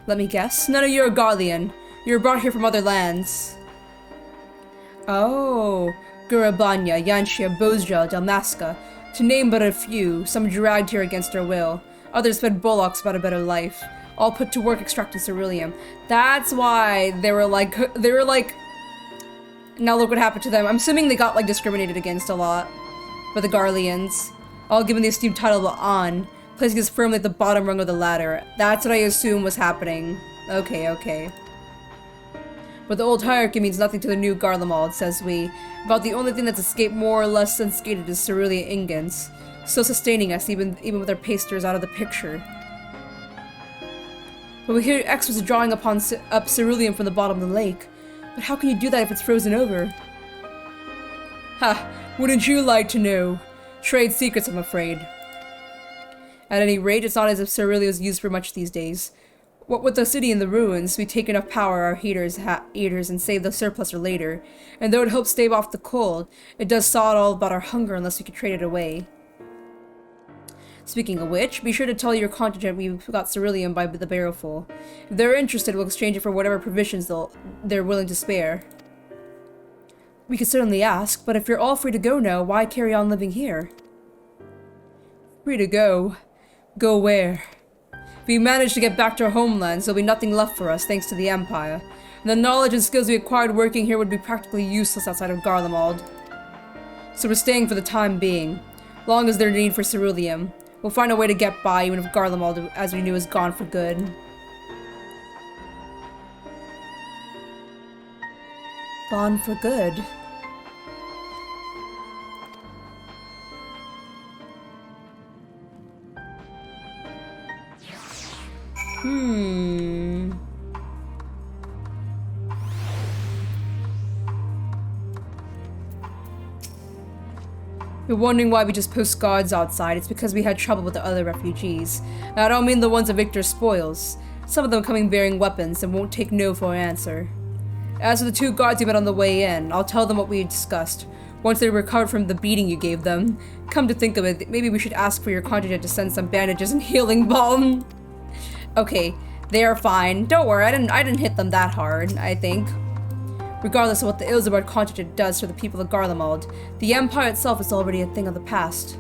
Let me guess. None of you are Garlean. You were brought here from other lands. Oh. Gurabanya, Yantia, Bozja, Dalmasca. To name but a few, some dragged here against their will. Others fed bullocks about a better life. All put to work extracting ceruleum. That's why they were like, now look what happened to them. I'm assuming they got like discriminated against a lot for the Garleans. All given the esteemed title of An, placing us firmly at the bottom rung of the ladder. That's what I assume was happening. Okay. But the old hierarchy means nothing to the new Garlemald, says we. About the only thing that's escaped more or less unscathed is cerulean ingots, still sustaining us even with our pastors out of the picture. But we hear X was drawing up cerulean from the bottom of the lake. But how can you do that if it's frozen over? Ha! Wouldn't you like to know? Trade secrets, I'm afraid. At any rate, it's not as if cerulean is used for much these days. What with the city in the ruins, we take enough power our heaters and save the surplus for later. And though it helps stave off the cold, it does saw it all about our hunger unless we could trade it away. Speaking of which, be sure to tell your contingent we've got cerulean by the barrelful. If they're interested, we'll exchange it for whatever provisions they're willing to spare. We could certainly ask, but if you're all free to go now, why carry on living here? Free to go? Go where? If we manage to get back to our homelands, there'll be nothing left for us thanks to the Empire. And the knowledge and skills we acquired working here would be practically useless outside of Garlemald. So we're staying for the time being, long as there's need for cerulean. We'll find a way to get by even if Garlemald, as we knew, is gone for good. Gone for good. You're wondering why we just post guards outside. It's because we had trouble with the other refugees. I don't mean the ones of Victor's spoils. Some of them coming bearing weapons and won't take no for an answer. As for the 2 guards you met on the way in, I'll tell them what we discussed. Once they recovered from the beating you gave them. Come to think of it, maybe we should ask for your contingent to send some bandages and healing balm. Okay, they are fine. Don't worry, I didn't hit them that hard, I think. Regardless of what the Ilsabard contingent does for the people of Garlemald, the Empire itself is already a thing of the past.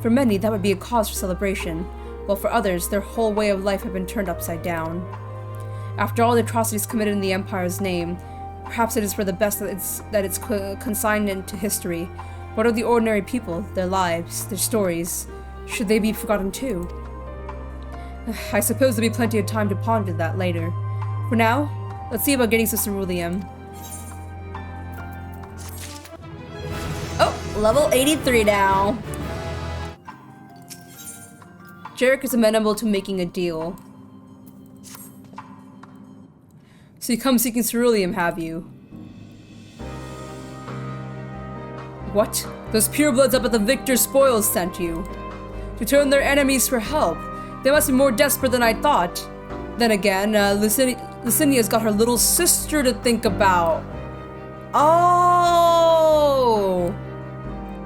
For many, that would be a cause for celebration, while for others, their whole way of life had been turned upside down. After all the atrocities committed in the Empire's name, perhaps it is for the best that it's consigned into history. What are the ordinary people, their lives, their stories? Should they be forgotten too? I suppose there'll be plenty of time to ponder that later. For now, let's see about getting some cerulean. Oh, level 83 now. Jarek is amenable to making a deal. So you come seeking cerulean, have you? What? Those purebloods up at the Victor Spoils sent you. To turn their enemies for help. They must be more desperate than I thought. Then again, Lucinia's got her little sister to think about. Oh!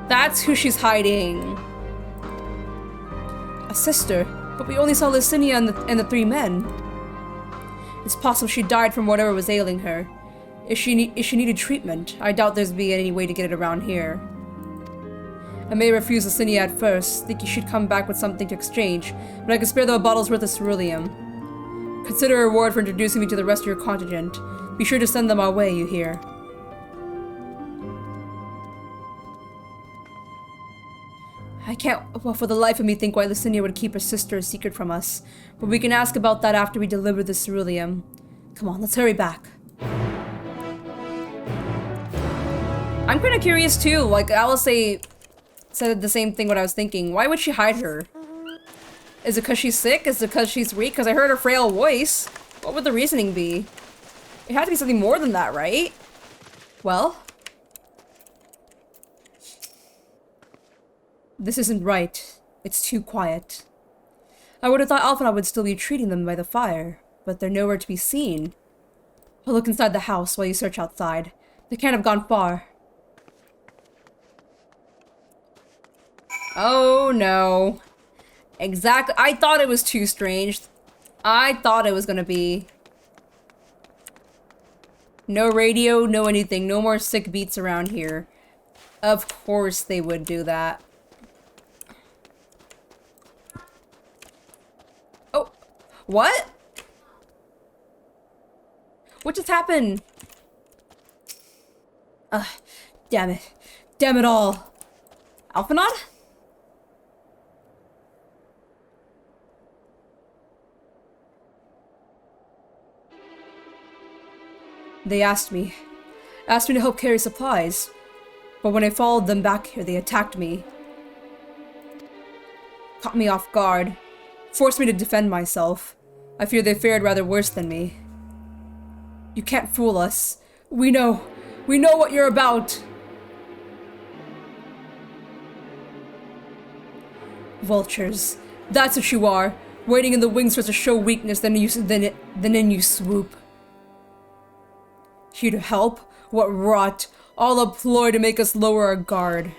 That's who she's hiding. A sister? But we only saw Lucinia and the 3 men. It's possible she died from whatever was ailing her. If she needed treatment, I doubt there'd be any way to get it around here. I may refuse Lucinia at first, think you should come back with something to exchange, but I can spare them a bottle's worth of cerulean. Consider a reward for introducing me to the rest of your contingent. Be sure to send them our way, you hear. I can't, well, for the life of me, think why Lucinia would keep her sister a secret from us, but we can ask about that after we deliver the cerulean. Come on, let's hurry back. I'm kind of curious too, like Alice said the same thing what I was thinking. Why would she hide her? Is it because she's sick? Is it because she's weak? Because I heard her frail voice. What would the reasoning be? It had to be something more than that, right? Well? This isn't right. It's too quiet. I would have thought Alphinaud would still be treating them by the fire, but they're nowhere to be seen. I'll look inside the house while you search outside. They can't have gone far. Oh no. Exactly. I thought it was too strange. I thought it was gonna be. No radio, no anything. No more sick beats around here. Of course they would do that. Oh. What? What just happened? Ugh. Damn it. Damn it all. Alphinaud? They asked me to help carry supplies, but when I followed them back here, they attacked me. Caught me off guard, forced me to defend myself. I fear they fared rather worse than me. You can't fool us. We know what you're about. Vultures. That's what you are. Waiting in the wings for us to show weakness, then in you swoop. Here to help? What rot. All a ploy to make us lower our guard.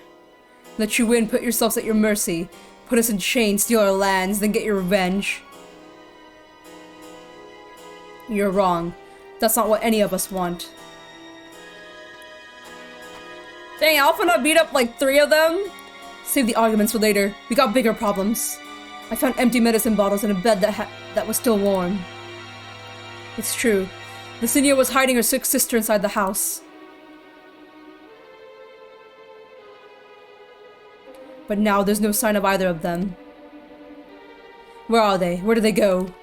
Let you in, put yourselves at your mercy. Put us in chains, steal our lands, then get your revenge. You're wrong. That's not what any of us want. Dang, Alpha beat up like 3 of them? Save the arguments for later. We got bigger problems. I found empty medicine bottles in a bed that was still warm. It's true. Licinia was hiding her sick sister inside the house. But now there's no sign of either of them. Where are they? Where do they go?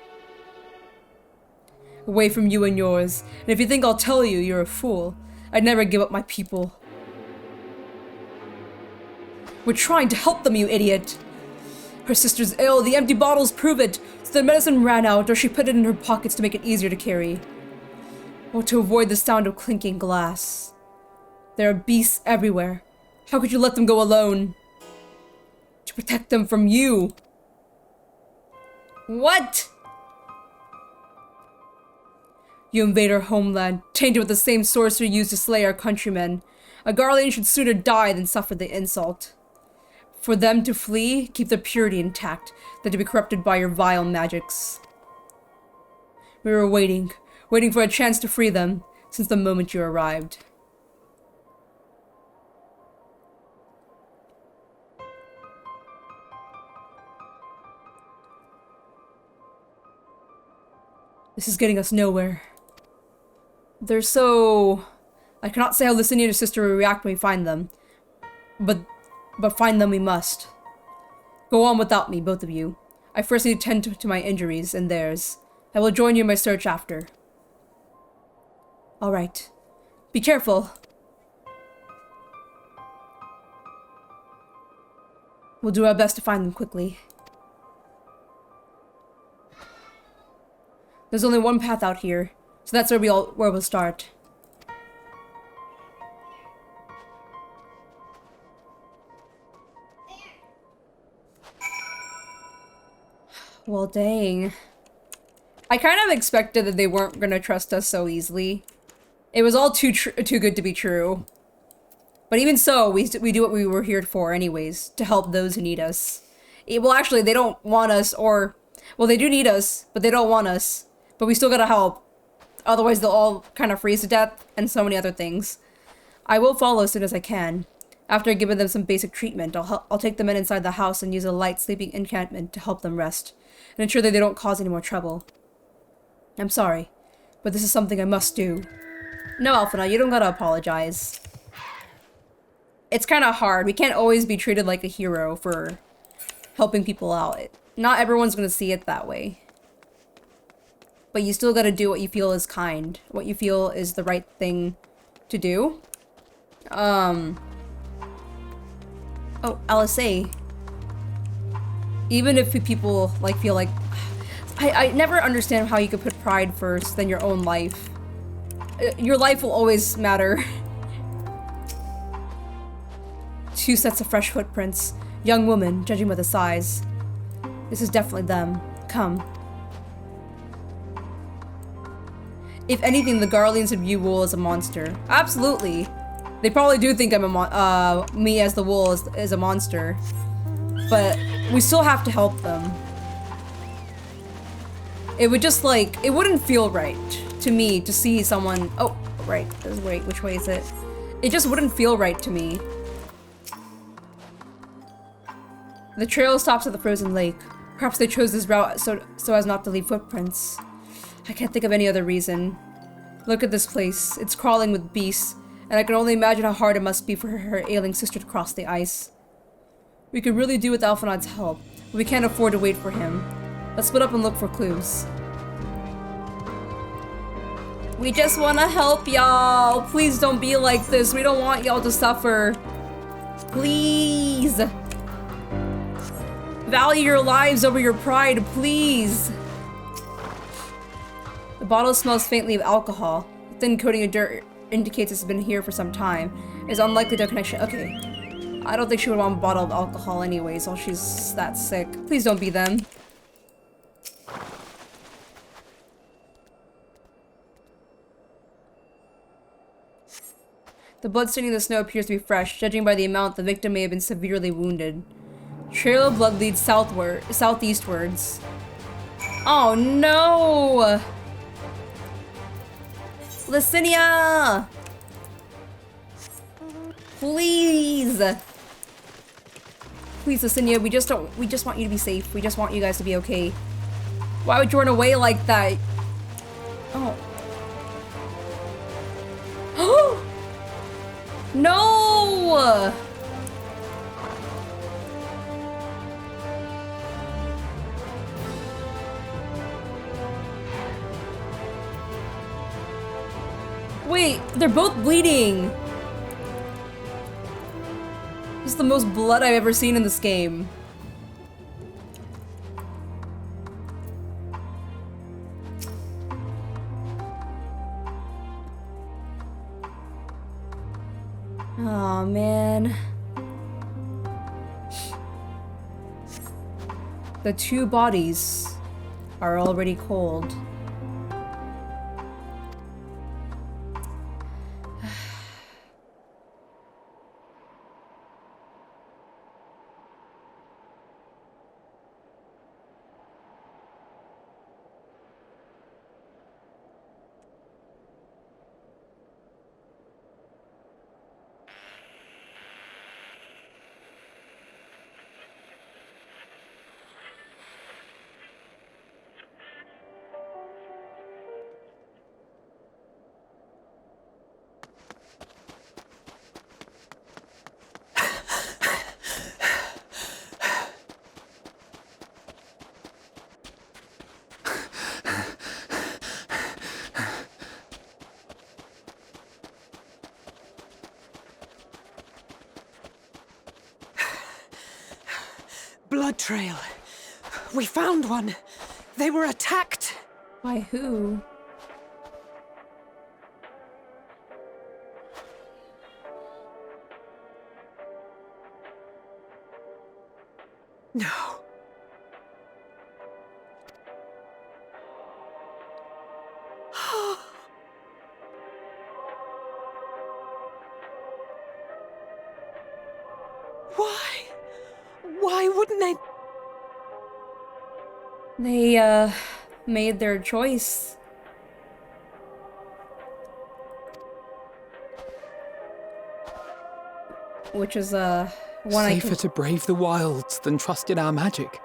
Away from you and yours. And if you think I'll tell you, you're a fool. I'd never give up my people. We're trying to help them, you idiot! Her sister's ill, the empty bottles prove it! So the medicine ran out, or she put it in her pockets to make it easier to carry. Or to avoid the sound of clinking glass. There are beasts everywhere. How could you let them go alone? To protect them from you! What? You invade our homeland, tainted with the same sorcery used to slay our countrymen. A Garlean should sooner die than suffer the insult. For them to flee, keep their purity intact, than to be corrupted by your vile magics. We were waiting for a chance to free them, since the moment you arrived. This is getting us nowhere. They're so... I cannot say how Licinia and her sister will react when we find them. But find them we must. Go on without me, both of you. I first need to tend to my injuries and theirs. I will join you in my search after. Alright. Be careful. We'll do our best to find them quickly. There's only one path out here, so that's where we'll start. Well, dang. I kind of expected that they weren't gonna trust us so easily. It was all too good to be true. But even so, we do what we were here for anyways, to help those who need us. Well, actually, they don't want us, or... Well, they do need us, but they don't want us. But we still gotta help. Otherwise, they'll all kind of freeze to death, and so many other things. I will follow as soon as I can. After giving them some basic treatment, I'll take them inside the house and use a light sleeping enchantment to help them rest, and ensure that they don't cause any more trouble. I'm sorry, but this is something I must do. No, Alphina, you don't gotta apologize. It's kind of hard. We can't always be treated like a hero for helping people out. Not everyone's gonna see it that way. But you still gotta do what you feel is kind. What you feel is the right thing to do. Oh, LSA. Even if people, like, feel like... I never understand how you could put pride first than your own life. Your life will always matter. 2 sets of fresh footprints. Young woman, judging by the size. This is definitely them. Come. If anything, the Garleans would view Wool as a monster. Absolutely. They probably do think I'm me as the Wool is a monster. But we still have to help them. It would just like, it wouldn't feel right to me to see someone, oh, right, wait, which way is it? It just wouldn't feel right to me. The trail stops at the frozen lake. Perhaps they chose this route so as not to leave footprints. I can't think of any other reason. Look at this place. It's crawling with beasts, and I can only imagine how hard it must be for her ailing sister to cross the ice. We could really do with Alphanod's help, but we can't afford to wait for him. Let's split up and look for clues. We just want to help y'all. Please don't be like this. We don't want y'all to suffer. Please. Value your lives over your pride, please. The bottle smells faintly of alcohol. The thin coating of dirt indicates it's been here for some time. It's unlikely to have connection. Okay. I don't think she would want a bottle of alcohol anyways while she's that sick. Please don't be them. The blood staining the snow appears to be fresh. Judging by the amount, the victim may have been severely wounded. Trail of blood leads southeastwards. Oh no! Licinia! Please! Please, Licinia, we just want you to be safe. We just want you guys to be okay. Why would you run away like that? Oh. No! Wait, they're both bleeding. This is the most blood I've ever seen in this game. Oh man. The two bodies are already cold. Blood trail. We found one. They were attacked. By who? No. Why wouldn't they? They, made their choice. Which is, one Safer to brave the wilds than trust in our magic.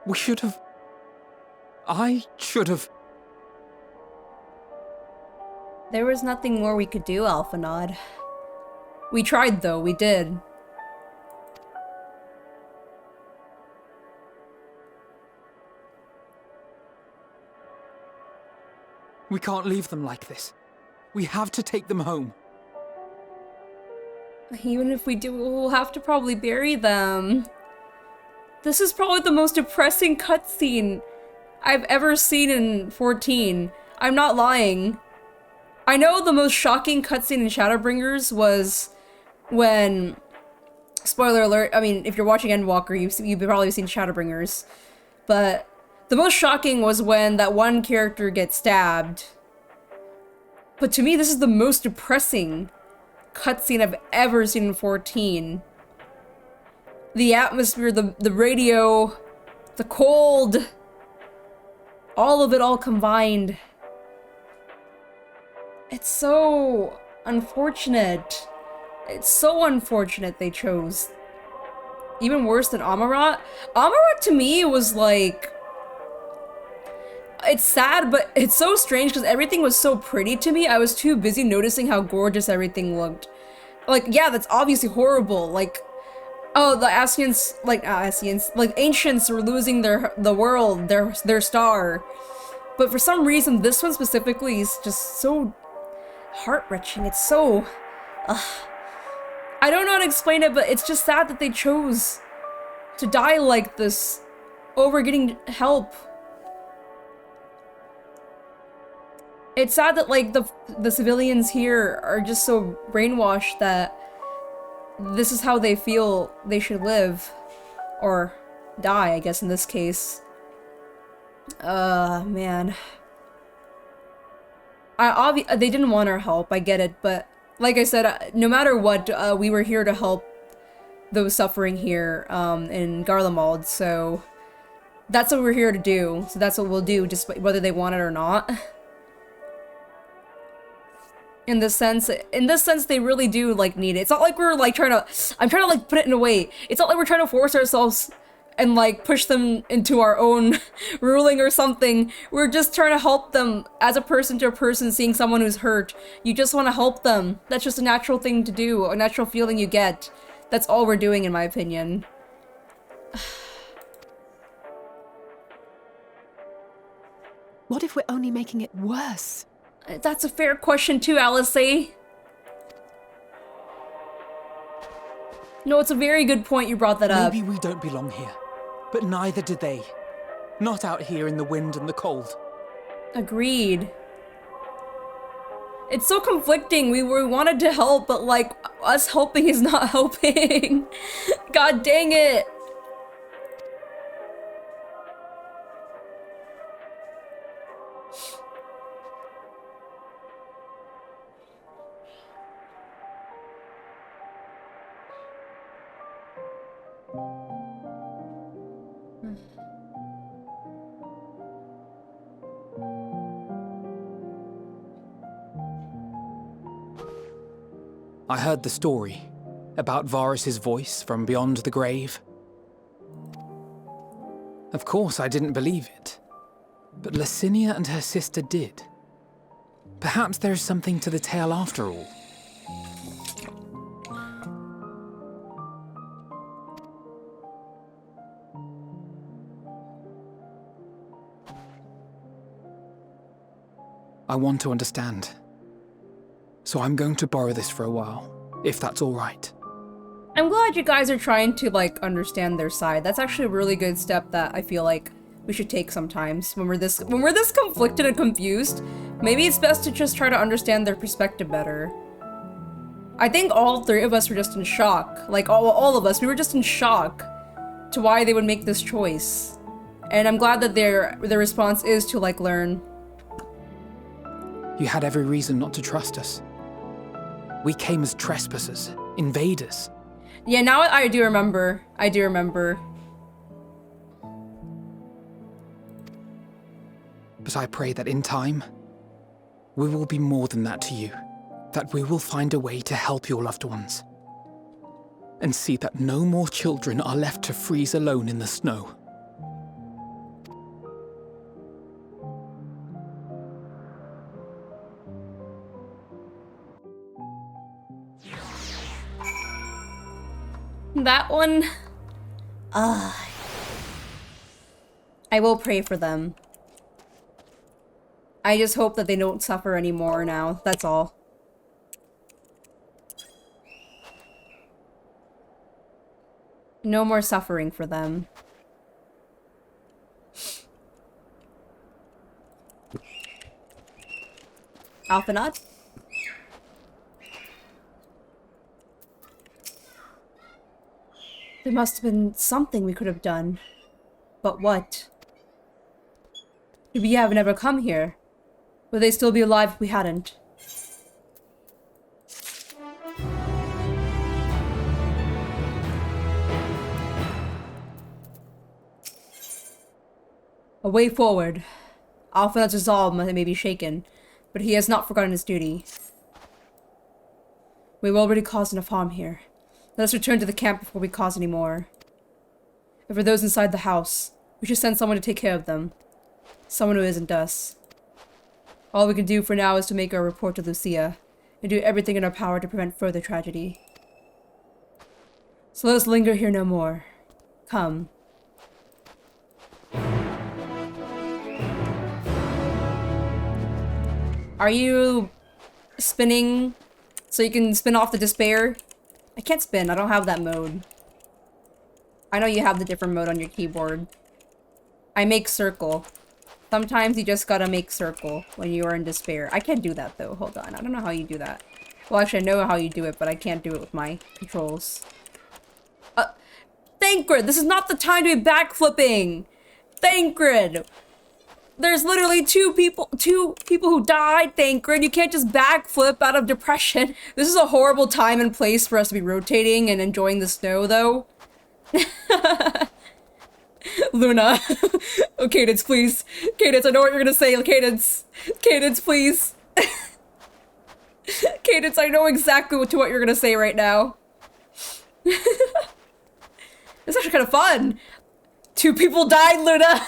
We should have... I should have... There was nothing more we could do, Alphanod. We tried, though. We did. We can't leave them like this. We have to take them home. Even if we do, we'll have to probably bury them. This is probably the most depressing cutscene I've ever seen in 14. I'm not lying. I know the most shocking cutscene in Shadowbringers was when... Spoiler alert, I mean, if you're watching Endwalker, you've probably seen Shadowbringers. But the most shocking was when that one character gets stabbed. But to me, this is the most depressing cutscene I've ever seen in 14. The atmosphere, the radio, the cold, all of it all combined. It's so unfortunate. It's so unfortunate they chose. Even worse than Amarat. Amarat to me was like... It's sad, but it's so strange because everything was so pretty to me. I was too busy noticing how gorgeous everything looked Like, yeah, that's obviously horrible. Like, oh, the Asians, like, ancients were losing the world, their star. But for some reason, this one specifically is just so heart-wrenching. It's so, I don't know how to explain it, but it's just sad that they chose to die like this over getting help. It's sad that, like, the civilians here are just so brainwashed that this is how they feel they should live. Or die, I guess, in this case. Man. They didn't want our help, I get it, but like I said, no matter what, we were here to help those suffering here, in Garlemald, so that's what we're here to do. So that's what we'll do, just whether they want it or not. In this sense, they really do, like, need it. It's not like we're, like, I'm trying to, like, put it in a way. It's not like we're trying to force ourselves and, like, push them into our own ruling or something. We're just trying to help them as a person to a person seeing someone who's hurt. You just want to help them. That's just a natural thing to do, a natural feeling you get. That's all we're doing, in my opinion. What if we're only making it worse? That's a fair question too, Alice. No, it's a very good point you brought that up. Maybe we don't belong here, but neither do they. Not out here in the wind and the cold. Agreed. It's so conflicting. We wanted to help, but, like, us helping is not helping. God dang it. I heard the story about Varus's voice from beyond the grave. Of course, I didn't believe it, but Licinia and her sister did. Perhaps there is something to the tale after all. I want to understand. So I'm going to borrow this for a while, if that's all right. I'm glad you guys are trying to, like, understand their side. That's actually a really good step that I feel like we should take sometimes when we're this conflicted and confused. Maybe it's best to just try to understand their perspective better. I think all three of us were just in shock. Like, all of us, we were just in shock to why they would make this choice. And I'm glad that their response is to, like, learn. You had every reason not to trust us. We came as trespassers, invaders. Yeah, now I do remember. I do remember. But I pray that in time, we will be more than that to you. That we will find a way to help your loved ones. And see that no more children are left to freeze alone in the snow. That one, I will pray for them. I just hope that they don't suffer anymore now, that's all. No more suffering for them. Alphanot? There must have been something we could have done. But what? Would we have never come here? Would they still be alive if we hadn't? A way forward. Alphanot's resolve may be shaken, but he has not forgotten his duty. We've already caused enough harm here. Let us return to the camp before we cause any more. And for those inside the house, we should send someone to take care of them. Someone who isn't us. All we can do for now is to make our report to Lucia. and do everything in our power to prevent further tragedy. So let us linger here no more. Come. Are you spinning so you can spin off the despair? I can't spin, I don't have that mode. I know you have the different mode on your keyboard. I make circle. Sometimes you just gotta make circle when you are in despair. I can't do that though, hold on. I don't know how you do that. Well, actually I know how you do it, but I can't do it with my controls. Thancred! This is not the time to be backflipping! Thancred! There's literally two people who died, Thancred. You can't just backflip out of depression. This is a horrible time and place for us to be rotating and enjoying the snow, though. Luna. Oh, Cadence, please. Cadence, I know what you're gonna say. Cadence. Cadence, please. Cadence, I know exactly what you're gonna say right now. It's actually kind of fun. 2 people died, Luna.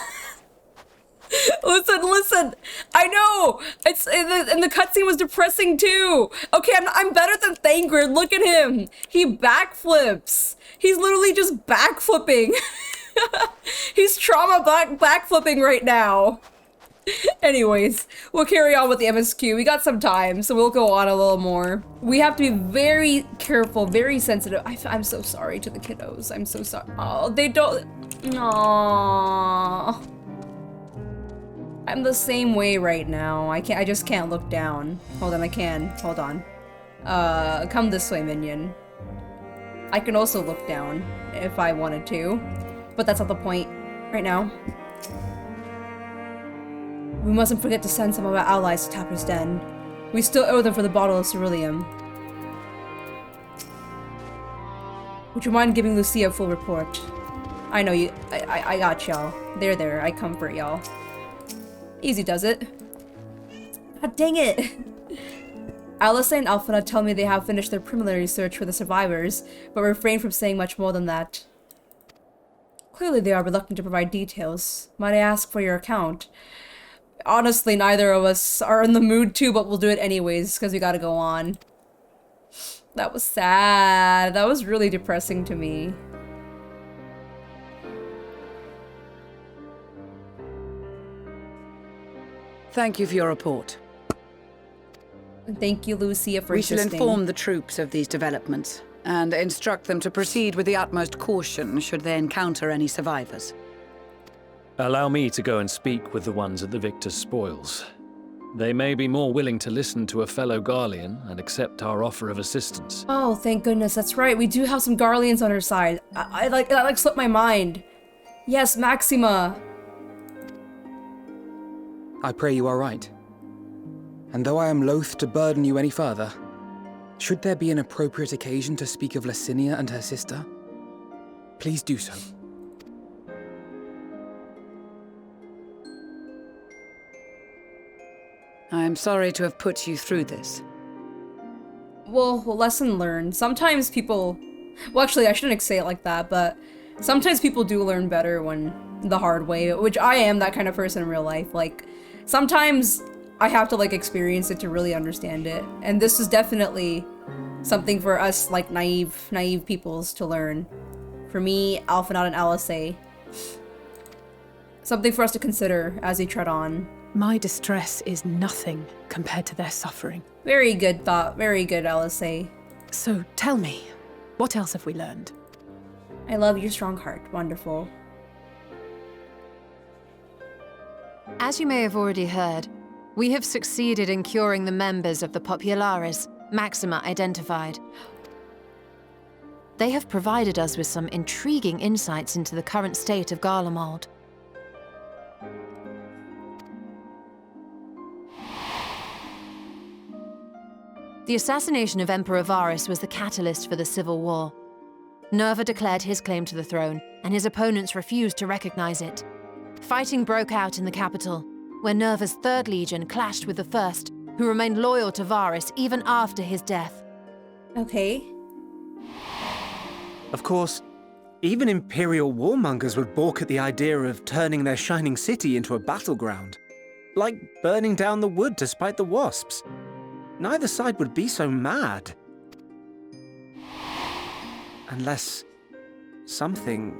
Listen. I know. It's and the cutscene was depressing too. Okay, I'm better than Thancred. Look at him. He backflips. He's literally just backflipping. He's trauma backflipping right now. Anyways, we'll carry on with the MSQ. We got some time, so we'll go on a little more. We have to be very careful, very sensitive. I'm so sorry to the kiddos. I'm so sorry. Oh, they don't. Aww. I'm the same way right now. I just can't look down. Hold on, I can. Hold on. Come this way, minion. I can also look down if I wanted to, but that's not the point right now. We mustn't forget to send some of our allies to Tapper's Den. We still owe them for the bottle of ceruleum. Would you mind giving Lucia a full report? I know you. I got y'all. There. I comfort y'all. Easy does it. God dang it! Alice and Alphina tell me they have finished their preliminary search for the survivors, but refrain from saying much more than that. Clearly they are reluctant to provide details. Might I ask for your account? Honestly, neither of us are in the mood to, but we'll do it anyways, because we gotta go on. That was sad. That was really depressing to me. Thank you for your report. Thank you, Lucia, for We shall assisting. inform the troops of these developments, and instruct them to proceed with the utmost caution should they encounter any survivors. Allow me to go and speak with the ones at the victor's spoils. They may be more willing to listen to a fellow Garlean and accept our offer of assistance. Oh, thank goodness, that's right. We do have some Garleans on our side. I slipped my mind. Yes, Maxima. I pray you are right. And though I am loath to burden you any further, should there be an appropriate occasion to speak of Licinia and her sister, please do so. I am sorry to have put you through this. Well, lesson learned. Sometimes people... Well, actually, I shouldn't say it like that, but sometimes people do learn better when the hard way, which I am that kind of person in real life. Like, sometimes I have to, like, experience it to really understand it. And this is definitely something for us, like, naive peoples to learn. For me, Alphinaud and Alice. Something for us to consider as we tread on. My distress is nothing compared to their suffering. Very good thought. Very good, Alice. So, tell me, what else have we learned? I love your strong heart. Wonderful. As you may have already heard, we have succeeded in curing the members of the Populares, Maxima identified. They have provided us with some intriguing insights into the current state of Garlemald. The assassination of Emperor Varus was the catalyst for the civil war. Nerva declared his claim to the throne, and his opponents refused to recognize it. Fighting broke out in the capital, where Nerva's 3rd Legion clashed with the 1st, who remained loyal to Varus even after his death. Okay. Of course, even Imperial warmongers would balk at the idea of turning their shining city into a battleground. Like burning down the wood to spite the wasps. neither side would be so mad. Unless something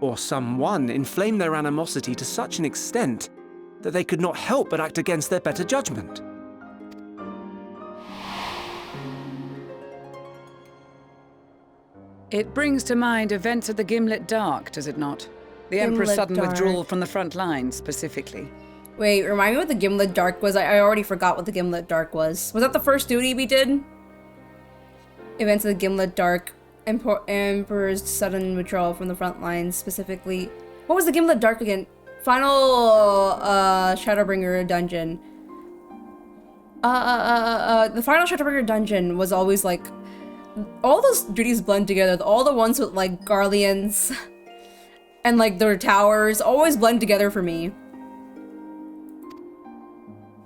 or someone inflamed their animosity to such an extent that they could not help but act against their better judgment. It brings to mind events at the Gimlet Dark, does it not? The Emperor's sudden withdrawal from the front line, specifically. Wait, remind me what the Gimlet Dark was. I already forgot what the Gimlet Dark was. Was that the first duty we did? Events of the Gimlet Dark. Emperor's sudden withdrawal from the front lines, specifically. What was the Gimlet Dark again? Final Shadowbringer dungeon. The final Shadowbringer dungeon was always like, all those duties blend together. All the ones with like Garleans and like their towers always blend together for me.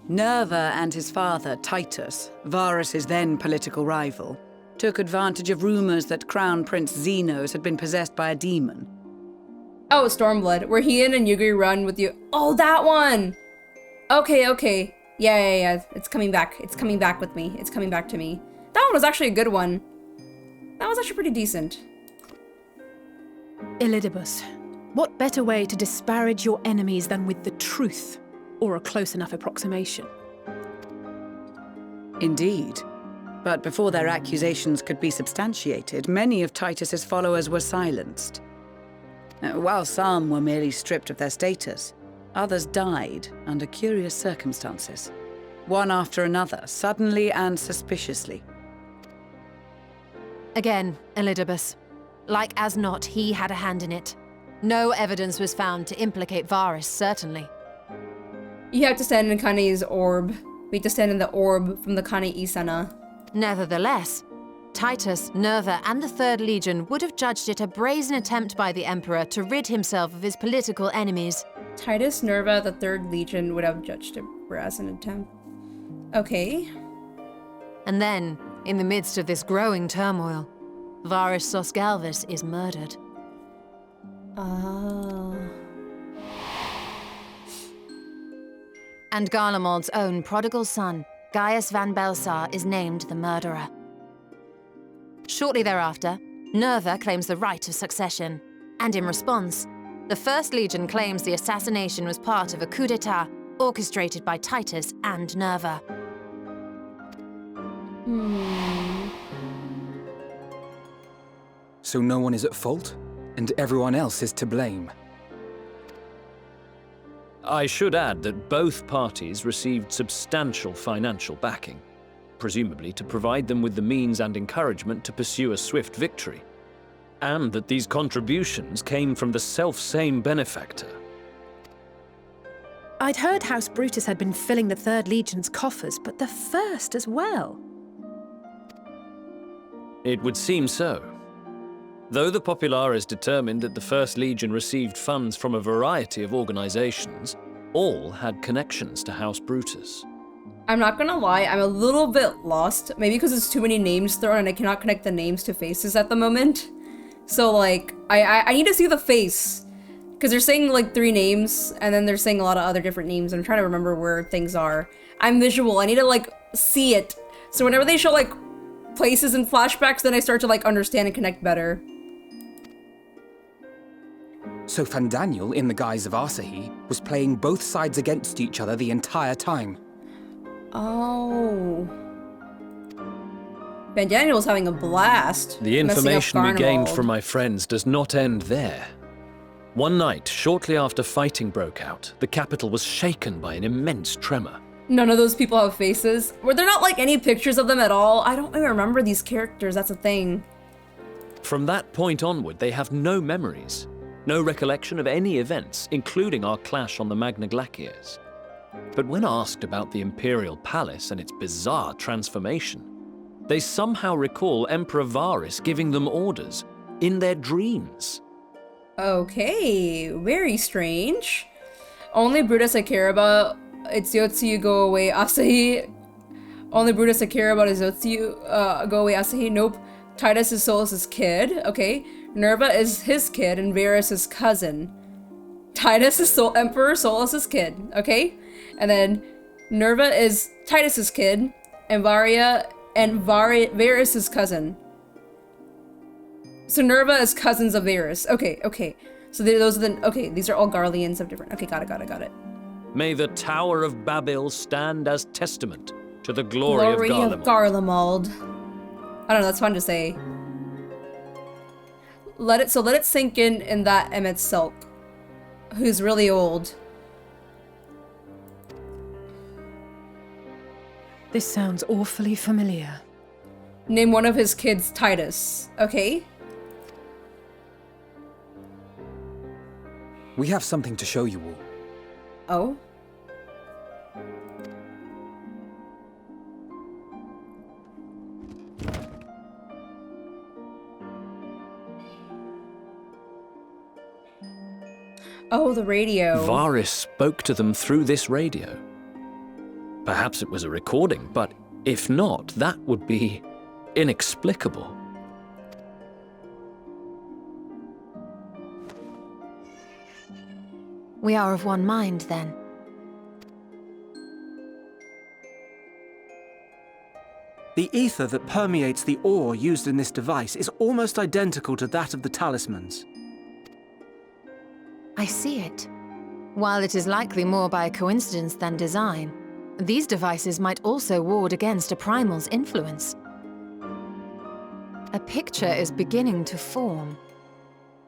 Nerva and his father, Titus, Varus's then political rival, took advantage of rumors that Crown Prince Xenos had been possessed by a demon. Oh, Stormblood, where he and Yugiri run with you. Oh, that one! Okay. Yeah. It's coming back. It's coming back with me. It's coming back to me. That one was actually a good one. That was actually pretty decent. Elidibus, what better way to disparage your enemies than with the truth, or a close enough approximation? Indeed. But before their accusations could be substantiated, many of Titus's followers were silenced. While some were merely stripped of their status, others died under curious circumstances. One after another, suddenly and suspiciously. Again, Elidibus. Like as not, he had a hand in it. No evidence was found to implicate Varus, certainly. You have to stand in Kani's orb. We have to stand in the orb from the Kani Isana. Nevertheless, Titus, Nerva, and the Third Legion would have judged it a brazen attempt by the Emperor to rid himself of his political enemies. Titus, Nerva, the Third Legion would have judged it as an attempt. Okay. And then, in the midst of this growing turmoil, Varus Sosgalvis is murdered. And Garlemald's own prodigal son, Gaius van Belsar, is named the murderer. Shortly thereafter, Nerva claims the right of succession, and in response, the First Legion claims the assassination was part of a coup d'etat orchestrated by Titus and Nerva. So no one is at fault, and everyone else is to blame. I should add that both parties received substantial financial backing, presumably to provide them with the means and encouragement to pursue a swift victory, and that these contributions came from the self-same benefactor. I'd heard House Brutus had been filling the Third Legion's coffers, but the First as well. It would seem so. Though the Populares determined that the First Legion received funds from a variety of organizations, all had connections to House Brutus. I'm not gonna lie, I'm a little bit lost. Maybe because it's too many names thrown and I cannot connect the names to faces at the moment. So like, I need to see the face. Because they're saying like 3 names, and then they're saying a lot of other different names. I'm trying to remember where things are. I'm visual, I need to like see it. So whenever they show like places and flashbacks, then I start to like understand and connect better. So Fandaniel, in the guise of Asahi, was playing both sides against each other the entire time. Oh. Fandaniel was having a blast. The information we gained from my friends does not end there. One night, shortly after fighting broke out, the capital was shaken by an immense tremor. None of those people have faces. Were there not like any pictures of them at all? I don't even remember these characters, that's a thing. From that point onward, they have no memories. No recollection of any events, including our clash on the Magna Glaciers. But when asked about the Imperial Palace and its bizarre transformation, they somehow recall Emperor Varus giving them orders in their dreams. Okay, very strange. Only Brutus I care about. It's Yotsuyu, go away, Asahi. Only Brutus I care about is Yotsuyu, go away, Asahi. Nope. Titus is Solus's kid. Okay. Nerva is his kid and Varus his cousin. Titus is Emperor Solus's kid. Okay. And then Nerva is Titus's kid. and Varys' cousin. So Nerva is cousins of Varys. Okay, okay. So those are the, okay, these are all Garleans of different, okay, got it. May the Tower of Babel stand as testament to the glory of Garlemald. I don't know, that's fun to say. Let it sink in that Emmett Silk, who's really old. This sounds awfully familiar. Name one of his kids Titus, okay? We have something to show you all. Oh? Oh, the radio. Varys spoke to them through this radio. Perhaps it was a recording, but if not, that would be inexplicable. We are of one mind, then. The ether that permeates the ore used in this device is almost identical to that of the talismans. I see it. While it is likely more by coincidence than design, these devices might also ward against a primal's influence. A picture is beginning to form.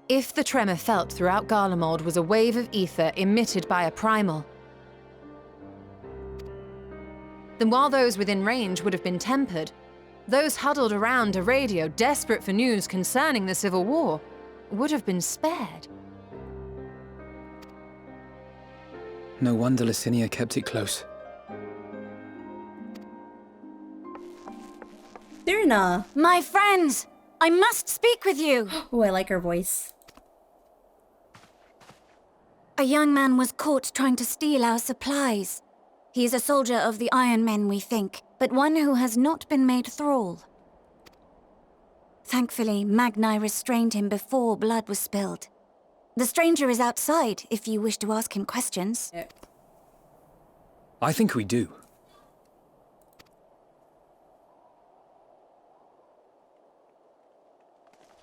If the tremor felt throughout Garlemald was a wave of ether emitted by a primal, then while those within range would have been tempered, those huddled around a radio desperate for news concerning the civil war would have been spared. No wonder Licinia kept it close. Dirna! My friends! I must speak with you! Oh, I like her voice. A young man was caught trying to steal our supplies. He is a soldier of the Iron Men, we think, but one who has not been made thrall. Thankfully, Magni restrained him before blood was spilled. The stranger is outside, if you wish to ask him questions. Yeah. I think we do.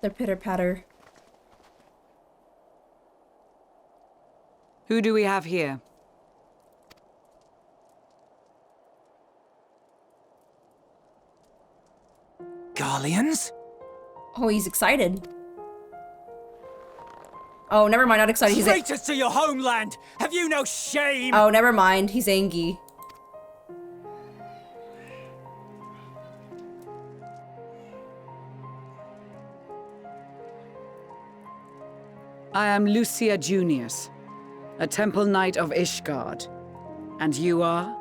The pitter-patter. Who do we have here? Garleans? Oh, he's excited. Oh, never mind, not excited. He's Traitors to your homeland! Have you no shame? Oh, never mind. He's angry. I am Lucia Junius, a temple knight of Ishgard. And you are?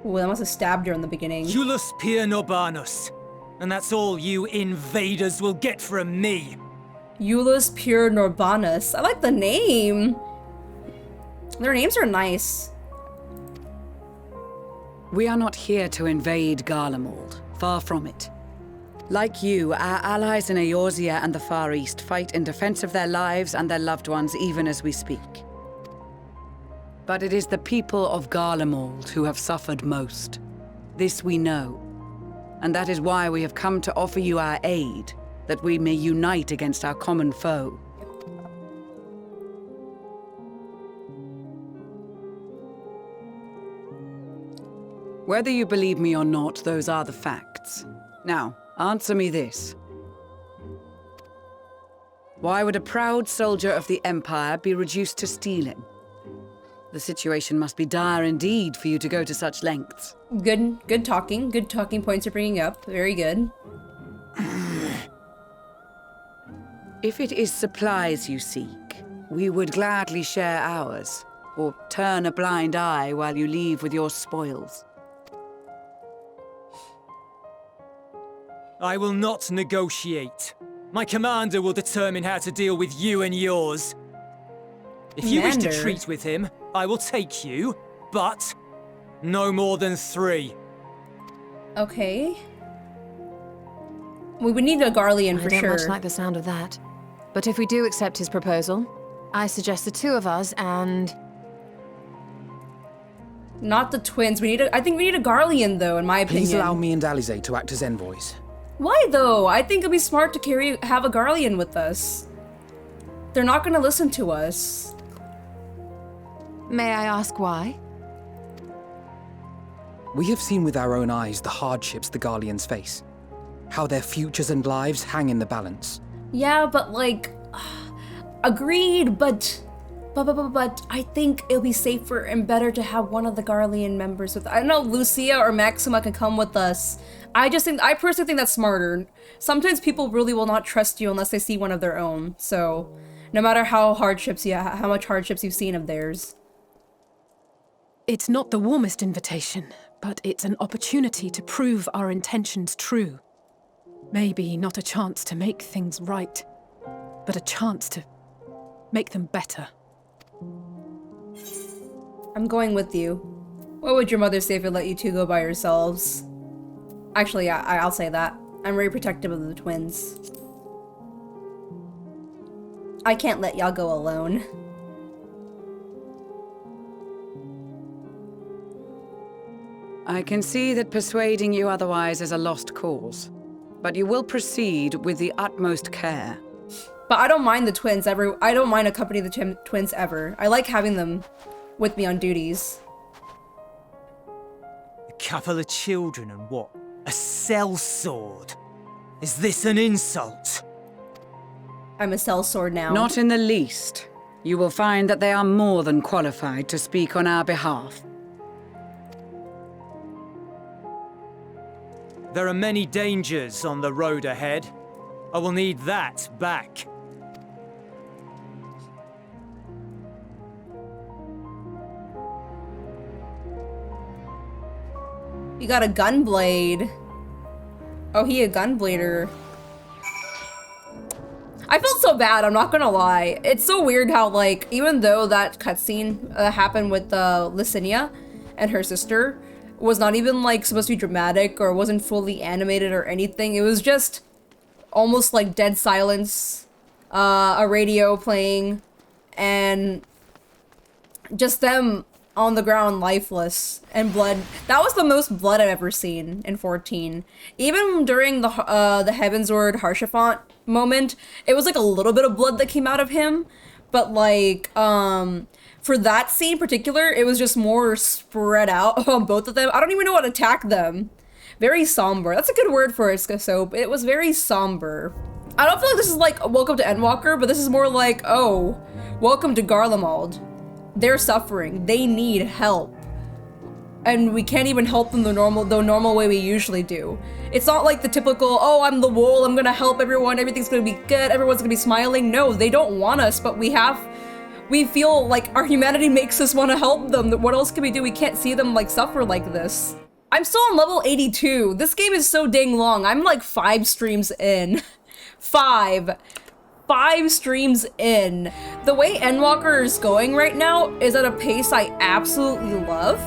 Ooh, I must have stabbed her in the beginning. Iulus Pier Norbanus. And that's all you invaders will get from me. Iulus Pier Norbanus. I like the name. Their names are nice. We are not here to invade Garlemald. Far from it. Like you, our allies in Eorzea and the Far East fight in defense of their lives and their loved ones even as we speak. But it is the people of Garlemald who have suffered most. This we know. And that is why we have come to offer you our aid, that we may unite against our common foe. Whether you believe me or not, those are the facts. Now, answer me this. Why would a proud soldier of the Empire be reduced to stealing? The situation must be dire indeed for you to go to such lengths. Good talking. Good talking points you're bringing up. Very good. If it is supplies you seek, we would gladly share ours, or turn a blind eye while you leave with your spoils. I will not negotiate. My commander will determine how to deal with you and yours. If you wish to treat with him, I will take you, but no more than 3. Okay. We would need a Garlean for sure. I don't much sure. like the sound of that. But if we do accept his proposal, I suggest the 2 of us and... Not the twins. I think we need a Garlean, though, in my opinion. Please allow me and Alize to act as envoys. Why, though? I think it'd be smart to have a Garlean with us. They're not gonna listen to us. May I ask why? We have seen with our own eyes the hardships the Garleans face. How their futures and lives hang in the balance. Yeah, but like... agreed, but I think it'll be safer and better to have one of the Garlean members with... I don't know, Lucia or Maxima can come with us. I personally think that's smarter. Sometimes people really will not trust you unless they see one of their own, so... No matter how much hardships you've seen of theirs. It's not the warmest invitation, but it's an opportunity to prove our intentions true. Maybe not a chance to make things right, but a chance to make them better. I'm going with you. What would your mother say if it let you two go by yourselves? Actually, yeah, I'll say that. I'm very protective of the twins. I can't let y'all go alone. I can see that persuading you otherwise is a lost cause, but you will proceed with the utmost care. But I don't mind the twins ever. I don't mind accompanying the twins ever. I like having them with me on duties. A couple of children and what? A sellsword? Is this an insult? I'm a sellsword now. Not in the least. You will find that they are more than qualified to speak on our behalf. There are many dangers on the road ahead. I will need that back. You got a gunblade. Oh, he a gunblader. I felt so bad, I'm not gonna lie. It's so weird how, like, even though that cutscene happened with Licinia and her sister was not even, like, supposed to be dramatic or wasn't fully animated or anything, it was just almost like dead silence, a radio playing, and just them on the ground lifeless and blood. That was the most blood I've ever seen in 14. Even during the Heavensward Harshaphant moment, it was like a little bit of blood that came out of him, but like for that scene in particular, it was just more spread out on both of them. I don't even know how to attack them. Very somber. That's a good word for it, Soap. It was very somber. I don't feel like this is like Welcome to Endwalker, but this is more like, oh, welcome to Garlemald. They're suffering. They need help. And we can't even help them the normal way we usually do. It's not like the typical, oh, I'm the wool, I'm gonna help everyone, everything's gonna be good, everyone's gonna be smiling. No, they don't want us, but we feel like our humanity makes us want to help them. What else can we do? We can't see them like suffer like this. I'm still on level 82. This game is so dang long. I'm like 5 streams in. 5 streams in. The way Endwalker is going right now is at a pace I absolutely love.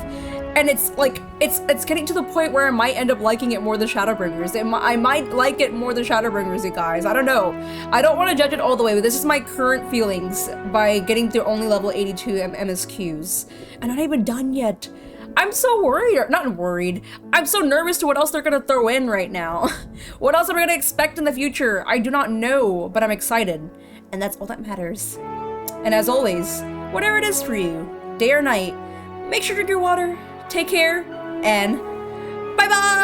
And it's like, it's getting to the point where I might end up liking it more than Shadowbringers. I might like it more than Shadowbringers, you guys. I don't know. I don't want to judge it all the way, but this is my current feelings by getting through only level 82 MSQs. And I'm not even done yet. I'm so worried, or not worried. I'm so nervous to what else they're gonna throw in right now. What else are we gonna expect in the future? I do not know, but I'm excited. And that's all that matters. And as always, whatever it is for you, day or night, make sure to drink your water, take care, and bye-bye!